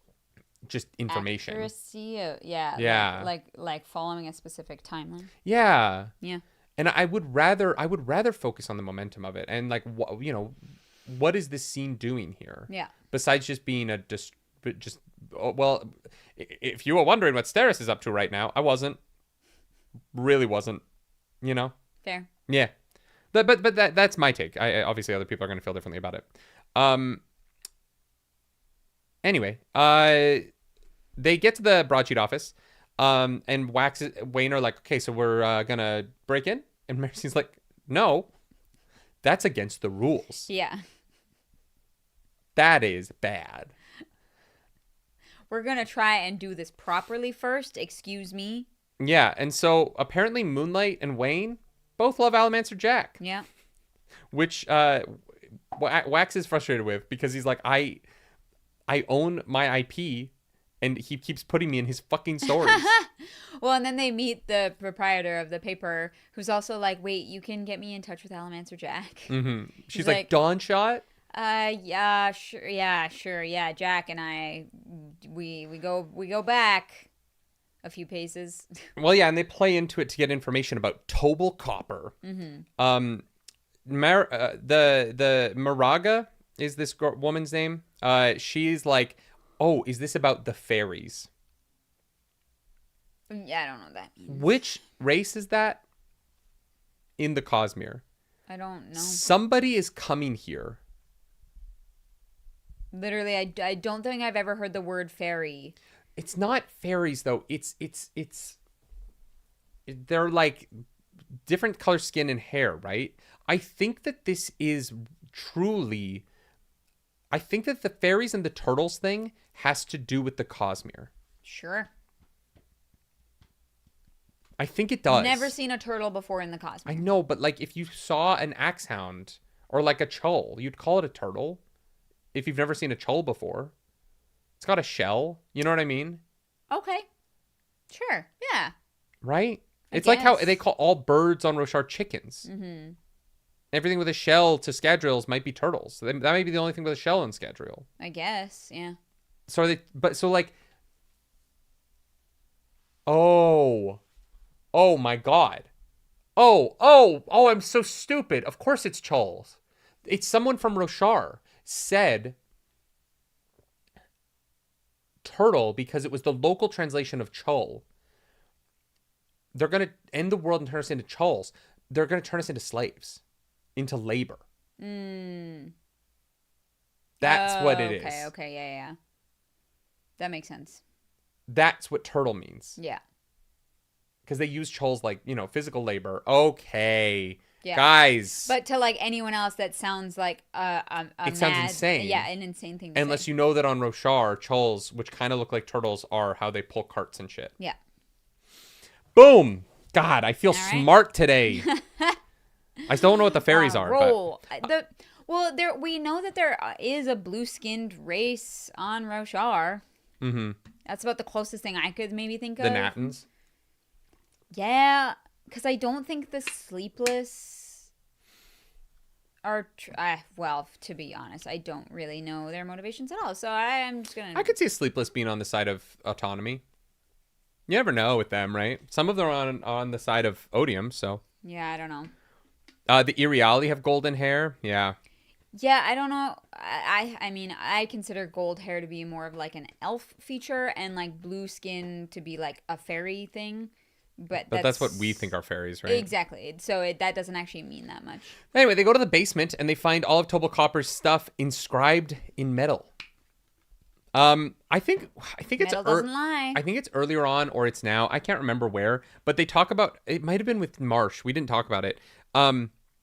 just information. Accuracy. Yeah. Yeah. Like following a specific timeline. Yeah. Yeah. And I would rather focus on the momentum of it. And like, what is this scene doing here? Yeah. Besides just being well, if you were wondering what Steris is up to right now, I wasn't. really wasn't, you know? Fair. Yeah. But that's my take. I obviously other people are going to feel differently about it. Anyway, they get to the broadsheet office, and Wayne are like, okay, so we're gonna break in, and Mercy's like, no, that's against the rules. Yeah. That is bad. We're gonna try and do this properly first. Excuse me. Yeah, and so apparently Moonlight and Wayne both love Allomancer Jack. Yeah. Which Wax is frustrated with because he's like, I own my IP, and he keeps putting me in his fucking stories. Well, and then they meet the proprietor of the paper, who's also like, wait, you can get me in touch with Allomancer Jack. Mm-hmm. She's like, Dawn Shot? Yeah, sure, yeah. Jack and I, we go back a few paces. Well, yeah, and they play into it to get information about Tobal Copper. Mm-hmm. The Moraga is this woman's name. She's like, oh, is this about the fairies? Yeah, I don't know what that means. Which race is that in the Cosmere? I don't know. Somebody is coming here. Literally, I don't think I've ever heard the word fairy. It's not fairies, though. It's they're like different color skin and hair, right? I think that this is truly... I think that the fairies and the turtles thing has to do with the Cosmere. Sure. I think it does. Never seen a turtle before in the Cosmere. I know, but like if you saw an axehound or like a chull, you'd call it a turtle. If you've never seen a chull before. It's got a shell. You know what I mean? Okay. Sure. Yeah. Right? It's like how they call all birds on Roshar chickens. Mm-hmm. Everything with a shell to Scadrills might be turtles. So that might be the only thing with a shell in Scadrill. I guess, yeah. So oh my God. Oh, I'm so stupid. Of course it's Chulls. It's someone from Roshar said turtle because it was the local translation of Chull. They're going to end the world and turn us into Chulls. They're going to turn us into slaves. Into labor. That's what it is. Okay, yeah. That makes sense. That's what turtle means. Yeah. Because they use Chulls like, physical labor. Okay. Yeah. Guys. But to like anyone else that sounds like it sounds insane. Yeah, an insane thing to Unless say. you know that on Roshar, Chulls, which kind of look like turtles, are how they pull carts and shit. Yeah. Boom. God, I feel smart today. I still don't know what the fairies are. Roll. But... we know that there is a blue-skinned race on Roshar. Mm-hmm. That's about the closest thing I could maybe think of. The Nattons? Yeah, because I don't think the Sleepless are... well, to be honest, I don't really know their motivations at all. So I'm just going to... I could see Sleepless being on the side of autonomy. You never know with them, right? Some of them are on the side of odium, so... Yeah, I don't know. The Iriali have golden hair. Yeah. Yeah, I don't know. I mean, I consider gold hair to be more of like an elf feature and like blue skin to be like a fairy thing. But that's what we think are fairies, right? Exactly. So that doesn't actually mean that much. Anyway, they go to the basement and they find all of Tobal Copper's stuff inscribed in metal. I think it's metal doesn't lie. I think it's earlier on or it's now. I can't remember where, but they talk about it. Might have been with Marsh. We didn't talk about it.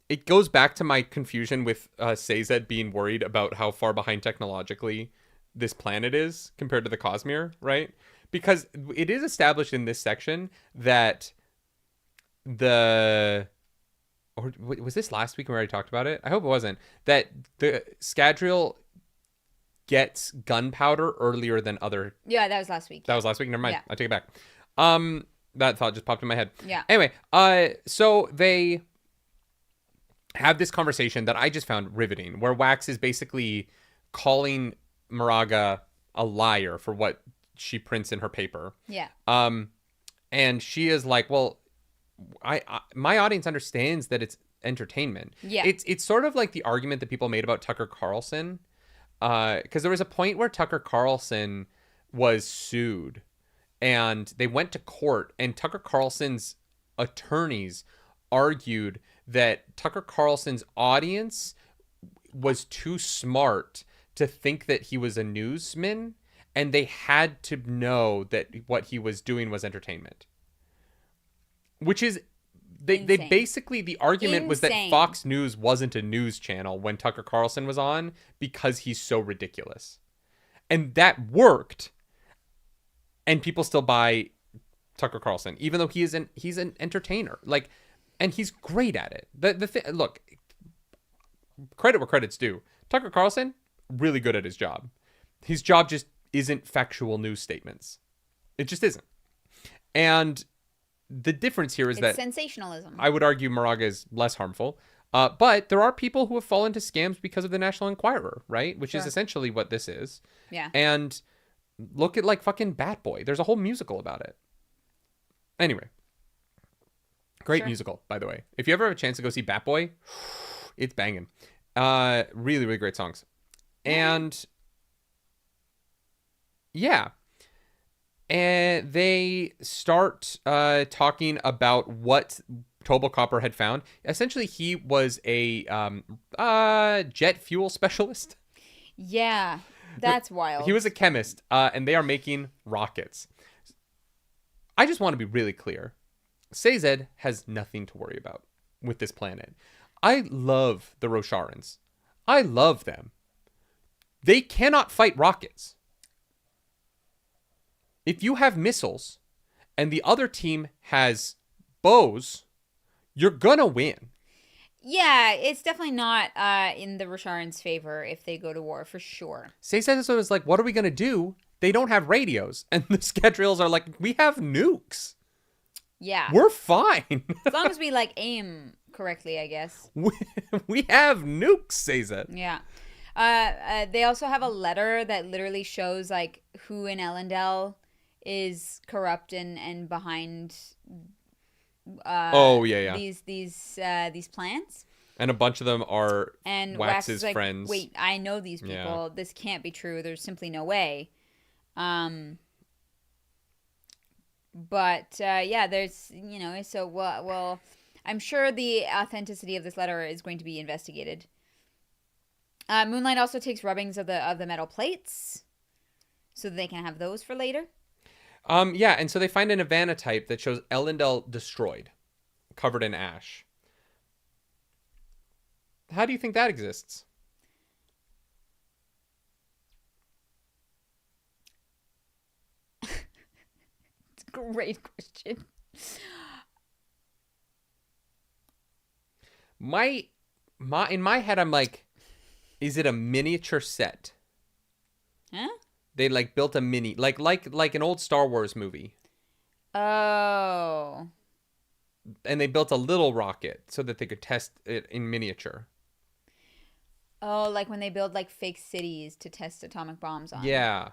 It goes back to my confusion with Sazed being worried about how far behind technologically this planet is compared to the Cosmere, right? Because it is established in this section that or was this last week when we already talked about it? I hope it wasn't. That the Scadrill gets gunpowder earlier than other... Yeah, that was last week. That was last week? Never mind. Yeah. I take it back. That thought just popped in my head. Yeah. Anyway, so they have this conversation that I just found riveting, where Wax is basically calling Moraga a liar for what she prints in her paper. Yeah. And she is like, well, my audience understands that it's entertainment. Yeah. It's sort of like the argument that people made about Tucker Carlson. Because there was a point where Tucker Carlson was sued and they went to court and Tucker Carlson's attorneys argued that Tucker Carlson's audience was too smart to think that he was a newsman, and they had to know that what he was doing was entertainment. Which is, they basically, the argument was that Fox News wasn't a news channel when Tucker Carlson was on because he's so ridiculous. And that worked. And people still buy Tucker Carlson, even though he's an entertainer. Like, and he's great at it. Look, credit where credit's due. Tucker Carlson, really good at his job. His job just isn't factual news statements. It just isn't. And the difference here is that sensationalism. I would argue Moraga is less harmful. But there are people who have fallen into scams because of the National Enquirer, right? Which is essentially what this is. Yeah. And look at like fucking Bat Boy. There's a whole musical about it. Anyway. Great musical, by the way. If you ever have a chance to go see Bat Boy, it's banging. Really, really great songs. And yeah. And they start talking about what Tobel Copper had found. Essentially, he was a jet fuel specialist. Yeah, that's wild. He was a chemist, and they are making rockets. I just want to be really clear. Sazed has nothing to worry about with this planet. I love the Rosharans. I love them. They cannot fight rockets. If you have missiles and the other team has bows, you're gonna win. Yeah, it's definitely not in the Rosharans' favor if they go to war, for sure. Sazed is like, what are we gonna do? They don't have radios. And the Scadrills are like, we have nukes. Yeah. We're fine. As long as we, like, aim correctly, I guess. We have nukes, Sazed. Yeah. They also have a letter that literally shows, like, who in Ellendale is corrupt and behind these plans. And a bunch of them are and Wax's like, friends. Wait, I know these people. Yeah. This can't be true. There's simply no way. But there's, so well, I'm sure the authenticity of this letter is going to be investigated. Moonlight also takes rubbings of the metal plates so that they can have those for later. And so they find an Ivanotype that shows Ellendale destroyed, covered in ash. How do you think that exists? It's a great question. In my head, I'm like, is it a miniature set? Huh? They like built a mini, like an old Star Wars movie. Oh. And they built a little rocket so that they could test it in miniature. Oh, like when they build like fake cities to test atomic bombs on. Yeah.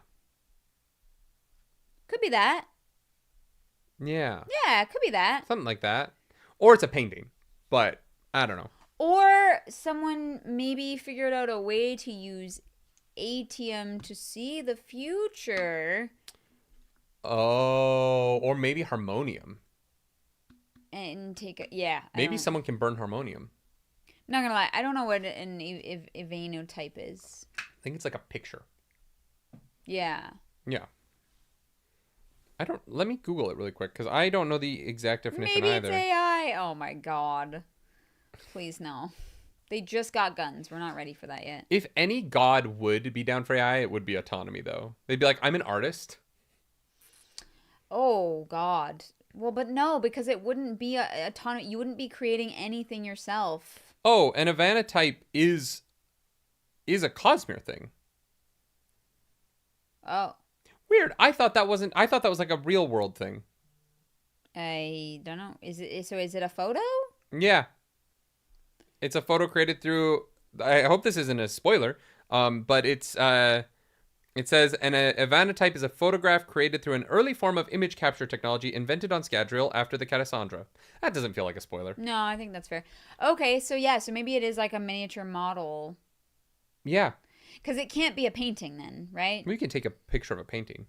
Could be that. Yeah. Yeah, it could be that. Something like that. Or it's a painting, but I don't know. Or someone maybe figured out a way to use ATM to see the future. Oh, or maybe harmonium. And take it, yeah. Maybe someone can burn harmonium. I'm not gonna lie, I don't know what an Ivanotype is. I think it's like a picture. Yeah. Yeah. Let me Google it really quick, because I don't know the exact definition maybe either. Maybe it's AI. Oh my god. Please no. They just got guns. We're not ready for that yet. If any god would be down for AI, it would be autonomy, though. They'd be like, I'm an artist. Oh, God. Well, but no, because it wouldn't be autonomy. You wouldn't be creating anything yourself. Oh, an Ivanotype is a Cosmere thing. Oh. Weird. I thought that was like a real world thing. I don't know. Is it a photo? Yeah. It's a photo created through, I hope this isn't a spoiler, but it says an Ivanotype is a photograph created through an early form of image capture technology invented on Scadrial after the Catasandra. That doesn't feel like a spoiler. No, I think that's fair. Okay, so maybe it is like a miniature model. Yeah. Because it can't be a painting then, right? We can take a picture of a painting.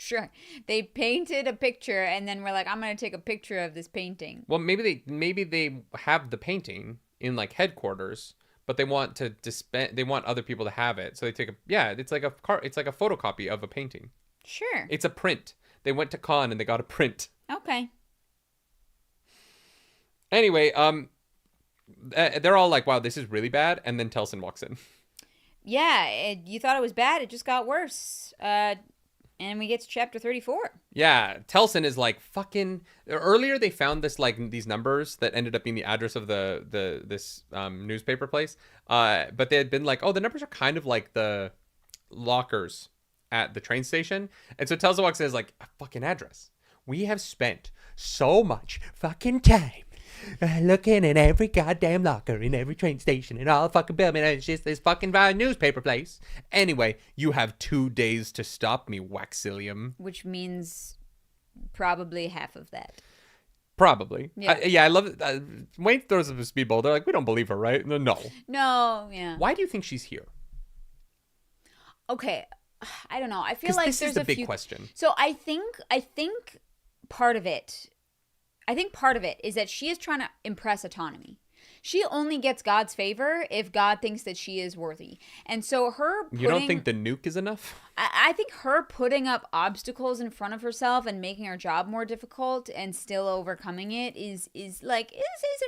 Sure. They painted a picture and then we're like, I'm going to take a picture of this painting. Well, maybe they have the painting in like headquarters, but they want to they want other people to have it. So they take it's like a photocopy of a painting. Sure. It's a print. They went to con and they got a print. Okay. Anyway, they're all like, wow, this is really bad. And then Telson walks in. Yeah, you thought it was bad. It just got worse. And we get to chapter 34. Yeah, Telson is like fucking. Earlier, they found this like these numbers that ended up being the address of this newspaper place. But they had been like, oh, the numbers are kind of like the lockers at the train station. And so Telson walks in and is like, a fucking address. We have spent so much fucking time looking in every goddamn locker in every train station and all the fucking building. It's just this fucking newspaper place. Anyway, you have 2 days to stop me, Waxilium. Which means probably half of that. Probably. Yeah, I love it. Wayne throws up a speedball. They're like, we don't believe her, right? No. No, yeah. Why do you think she's here? Okay, I don't know. I feel like this is the big question. So I think part of it is that she is trying to impress autonomy. She only gets God's favor if God thinks that she is worthy. And so you don't think the nuke is enough? I think her putting up obstacles in front of herself and making her job more difficult and still overcoming it is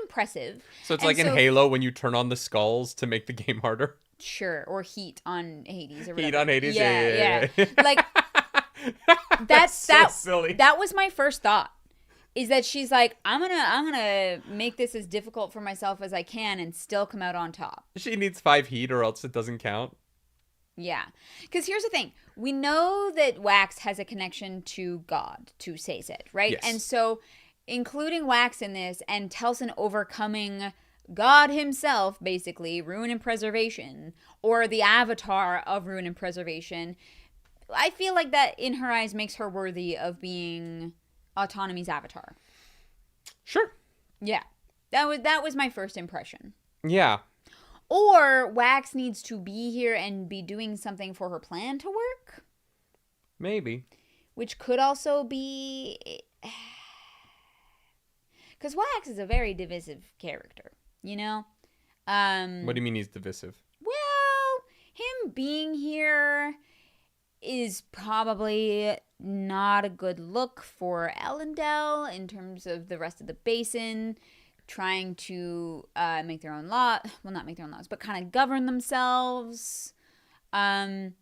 impressive. So it's in Halo when you turn on the skulls to make the game harder? Sure. Or heat on Hades or whatever. Heat on Hades, yeah. Like, that's so silly. That was my first thought. Is that she's like, I'm gonna make this as difficult for myself as I can and still come out on top. She needs 5 heat or else it doesn't count. Yeah. Because here's the thing. We know that Wax has a connection to God, to Sazed, right? Yes. And so including Wax in this and Telson overcoming God himself, basically, Ruin and Preservation, or the avatar of Ruin and Preservation, I feel like that in her eyes makes her worthy of being Autonomy's avatar. Sure. Yeah. That was my first impression. Yeah. Or Wax needs to be here and be doing something for her plan to work. Maybe. Which could also be... Because Wax is a very divisive character, you know? What do you mean he's divisive? Well, him being here is probably not a good look for Elendel in terms of the rest of the basin trying to make their own law. Well, not make their own laws, but kind of govern themselves. I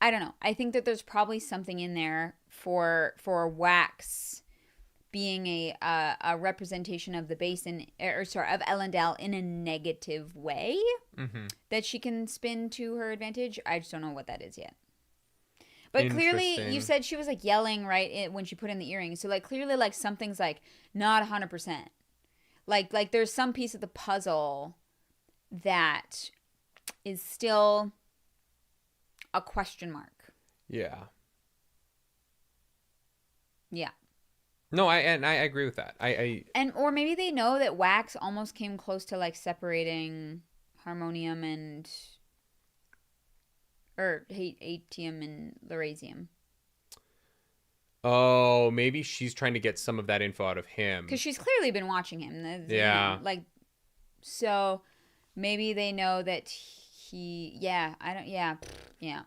don't know. I think that there's probably something in there for Wax being a representation of the basin, of Elendel in a negative way that she can spin to her advantage. I just don't know what that is yet. But clearly, you said she was like yelling right when she put in the earrings. So like clearly, like something's like not 100%. Like there's some piece of the puzzle that is still a question mark. Yeah. Yeah. No, I agree with that. Or maybe they know that Wax almost came close to like separating Harmonium and Atium and Lerasium. Oh, maybe she's trying to get some of that info out of him. Because she's clearly been watching him. Yeah. So maybe they know that I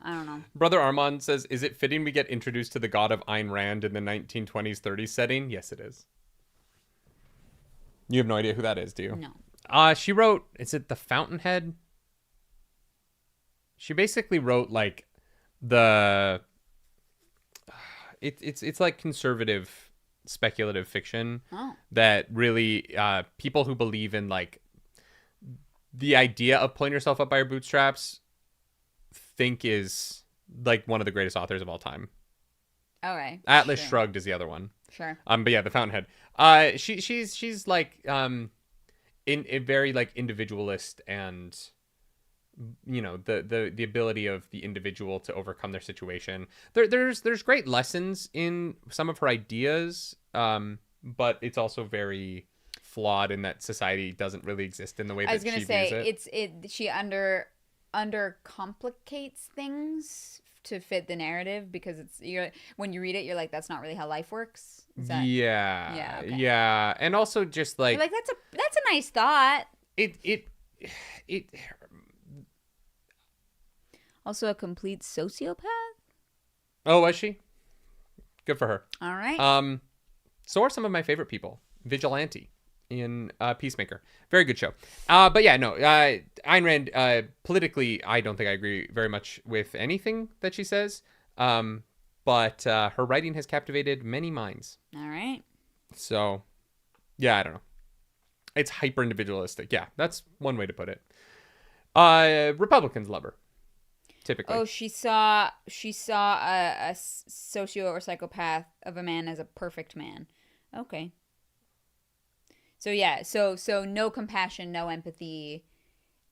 don't know. Brother Armand says, is it fitting we get introduced to the god of Ayn Rand in the 1920s, 30s setting? Yes, it is. You have no idea who that is, do you? No. She wrote, is it The Fountainhead? She basically wrote like it's like conservative speculative fiction that really people who believe in like the idea of pulling yourself up by your bootstraps think is like one of the greatest authors of all time. All right. Atlas Shrugged is the other one. Sure. But yeah, The Fountainhead. She's like in a very like individualist and you know the ability of the individual to overcome their situation. There's great lessons in some of her ideas, but it's also very flawed in that society doesn't really exist in the way that she views it. She under complicates things to fit the narrative because when you read it, you're like, that's not really how life works. Yeah. Okay. Yeah. And also just like... You're like, that's a nice thought. It Also a complete sociopath? Oh, was she? Good for her. All right. So are some of my favorite people. Vigilante in Peacemaker. Very good show. But yeah, no. Ayn Rand, politically, I don't think I agree very much with anything that she says. But her writing has captivated many minds. All right. So, yeah, I don't know. It's hyper individualistic. Yeah, that's one way to put it. Republicans love her. Typically. Oh, she saw a socio or psychopath of a man as a perfect man. Okay. So yeah, so no compassion, no empathy,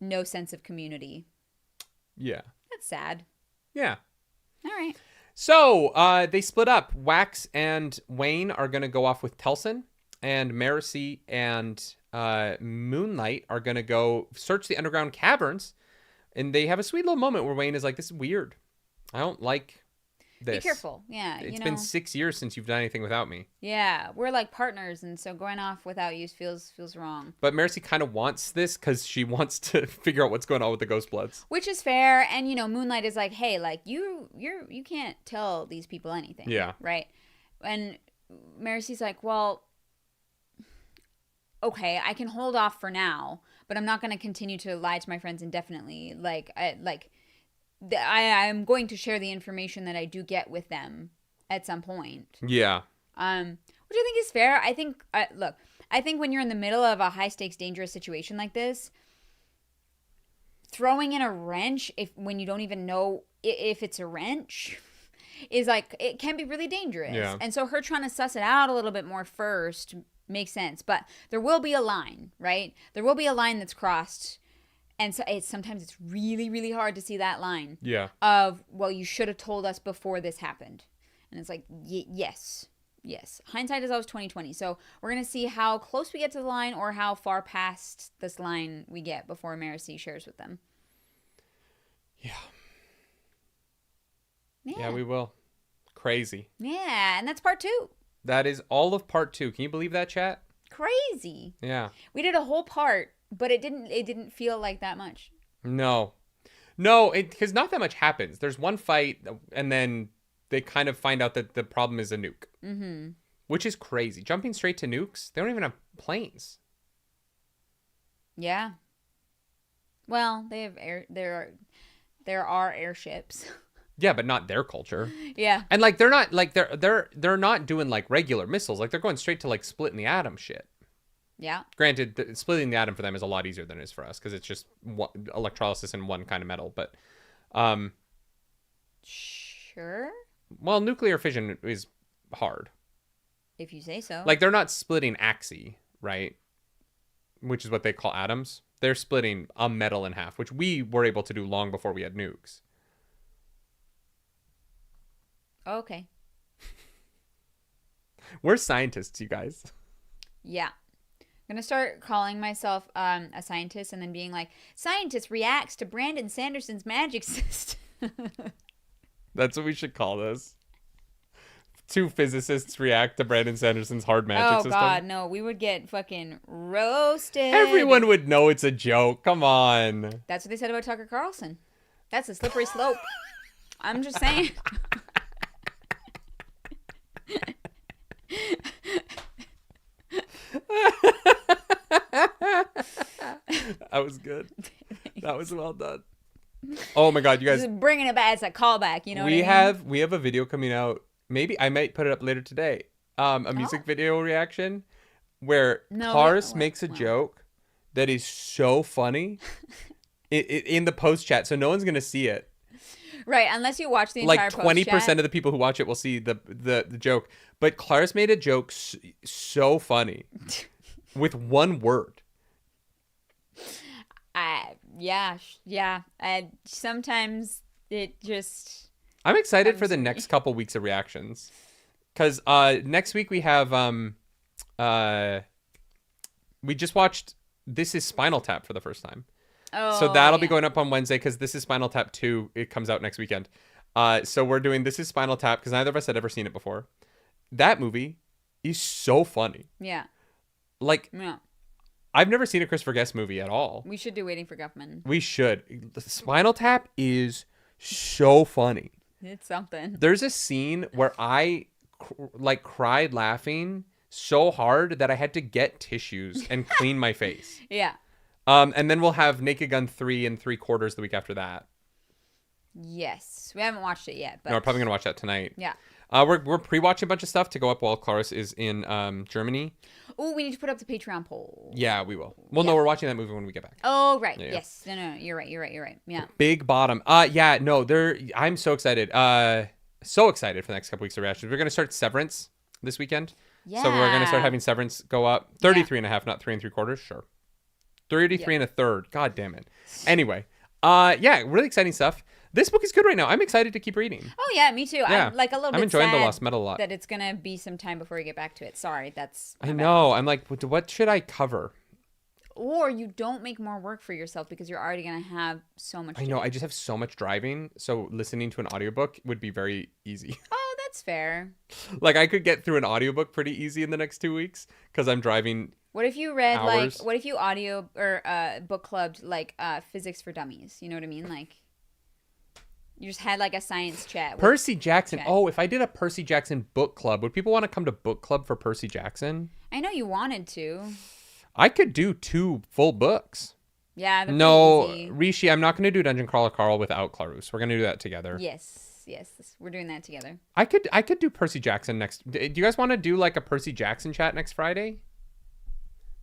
no sense of community. Yeah. That's sad. Yeah. All right. So they split up. Wax and Wayne are going to go off with Telson, and Marcy and Moonlight are going to go search the underground caverns. And they have a sweet little moment where Wayne is like, this is weird. I don't like this. Be careful. Yeah. It's been 6 years since you've done anything without me. Yeah. We're like partners. And so going off without you feels wrong. But Marcy kind of wants this because she wants to figure out what's going on with the Ghostbloods. Which is fair. And, Moonlight is like, hey, like you can't tell these people anything. Yeah. Right. And Marcy's like, well, okay, I can hold off for now. But I'm not going to continue to lie to my friends indefinitely. I'm going to share the information that I do get with them at some point. Yeah. Which I think is fair. I think, I think when you're in the middle of a high stakes, dangerous situation like this, throwing in a wrench when you don't even know if it's a wrench is like, it can be really dangerous. Yeah. And so her trying to suss it out a little bit more first makes sense, but there will be a line, right? There will be a line that's crossed, and so sometimes it's really, really hard to see that line. Yeah. Of, well, you should have told us before this happened, and it's like, yes. Hindsight is always 20/20. So we're gonna see how close we get to the line, or how far past this line we get before Marcy shares with them. Yeah. Yeah, we will. Crazy. Yeah, and that's part 2. That is all of part 2. Can you believe that, chat? Crazy. Yeah. We did a whole part, but it didn't feel like that much. No, because not that much happens. There's one fight, and then they kind of find out that the problem is a nuke. Mm-hmm. Which is crazy. Jumping straight to nukes? They don't even have planes. Yeah. Well, they have there are airships. Yeah, but not their culture. Yeah. And like they're not doing like regular missiles. Like they're going straight to like splitting the atom shit. Yeah. Granted, splitting the atom for them is a lot easier than it is for us because it's just electrolysis in one kind of metal. But, sure. Well, nuclear fission is hard. If you say so. Like they're not splitting axi, right? Which is what they call atoms. They're splitting a metal in half, which we were able to do long before we had nukes. Okay. We're scientists, you guys. Yeah. I'm going to start calling myself a scientist and then being like, scientist reacts to Brandon Sanderson's magic system. That's what we should call this. 2 physicists react to Brandon Sanderson's hard magic system. Oh, God, no. We would get fucking roasted. Everyone would know it's a joke. Come on. That's what they said about Tucker Carlson. That's a slippery slope. I'm just saying. That was good. That was well done. Oh my God, you guys! Just bringing it back as a callback, you know. We have a video coming out. Maybe I might put it up later today. A music video reaction where Cars makes a joke that is so funny in the post chat, so no one's gonna see it. Right, unless you watch the entire post chat. 20% of the people who watch it will see the joke. But Claris made a joke so funny with one word. Yeah. Sometimes it just... I'm excited for the next couple weeks of reactions. Because next week we have... we just watched This Is Spinal Tap for the first time. Oh, so that'll be going up on Wednesday because This Is Spinal Tap 2. It comes out next weekend. So we're doing This Is Spinal Tap because neither of us had ever seen it before. That movie is so funny. Yeah. Like, yeah. I've never seen a Christopher Guest movie at all. We should do Waiting for Guffman. We should. The Spinal Tap is so funny. It's something. There's a scene where I cried laughing so hard that I had to get tissues and clean my face. Yeah. And then we'll have Naked Gun 3 3/4 the week after that. Yes. We haven't watched it yet. But... No, we're probably going to watch that tonight. Yeah. We're pre-watching a bunch of stuff to go up while Clarice is in Germany. Oh, we need to put up the Patreon poll. Yeah, we will. Well, no, we're watching that movie when we get back. Oh, right. Yeah. Yes. No, you're right. Yeah. Big Bottom. Yeah, no, I'm so excited. So excited for the next couple weeks of reactions. We're going to start Severance this weekend. Yeah. So we're going to start having Severance go up. 33.5, not 3 3/4. Sure. 33 1/3. God damn it. Anyway. Yeah, really exciting stuff. This book is good right now. I'm excited to keep reading. Oh, yeah, me too. Yeah. I'm like a little bit enjoying sad The Lost Metal a lot. that it's going to be some time before we get back to it. Sorry, that's... I know. I'm like, what should I cover? Or you don't make more work for yourself because you're already going to have so much I know. I just have so much driving. So listening to an audiobook would be very easy. Oh, that's fair. Like, I could get through an audiobook pretty easy in the next 2 weeks because I'm driving. What if you read, hours. what if you audio or book clubbed, Physics for Dummies? You know what I mean? Like... You just had like a science chat. Percy Jackson. Oh, if I did a Percy Jackson book club, would people want to come to book club for Percy Jackson? I know you wanted to. I could do 2 full books. Yeah. No, Rishi, I'm not going to do Dungeon Crawler Carl without Clarus. We're going to do that together. Yes. We're doing that together. I could do Percy Jackson next. Do you guys want to do like a Percy Jackson chat next Friday?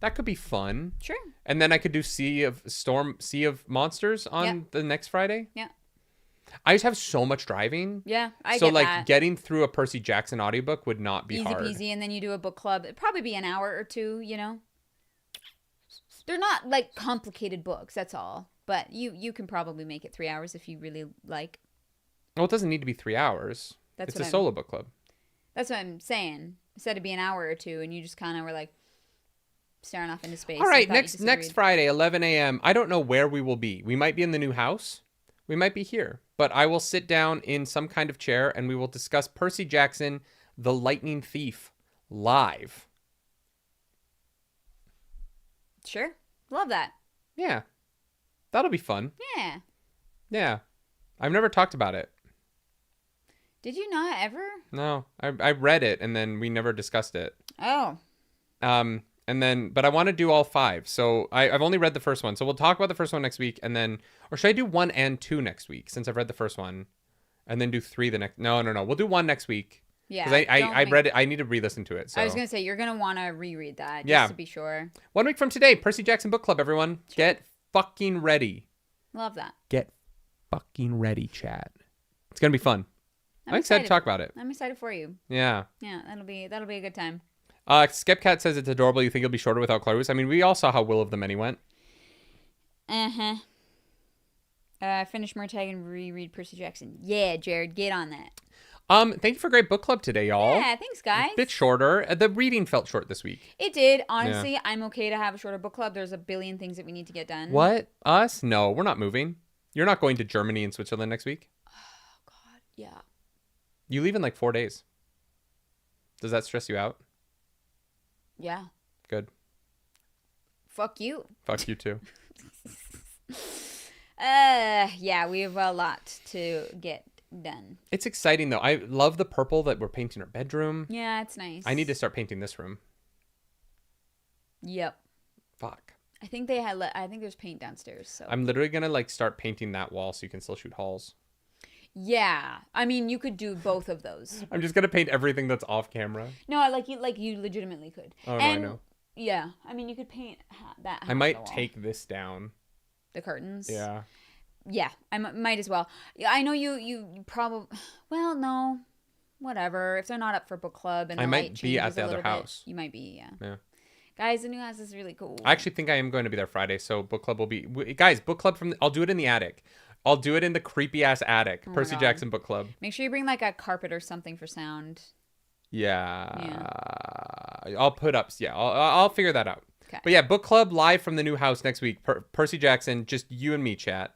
That could be fun. Sure. And then I could do Sea of Monsters on the next Friday. Yeah. I just have so much driving. Yeah, I so get like that. Getting through a Percy Jackson audiobook would not be easy hard. Easy peasy, and then you do a book club. It'd probably be an hour or two, you know. They're not like complicated books, that's all. But you can probably make it 3 hours if you really like. Well, it doesn't need to be 3 hours. It's a solo book club. That's what I'm saying. Instead of be an hour or two, and you just kind of were like staring off into space. All right, next Friday, 11 a.m. I don't know where we will be. We might be in the new house. We might be here. But I will sit down in some kind of chair and we will discuss Percy Jackson, The Lightning Thief, live. Sure. Love that. Yeah. That'll be fun. Yeah. Yeah. I've never talked about it. Did you not ever? No. I read it and then we never discussed it. Oh. But I want to do all 5. So I've only read the first one. So we'll talk about the first one next week and then, or should I do 1 and 2 next week since I've read the first one and then do 3 the next? No. We'll do 1 next week. Yeah. Because I read it. I need to re-listen to it. So. I was going to say, you're going to want to reread that just to be sure. 1 week from today, Percy Jackson Book Club, everyone. Sure. Get fucking ready. Love that. Get fucking ready, chat. It's going to be fun. I'm excited to talk about it. I'm excited for you. Yeah. Yeah, that'll be a good time. Skepcat says it's adorable. You think it'll be shorter without Clarus? I mean, we all saw how Will of the Many went. Uh-huh. Finish Murtag and reread Percy Jackson. Yeah, Jared, get on that. Thank you for a great book club today, y'all. Yeah, thanks, guys. A bit shorter. The reading felt short this week. It did. Honestly, I'm okay to have a shorter book club. There's a billion things that we need to get done. What? Us? No, we're not moving. You're not going to Germany and Switzerland next week? Oh, God, yeah. You leave in like 4 days. Does that stress you out? Yeah. Good. Fuck you. Fuck you too. Yeah, we have a lot to get done. It's exciting though. I love the purple that we're painting our bedroom. Yeah, it's nice. I need to start painting this room. Yep. Fuck. I think they had. I think there's paint downstairs. So I'm literally gonna like start painting that wall so you can still shoot halls. Yeah, I mean you could do both of those. I'm just gonna paint everything that's off camera. No, like you legitimately could. Oh no, I know. Yeah, I mean you could paint that. I might take this down. The curtains. Yeah. Yeah, I might as well. I know you probably. Well, no, whatever. If they're not up for book club and I the might light be at the changes a other little house. bit, you might be. Yeah. Yeah. Guys, the new house is really cool. I actually think I am going to be there Friday, so book club will be. Guys, book club I'll do it in the attic. I'll do it in the creepy ass attic. Oh Percy Jackson book club. Make sure you bring like a carpet or something for sound. Yeah. I'll put up. Yeah, I'll figure that out. Okay. But yeah, book club live from the new house next week. Percy Jackson, just you and me, chat.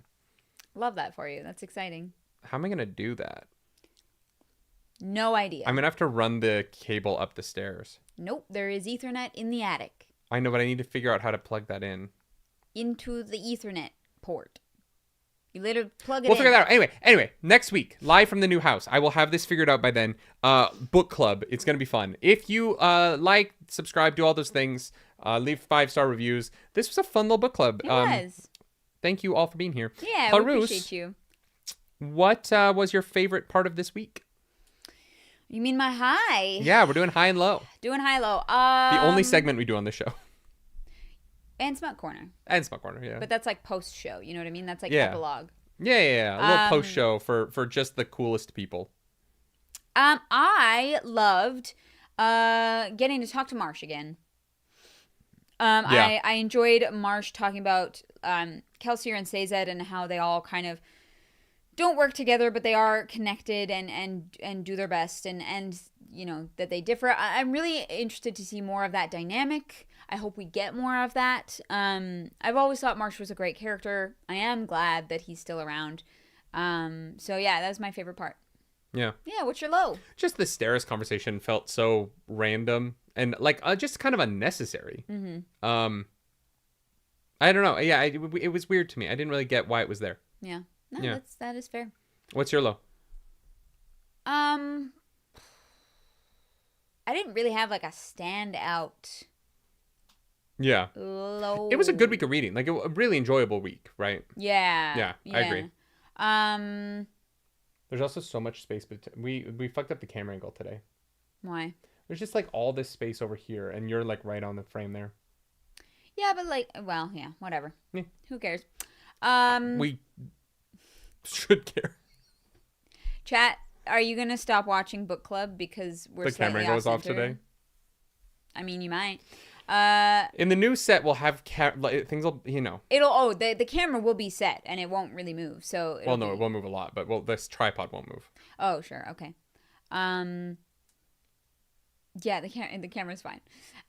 Love that for you. That's exciting. How am I going to do that? No idea. I'm going to have to run the cable up the stairs. Nope. There is Ethernet in the attic. I know, but I need to figure out how to plug that in. Into the Ethernet port. You literally plug it in. We'll figure that out. Anyway, next week, live from the new house. I will have this figured out by then. Book club. It's going to be fun. If you like, subscribe, do all those things, leave 5-star reviews. This was a fun little book club. It was. Thank you all for being here. Yeah, we appreciate you. What was your favorite part of this week? You mean my high? Yeah, we're doing high and low. Doing high-low. The only segment we do on the show. And Smut Corner. And Smut Corner, yeah. But that's like post-show. You know what I mean? That's like epilogue. Yeah. A little post-show for just the coolest people. I loved getting to talk to Marsh again. I enjoyed Marsh talking about Kelsier and Sazed and how they all kind of don't work together, but they are connected and do their best and you know that they differ. I'm really interested to see more of that dynamic. I hope we get more of that. I've always thought Marsh was a great character. I am glad that he's still around. So yeah, that was my favorite part. Yeah. Yeah, what's your low? Just the Steris conversation felt so random and like just kind of unnecessary. Mm-hmm. I don't know. Yeah, it was weird to me. I didn't really get why it was there. Yeah. No, that is fair. What's your low? I didn't really have like a standout. Yeah. Low. It was a good week of reading. Like a really enjoyable week, right? Yeah. Yeah, I agree. There's also so much space, but we fucked up the camera angle today. Why? There's just like all this space over here, and you're like right on the frame there. Yeah, but like, well, yeah, whatever. Yeah. Who cares? We should care. Chat, are you gonna stop watching book club because we're the camera goes off today? I mean, you might. In the new set, we'll have things will, you know. The camera will be set and it won't really move. So it won't move a lot, but this tripod won't move. Oh, sure, okay. Yeah, the camera's fine.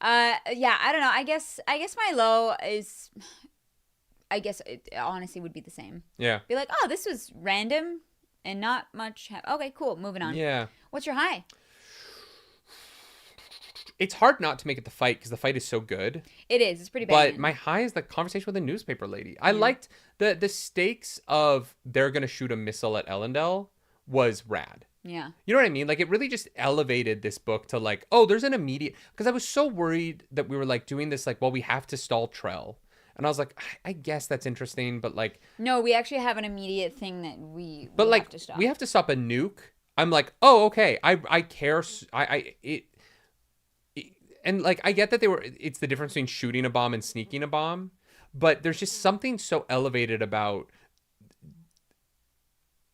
Yeah, I don't know. I guess my low is, I guess it honestly would be the same. Yeah. Be like, oh, this was random and not much. Okay, cool. Moving on. Yeah. What's your high? It's hard not to make it the fight because the fight is so good. It is. It's pretty bad. But my high is the conversation with the newspaper lady. I liked the stakes of they're going to shoot a missile at Ellendale was rad. Yeah. You know what I mean? Like it really just elevated this book to like, oh, there's an immediate, because I was so worried that we were like doing this like, well, we have to stall Trell. And I was like, I guess that's interesting, but like. No, we actually have an immediate thing that we have to stop. We have to stop a nuke. I'm like, oh, okay. I care. And like, I get that it's the difference between shooting a bomb and sneaking a bomb, but there's just something so elevated about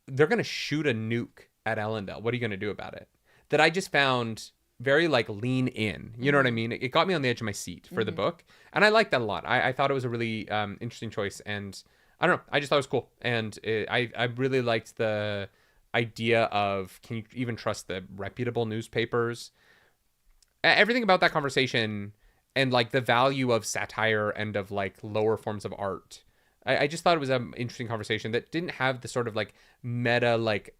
they're going to shoot a nuke at Ellendale. What are you going to do about it? That I just found very like lean in, you know what I mean? It got me on the edge of my seat for the book. And I liked that a lot. I thought it was a really interesting choice. And I don't know, I just thought it was cool. And I really liked the idea of, can you even trust the reputable newspapers? Everything about that conversation and like the value of satire and of like lower forms of art. I just thought it was an interesting conversation that didn't have the sort of like meta, like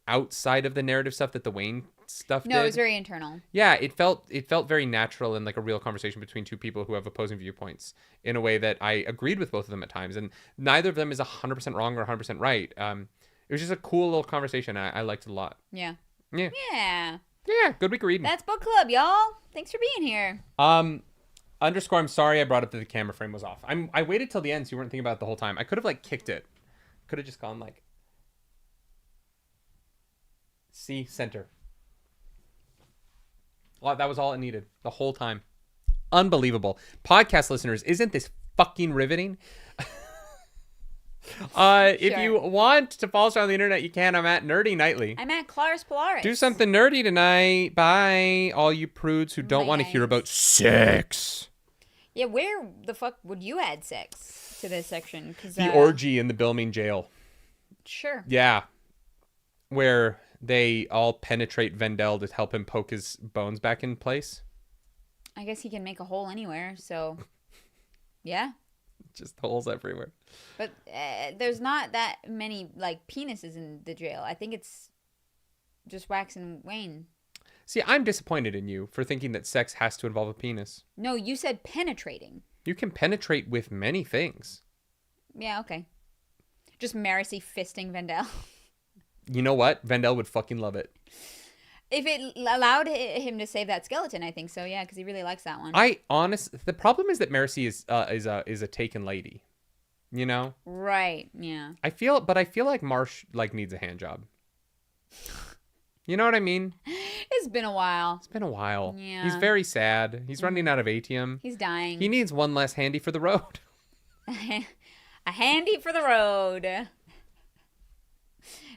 outside of the narrative stuff that the Wayne stuff did. No, it was very internal. Yeah, it felt very natural and like a real conversation between two people who have opposing viewpoints in a way that I agreed with both of them at times. And neither of them is 100% wrong or 100% right. It was just a cool little conversation. I liked it a lot. Yeah. Yeah. Yeah. Yeah, good week of reading. That's book club, y'all. Thanks for being here. Underscore, I'm sorry I brought up that the camera frame was off. I waited till the end so you weren't thinking about it the whole time. I could have like kicked it. Could have just gone like C center. Well, that was all it needed the whole time. Unbelievable. Podcast listeners, isn't this fucking riveting? If you want to follow us on the internet, you can. I'm at nerdynightly. I'm at Claris Polaris. Do something nerdy tonight. Bye, all you prudes who don't want to hear about sex. Yeah, where the fuck would you add sex to this section? The orgy in the Bilming jail. Sure. Yeah. Where they all penetrate Vendel to help him poke his bones back in place. I guess he can make a hole anywhere, so yeah. Just holes everywhere. But there's not that many, like, penises in the jail. I think it's just wax and wane. See, I'm disappointed in you for thinking that sex has to involve a penis. No, you said penetrating. You can penetrate with many things. Yeah, okay. Just Marcy fisting Vendel. You know what? Vendel would fucking love it. If it allowed him to save that skeleton, I think so, yeah, because he really likes that one. The problem is that Marcy is a taken lady. You know? Right, yeah. I feel like Marsh, like, needs a hand job. You know what I mean? It's been a while. It's been a while. Yeah. He's very sad. He's running out of ATM. He's dying. He needs one less handy for the road. A handy for the road.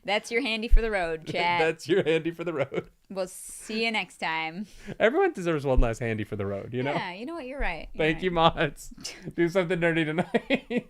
That's your handy for the road, chat. That's your handy for the road. We'll see you next time. Everyone deserves one less handy for the road, you know? Yeah, you know what? You're right. Thank you, Mods. Do something nerdy tonight.